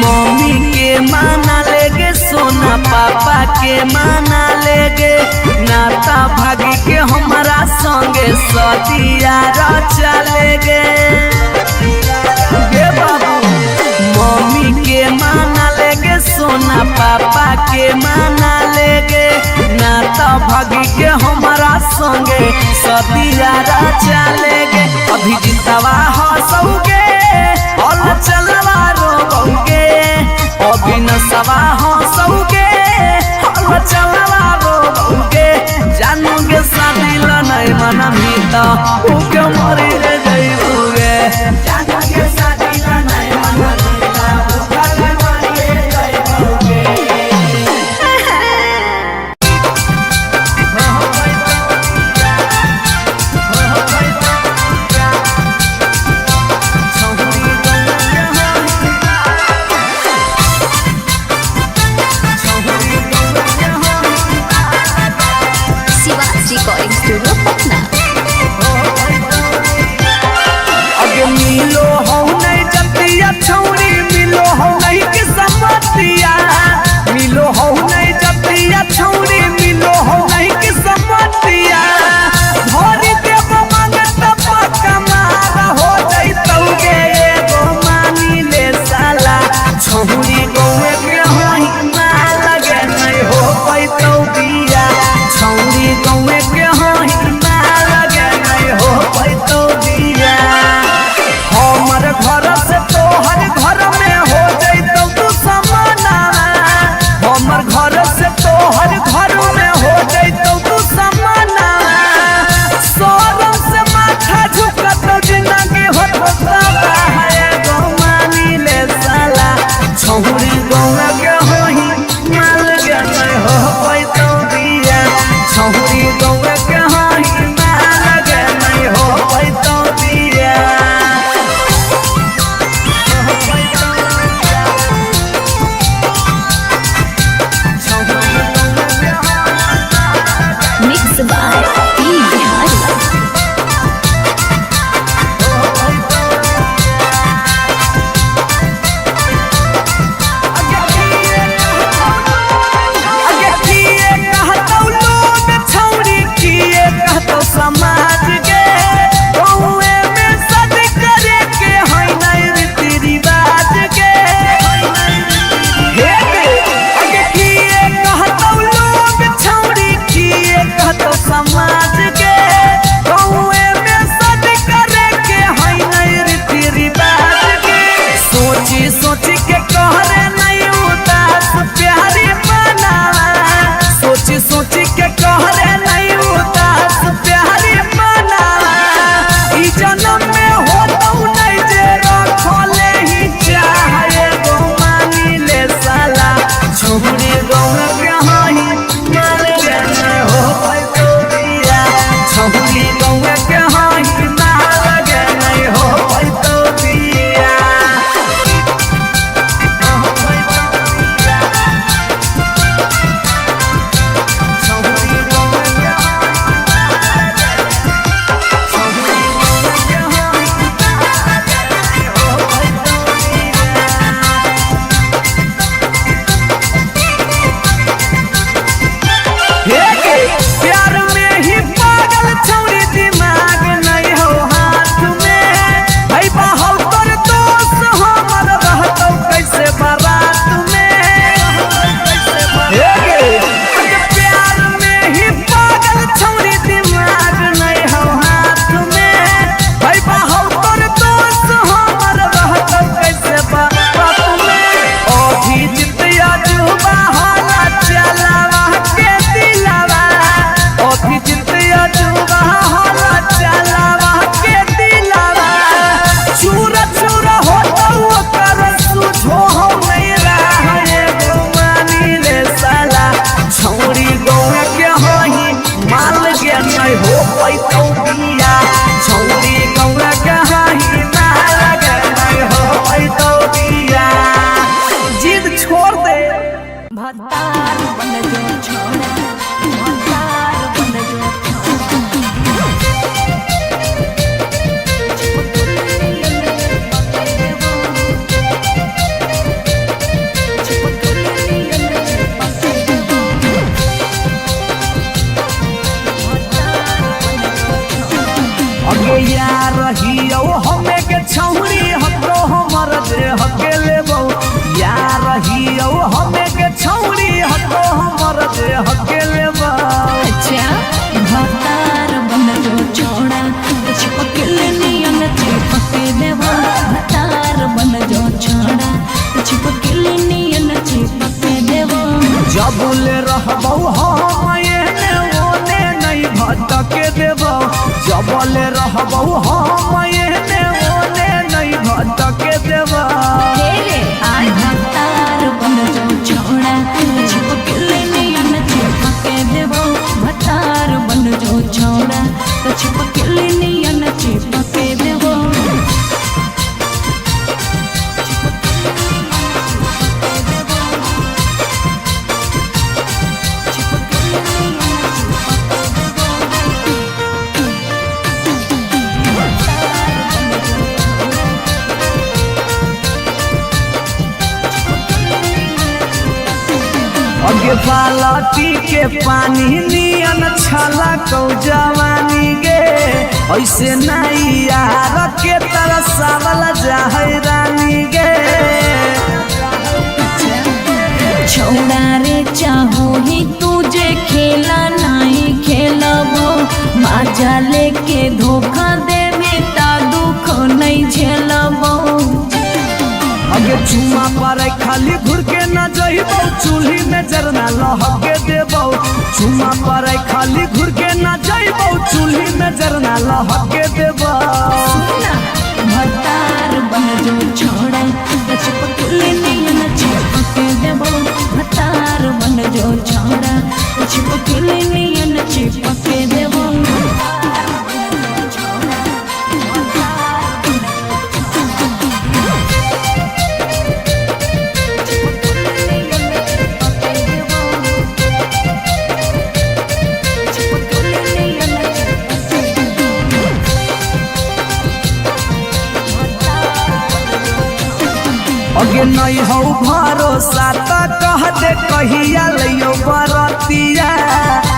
मम्मी के माना लेगे सोना पापा के माना लेगे नाता भागी के हमारा संगे सदिया चलेगे बाबू मम्मी के माना लेगे सोना पापा के माना लेगे ना भागी के हमारा संगे सदियारा चलेगे अभी जितवा हंसोगे और चलवा रोगे अभी नसवा हंसोगे और चलवा रोगे जानोगे शादी नहीं मन मीता उके मरी ले जाइबोगे जानोगे शादी नहीं मन मीता उके मरी ले जाइबोगे रिकॉर्डिंग स्टूडियो पटना। अगे मिलो हो नहीं जतिया छौरी मिलो हो नहीं के समतिया मिलो हो नहीं जतिया छौरी मिलो हो नहीं के समतिया भरी देव मंगत पक्का मारा हो जइतौगे एगो मानी ले साला छौरी गौए के होई माल लगे नहीं हो पैतौ बिया छौरी गौए के होई माल लगे नहीं हो पैतौ बिया हमर घर से तोहर घर में हो जइतौ तू समाना हमर घर से तोहर घर में हो जइतौ तू समाना सोरम से माथा झुकतौ जिंदगी होता है गो मानी ले साला छौरी गौआ के होई माल के नहीं हो पैतौ बिया छौरी गौआ के होई माल के नहीं हो पैतौ बिया मिक्स बाय पी बिहारी। अगे किए कहतौ लोग छौरी किए कहतौ समाज के गौए में सद करे के होई नहीं रीति रिवाज के हे अगे किए कहतौ लोग छौरी किए कहतौ समाज के गौए में सद करे के होई नहीं रीति रिवाज के सोची सोची के कहरे नहीं उदास प्यारी बनावा सोची सोची के कहरे नहीं उदास प्यारी बनावा ई जन्म में होतौ नहीं जे रखले ही चाहे गो मानी ले साला छौरी गौआ के होई माल के नहीं हो पैतौ बिया छौरी गौआ के होई माल के नहीं हो पैतौ बिया प्यार में ही पागल छौरी दिमाग नहीं हो हाथ में भाई बाहर कर दोस्त हमर रहतौ कैसे बारात में प्यार में ही पागल छौरी दिमाग नहीं हो हाथ में भाई बाहर कर दोस्त हमर रहतौ कैसे बारात में अभी जितिया जुबा होला चलावा के दिलावा अभी जितिया जुबा होला चलावा के दिलावा चूरा चूरा होतौ ओकर सुझो हो नहीं रहे गो मानी ले साला छौरी गौआ के होई माल के नहीं हो पैतौ बिया छौरी गौआ के होई माल के नहीं हो पैतौ बिया जिद छोड़ दे भतार बन जो छोड़ा भतार बन जो अगे यार रहियो हमें के छौरी हतो हमर देह के लेबो यार रहियो हमें के छौरी हतो हमर देह के लेबो जबले रहबौ हम एने ओने नहीं भटके देबौ जबले रहबौ हम एने ओने नहीं भटके देबौ भतार बन जो छोड़ा छिपकली नियन चिपके देबो भतार बन जो छोड़ा तो छिपकली नियन चिपके देबो अगे बालटी के पानी नियन छला कौ जवानी गे ऐसे नहीं यार के तरसावल जाहै रानी गे छोड़ा रे चाहो ही तुझे खेला नहीं खेलबो माजा लेके धोखा दे बेटा दुख नहीं झेलबो अगे चुमा पर खाली घुर के न जइबौ चूल्ही में जरना लहके देबौ चुमा पर खाली घुर के न जइबौ चूल्ही में जरना लहके देबौ भतार बन जो छोड़ा छिपकली नियन चिपके देबो भतार बन जो छोड़ा छिपकली नियन चिपके देबो अगे नहीं हो भरोसा त कह दे कहिया लियो बरतिया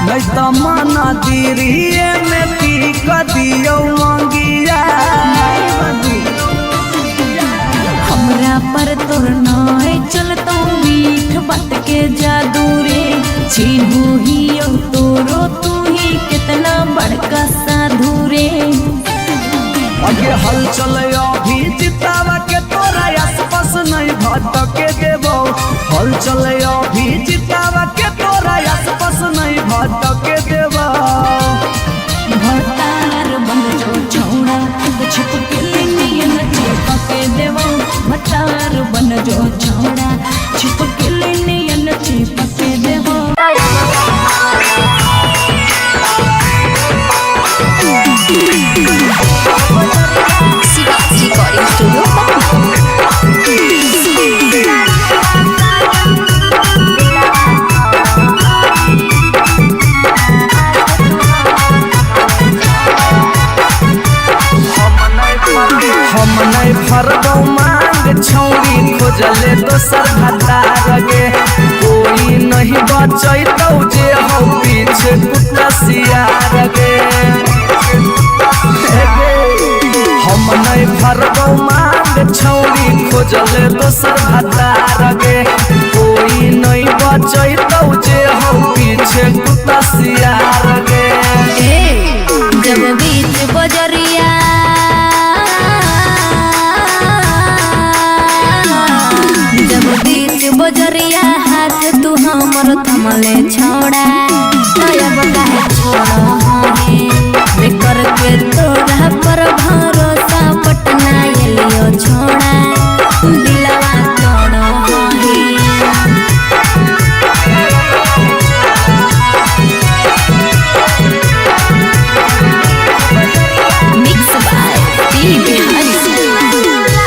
नहीं तो मन दिरिए में पी क दियो मंगिया हमरा पर तोर नाय चलतो मीठ बात के जादू रे छीनू ही तोरो तू ही कितना बड़का साधु रे अगे हल चले अभी जितावा के तोरा आसपास नहीं भटके देबो हल चले अभी जितावा के तोरा आसपास नहीं भटके देबो भतार बन जो छोड़ा छिपकली नियन चिपके देबो भतार बन जो छोड़ा छिपकली नियन चिपके देबो रिकॉर्डिंग स्टूडियो हम नहीं फरबौ मांग छौरी खोजले दोसर भतार गे कोई नहीं बचैतौ जे हो पीछे कुत्ता सियार गे हम नहीं फरबौ मांग छौरी खोजले दोसर भतार गे कोई नहीं बचैतौ जे हो पीछे कुत्ता सियार गे जब बीच बजरिया जब बीच बजरिया हाथ तू हमर थमले छोड़ा अब काहे छोड़ा है करके तोरा पर भरोसा पटना एलियो छोड़ा दिलवा तोड़ो मिक्स बाय पी बिहारी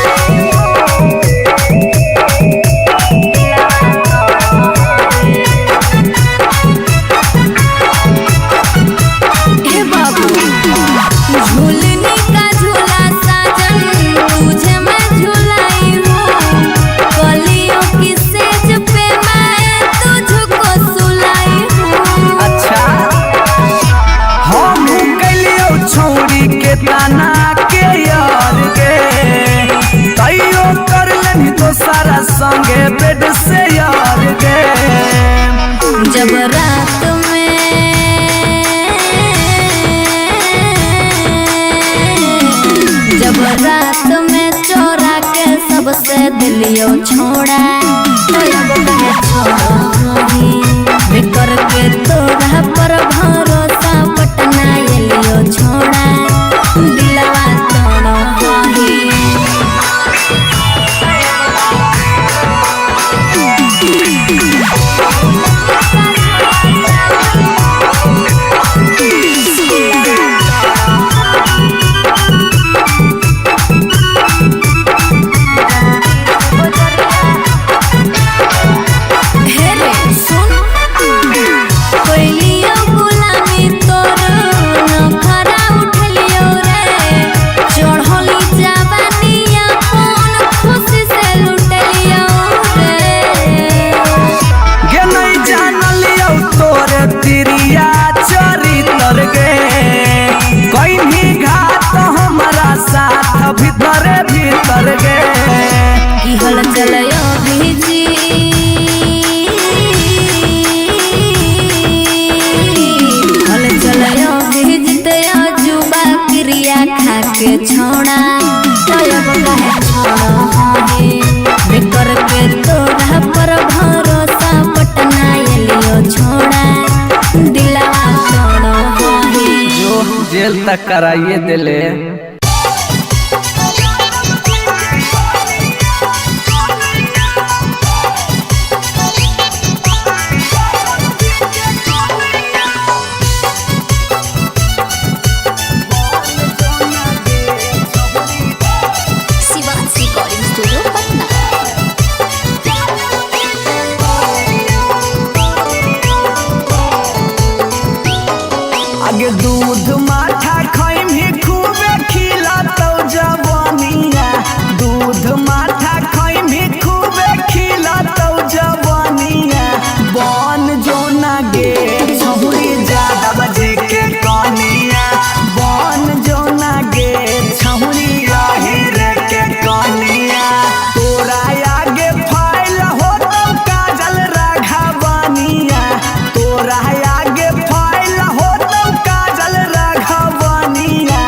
संगे बेड से यार गे जब रात में जब रात में चोरा के सबसे दिलियो छोड़ा तो अब कहे छोड़ो ही रिश्ता कराइए दिले। Shivansh recording studio Patna. आगे दूध माठा खाइम ही खूबे खिला तो जवानिया, दूध माठा खाइम ही खूबे खिला तो जवानिया। बन जो ना गे छहुरी ज्यादा बजे के कनिया, बन जो ना गे छहुरी आहिर के कनिया। तोरा आगे फाइल हो तो काजल राघवानिया, तोरा आगे फाइल हो तो काजल राघवानिया।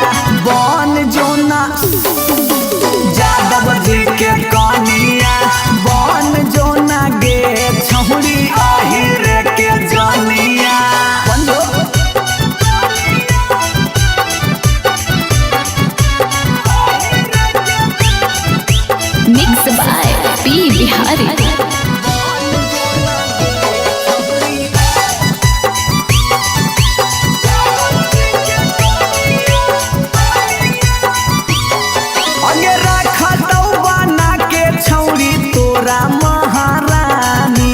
बन जो ना यादव जी के कनिया, बन जो ना गे छहुरी आहिर के जनिया। Mix by P Bihari. अगे रखा तो बना के छौरी तोरा महारानी,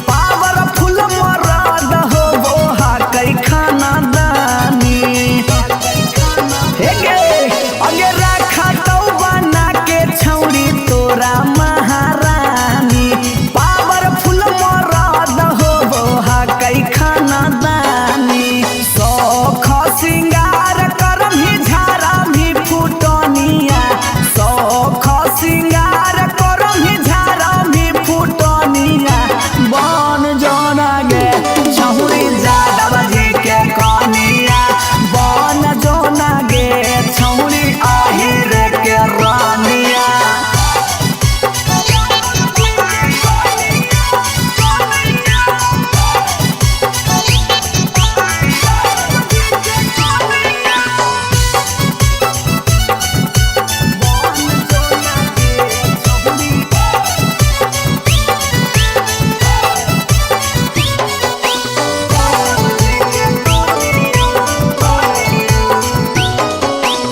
पावरफुल मरद हो बोहा कई खाना दानी। अगे रखा तो बना के छौरी तोरा महारानी, पावरफुल मरद हो बोहा कई खाना दानी। सौख सिंगार करम ही झारा भी फुटनिया, सौख सिंगार करम ही झारा भी फुटनिया। बन जोना गे छहुरी यादव जी के कनिया, बन जोना गे छहुरी आहिर के रानिया।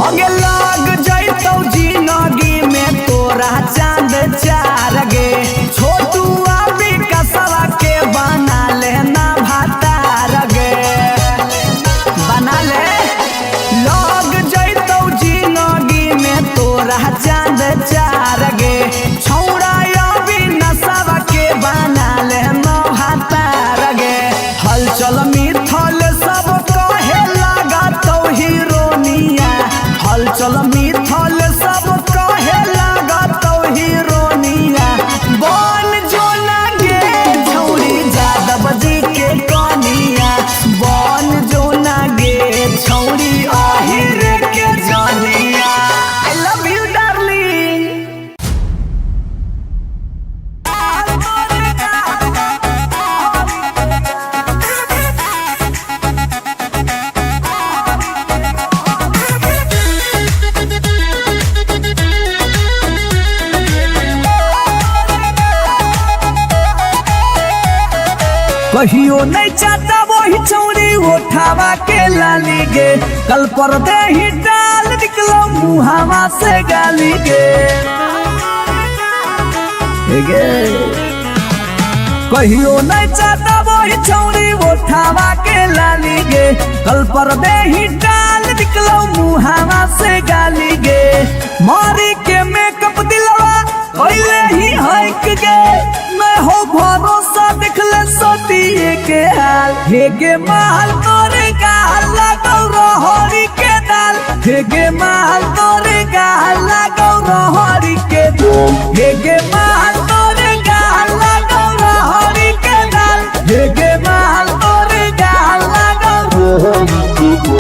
अगे लाग जैतौ जिंदगी में तोरा चांद चार गे, छोटू अभी कसवा के बना लेना भातार गे, बना ले। लाग जैतौ जिंदगी में तोरा चांद चार गे, छौड़ा अभी नसवा के बना लेना भातार गे। हलचल मिथल सब कहे लगा तो हीरोनिया, हलचल मिथल सब कहे लगा तो हीरोनिया। बन जो ना गे छौरी यादव जी के कनिया, बन जो ना गे छौरी आहिर के जनिया। I love you darling. कहियो नहीं चाहता वही छौरी उठावा के लाली गे, कल पर दे ही डाल निकलो मुहावा से गाली गे। कहियो नहीं चाहता वही छौरी उठावा के लाली गे, कल पर दे ही डाल निकलो मुहावा से गाली गे। मारी के मेकअप दिलवा पहले ही हक गे, मैं हो भरोसा दिखले सोटिए के हाल। हे गे माल तोरे गाल लगौ रहरी के दाल, हे गे माल तोरे गाल लगौ रहरी के दाल, हे गे माल तोरे गाल लगौ रहरी के दाल, हे गे माल तोरे गाल लगौ रहरी के दाल।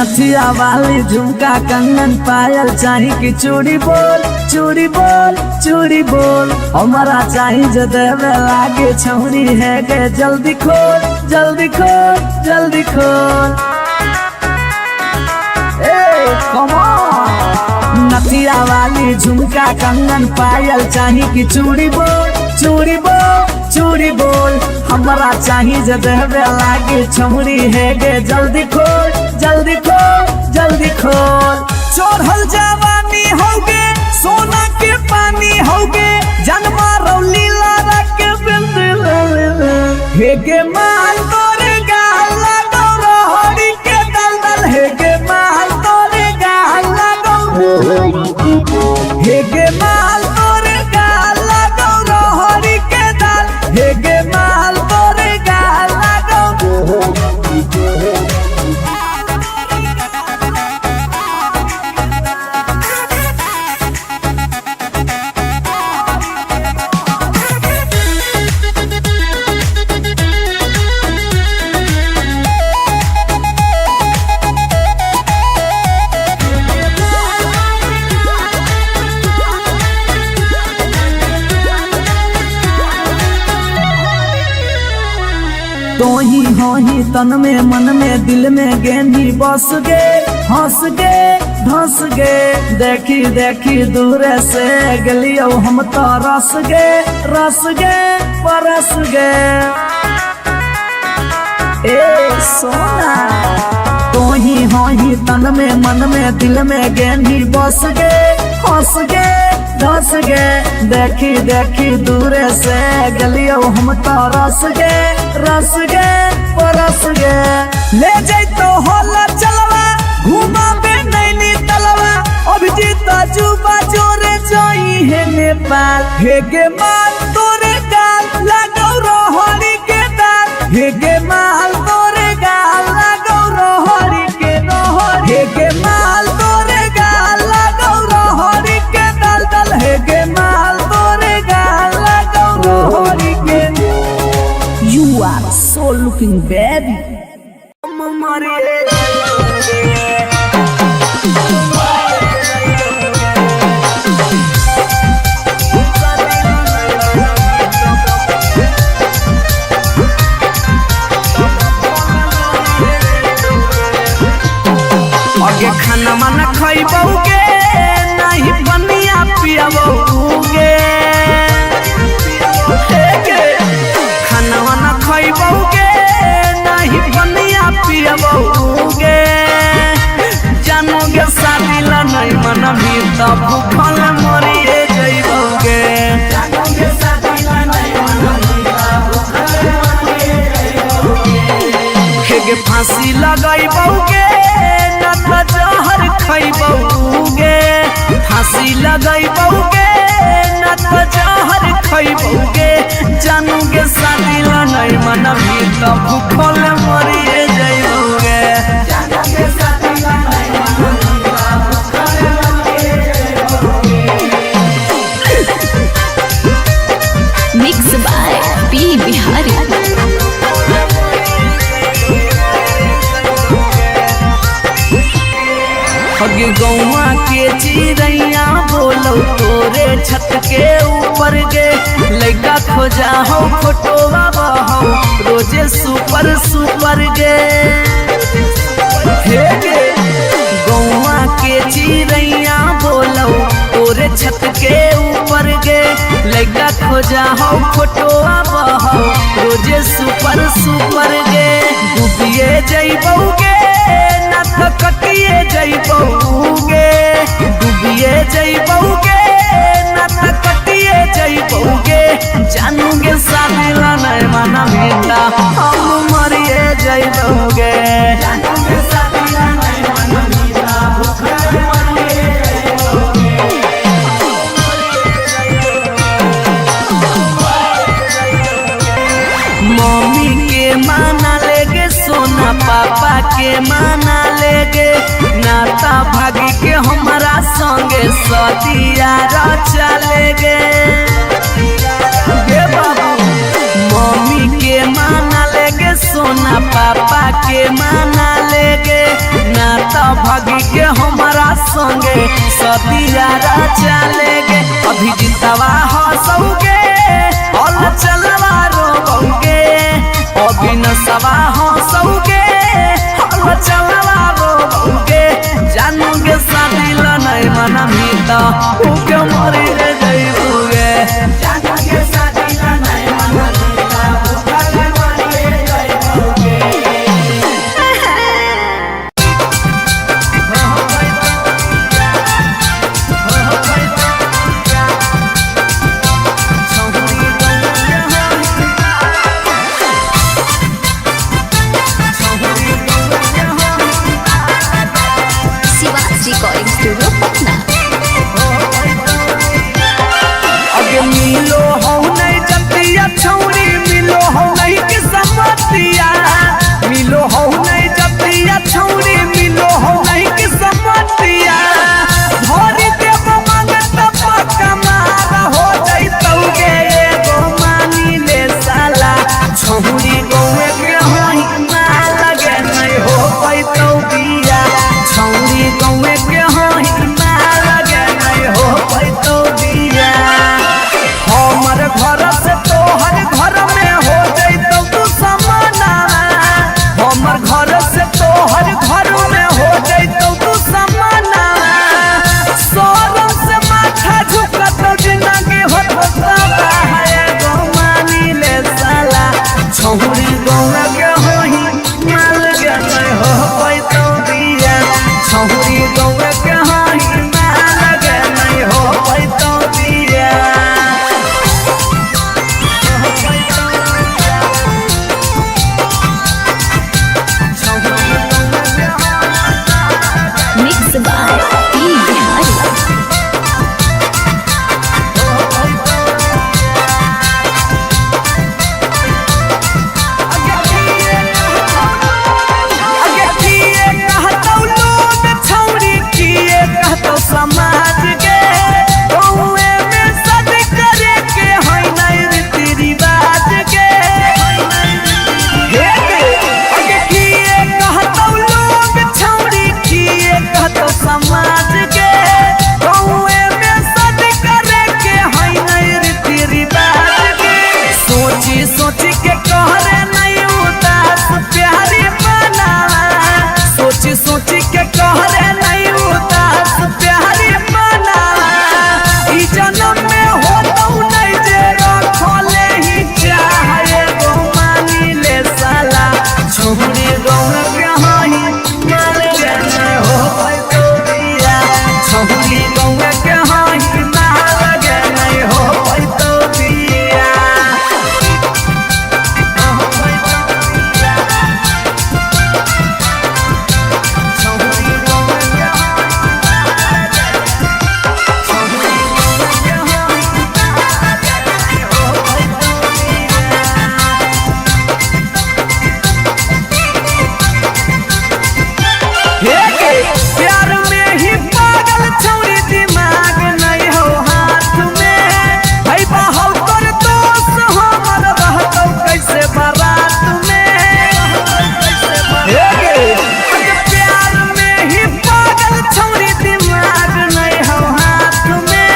नथिया वाली झुमका कंगन पायल चाही कि चूड़ी बोल चूड़ी बोल चूड़ी बोल हमारा चाही जो देवे लागे छौरी है गे जल्दी खोल जल्दी खोल जल्दी खोल। कम ऑन नथिया वाली झुमका कंगन पायल चाही कि चूड़ी बोल चूड़ी बोल चूड़ी बोल हमारा चाही जो देवे लागे छौरी है गे जल्दी खोल जल्दी खोल जल्दी खोल। चढ़ल जवानी होगे सोना के पानी होगे जन्मा रौली लारा के बिंद हे गे माल तोरे गाला गौरा हरी के दलदल हे गे माल तोरे गाला गौरा हे गे माल तोरे गाला गौरा हरी के दल हे गे माल तोरे गाला गौरा। तो ही तन में मन में दिल में गेंदी बस गे हंस गे धंस गे देखी देखी दूर से गलियो हम तो रस गे परस गे। ए सोना तो ही तन में मन में दिल में गेंदी बस गे हंस गे धस गे देखी देखी दूर से गलियो हम तो रस गे परस गे। ले जाई तो होला चलवा घुमा बे नैनी तलवा अभिजीत जुबा जोरे जोई है नेपाल हे गे माल तोरे गाल लगौ रोहरी के दाल हे गे माल तोरे गाल लगौ रोहरी के रोहर हे गे माल तोरे गाल लगौ रोहरी के दल दल हे गे माल तोरे गाल लगौ रोहरी के। You are so looking baby. आगे खाना माना खइबौगे नहीं बनिया पियबौगे खाना वाना खइबौगे नहीं बनिया पियबौगे जानोगे शादी ला नहीं मनबी त भूखल मरिए जइबौगे हेगे फांसी लगइबौगे न त जहर खइबौगे फांसी लगइबौगे न त जहर खइबौगे जानोगे शादी ला नहीं मनबी त भूखल मरिए जइबौगे। Mix by P Bihari. हगे गौवा के चिड़ैया बोलो तोरे छत के ऊपर गे लइका खोजा हो फोटोवा बहो रोजे सुपर सुपर गे हे गे गौवा के चिड़ैया बोलो तोरे छत के ऊपर गे लइका खोजा हो फोटोवा बहो रोजे सुपर सुपर गे डूबिए जइबौगे ना त कटिए जइबौगे डूबिए जइबौगे ना त कटिए जइबौगे जानूगे शादी ला नहीं माना बेटा हम मरिए जइबौगे मम्मी के माना लेगे सोना पापा के माना लेगे नाता भागी के हमारा संगे सदिया चलेगे बाबू मम्मी के माना लेगे सोना पापा के माना लेगे ना तो भागी के हमारा संगे सतियारा चलेगे अभी जितवा हंसोगे और चलवा रोगे अभी नसवा हंसोगे और चलवा रोगे जानोगे शादी नहीं मना मीता उके मरी रे जइबोगे जानोगे शादी नहीं मना मीता उके मरी रे जइबोगे रिकॉर्डिंग स्टूडियो पटना। अगे मिलो हो नहीं जतिया छौरी मिलो हो नहीं कि समतिया मिलो हो नहीं जतिया छौरी मिलो हो नहीं कि समतिया भरी देव मांगत पक्का मार हो जइतौगे एगो मानी ले साला छौरी गौए के होई ना लगे नहीं हो पैतौ बिया छौरी गौए के होई ना लगे नहीं हो पैतौ बिया हमर घर से तोहर घर में हो जइतौ तू समाना हमर घर से तोहर घर में हो जइतौ तू समाना सोरम से माथा झुकत जिंदगी होता है गो मानी ले साला छौरी गौए के होई ना लगे नहीं हो पैतौ बिया छौरी गौए के होई ना लगे नहीं हो पैतौ बिया मिक्स बाय पी बिहारी। अगे किए कहतौ लोग छौरी किए कहतौ समाज के गौए में सद करे के है नहीं रीति रिवाज के अगे किए कहतौ लोग छौरी किए कहतौ समाज के गौए में सद करे के है नहीं रीति रिवाज के सोची सोची के कहरे नहीं उदास प्यारी बनावा सोची सोची के कहरे नहीं उदास प्यारी बनावा ई जन्म में होतौ नहीं जे रखले ही चाहे गो मानी ले साला छौरी गौए के होई मार गे नहीं हो पैतौ बिया छौरी गौए के होई मार गे नहीं हो पैतौ बिया प्यार में ही पागल छौरी दिमाग नहीं हो हाथ में भाई बाहौ कर दोस्त हमर रहतौ कैसे बारात में प्यार में ही पागल छौरी दिमाग नहीं हो हाथ में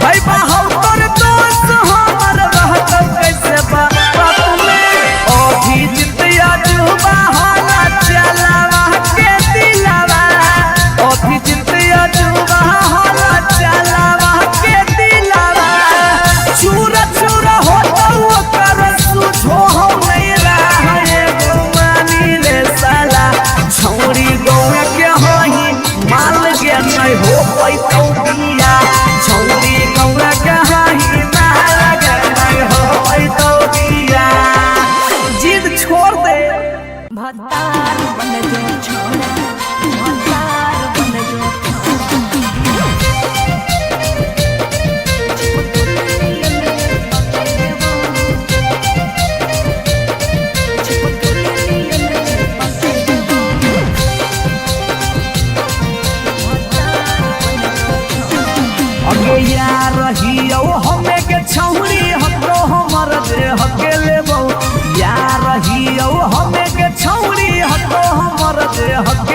भाई बाहौ कर दोस्त हमर रहतौ कैसे बारात में अभी जितिया जुबा होला चलावा के दिलावा अभी जितिया जुबा होला चलावा के दिलावा चूरा चूरा होता ओकर सुझो हो नहीं रहा गो मानी ले साला छौरी गौए के होई माल गे नहीं हो पैतौ बिया छौरी गौए के होई माल गे नहीं हो पैतौ बिया जिद छोड़ दे भतार बन जो छोड़ा भतार बन जो अगे यार रहियो हमें के छौरी हको हमर दे हके लेबो यार रहियो हमें के छौरी हको हमर दे हके